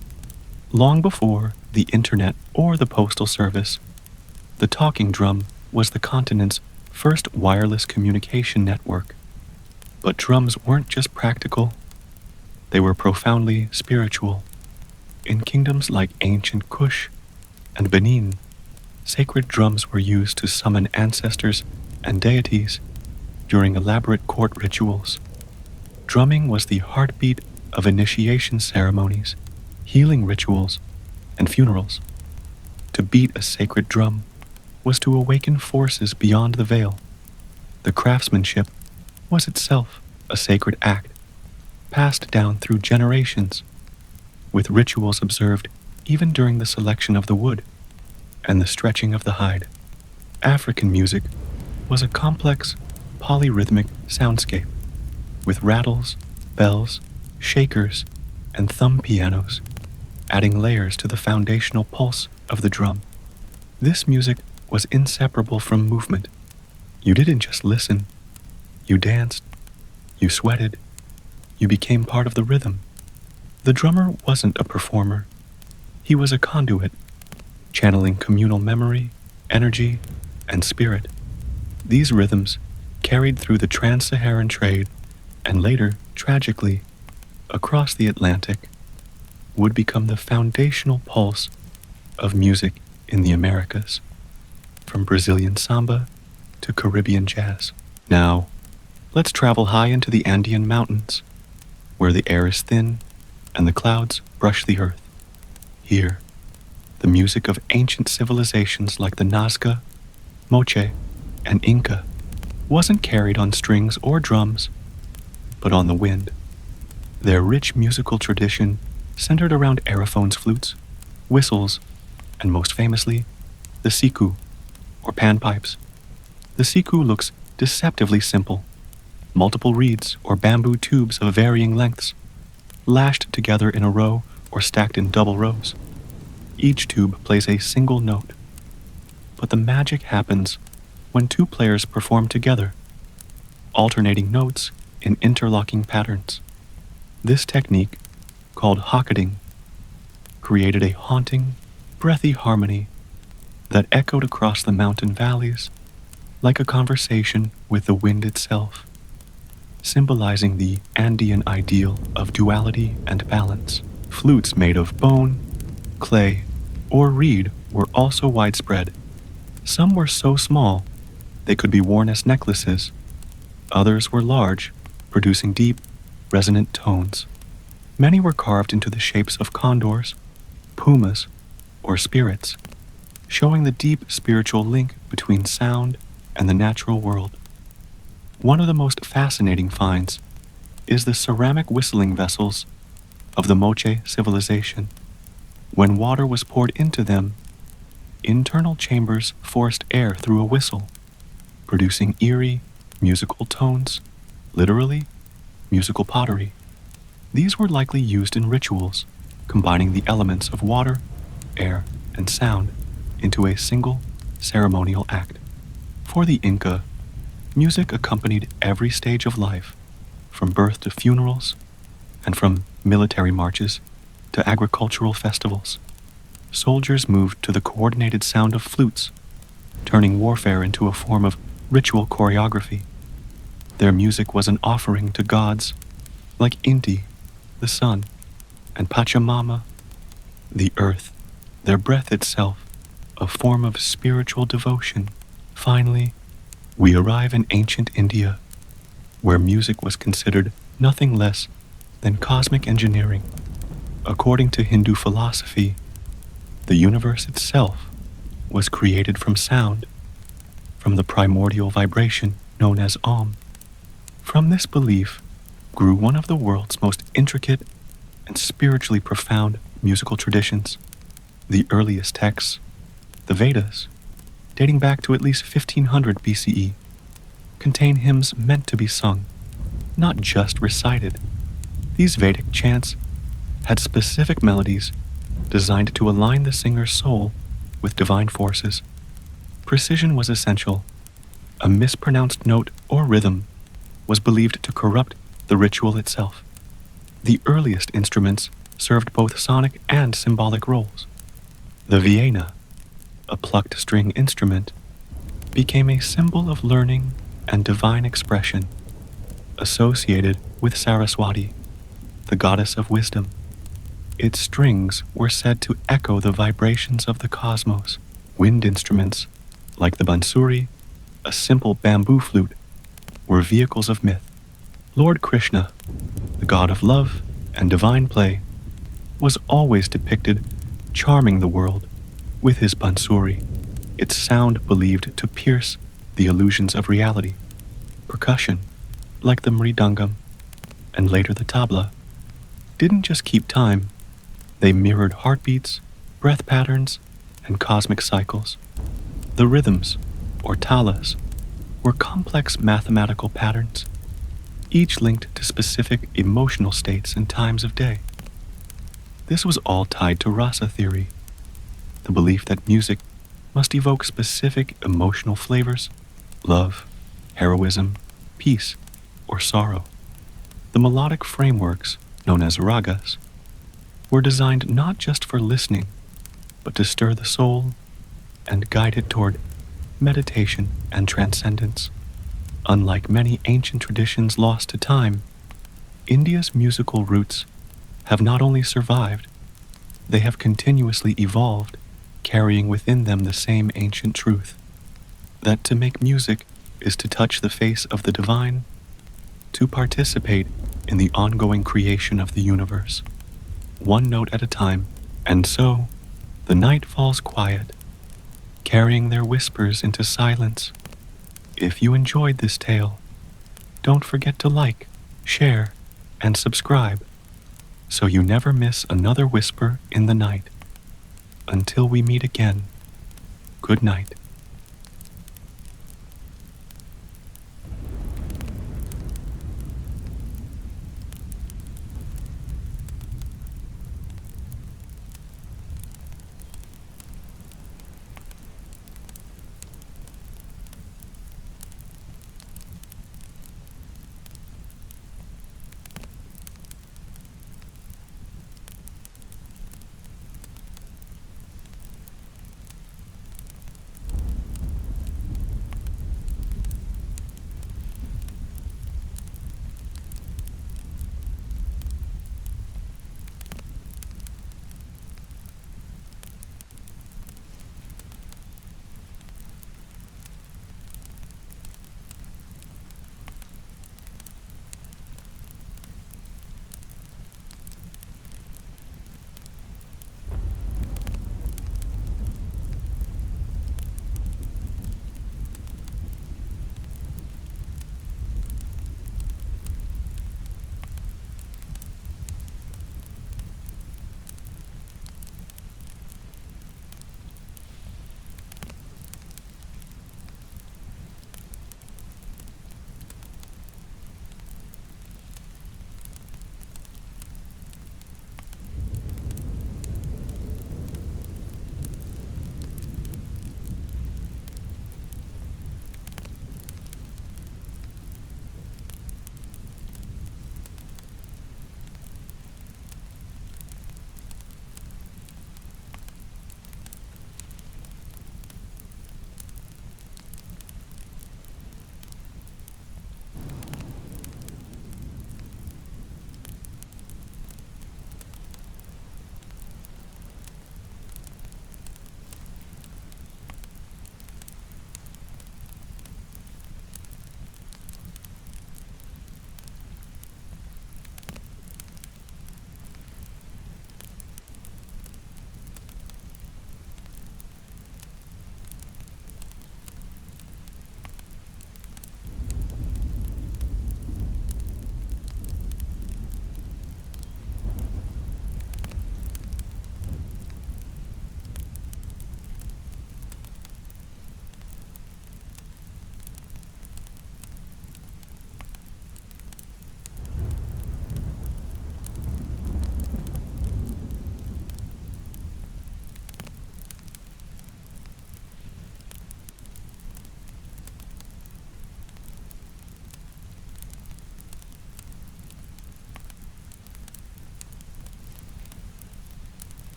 Long before the internet or the postal service, the talking drum was the continent's first wireless communication network. But drums weren't just practical, they were profoundly spiritual. In kingdoms like ancient Kush and Benin, sacred drums were used to summon ancestors and deities during elaborate court rituals. Drumming was the heartbeat of initiation ceremonies, healing rituals, and funerals. To beat a sacred drum was to awaken forces beyond the veil. The craftsmanship was itself a sacred act, passed down through generations, with rituals observed even during the selection of the wood and the stretching of the hide. African music was a complex, polyrhythmic soundscape, with rattles, bells, shakers, and thumb pianos, adding layers to the foundational pulse of the drum. This music was inseparable from movement. You didn't just listen, you danced, you sweated, you became part of the rhythm. The drummer wasn't a performer, he was a conduit, channeling communal memory, energy, and spirit. These rhythms, carried through the trans-Saharan trade and later, tragically, across the Atlantic, would become the foundational pulse of music in the Americas, from Brazilian samba to Caribbean jazz. Now, let's travel high into the Andean mountains, where the air is thin and the clouds brush the earth. Here, the music of ancient civilizations like the Nazca, Moche, and Inca wasn't carried on strings or drums, but on the wind. Their rich musical tradition centered around aerophones, flutes, whistles, and most famously, the siku, or panpipes. The siku looks deceptively simple: multiple reeds or bamboo tubes of varying lengths, lashed together in a row or stacked in double rows. Each tube plays a single note. But the magic happens when two players perform together, alternating notes in interlocking patterns. This technique, called hocketing, created a haunting, breathy harmony that echoed across the mountain valleys like a conversation with the wind itself, symbolizing the Andean ideal of duality and balance. Flutes made of bone, clay, or reed were also widespread. Some were so small they could be worn as necklaces. Others were large, producing deep, resonant tones. Many were carved into the shapes of condors, pumas, or spirits, showing the deep spiritual link between sound and the natural world. One of the most fascinating finds is the ceramic whistling vessels of the Moche civilization. When water was poured into them, internal chambers forced air through a whistle, producing eerie, musical tones, literally, musical pottery. These were likely used in rituals, combining the elements of water, air, and sound into a single ceremonial act. For the Inca, music accompanied every stage of life, from birth to funerals, and from military marches to agricultural festivals. Soldiers moved to the coordinated sound of flutes, turning warfare into a form of ritual choreography. Their music was an offering to gods like Inti, the sun, and Pachamama, the earth, their breath itself, a form of spiritual devotion. Finally, we arrive in ancient India, where music was considered nothing less than cosmic engineering. According to Hindu philosophy, the universe itself was created from sound, from the primordial vibration known as Om. From this belief grew one of the world's most intricate and spiritually profound musical traditions. The earliest texts, the Vedas, dating back to at least 1500 BCE, contain hymns meant to be sung, not just recited. These Vedic chants had specific melodies designed to align the singer's soul with divine forces. Precision was essential. A mispronounced note or rhythm was believed to corrupt the ritual itself. The earliest instruments served both sonic and symbolic roles. The Vienna, a plucked string instrument, became a symbol of learning and divine expression, associated with Saraswati, the goddess of wisdom. Its strings were said to echo the vibrations of the cosmos. Wind instruments, like the bansuri, a simple bamboo flute, were vehicles of myth. Lord Krishna, the god of love and divine play, was always depicted charming the world with his bansuri, its sound believed to pierce the illusions of reality. Percussion, like the mridangam and later the tabla, didn't just keep time, they mirrored heartbeats, breath patterns, and cosmic cycles. The rhythms, or talas, were complex mathematical patterns, each linked to specific emotional states and times of day. This was all tied to rasa theory, the belief that music must evoke specific emotional flavors: love, heroism, peace, or sorrow. The melodic frameworks, known as ragas, were designed not just for listening, but to stir the soul and guide it toward meditation and transcendence. Unlike many ancient traditions lost to time, India's musical roots have not only survived, they have continuously evolved, carrying within them the same ancient truth, that to make music is to touch the face of the divine, to participate in the ongoing creation of the universe, one note at a time. And so, the night falls quiet, carrying their whispers into silence. If you enjoyed this tale, don't forget to like, share, and subscribe, so you never miss another whisper in the night. Until we meet again, good night.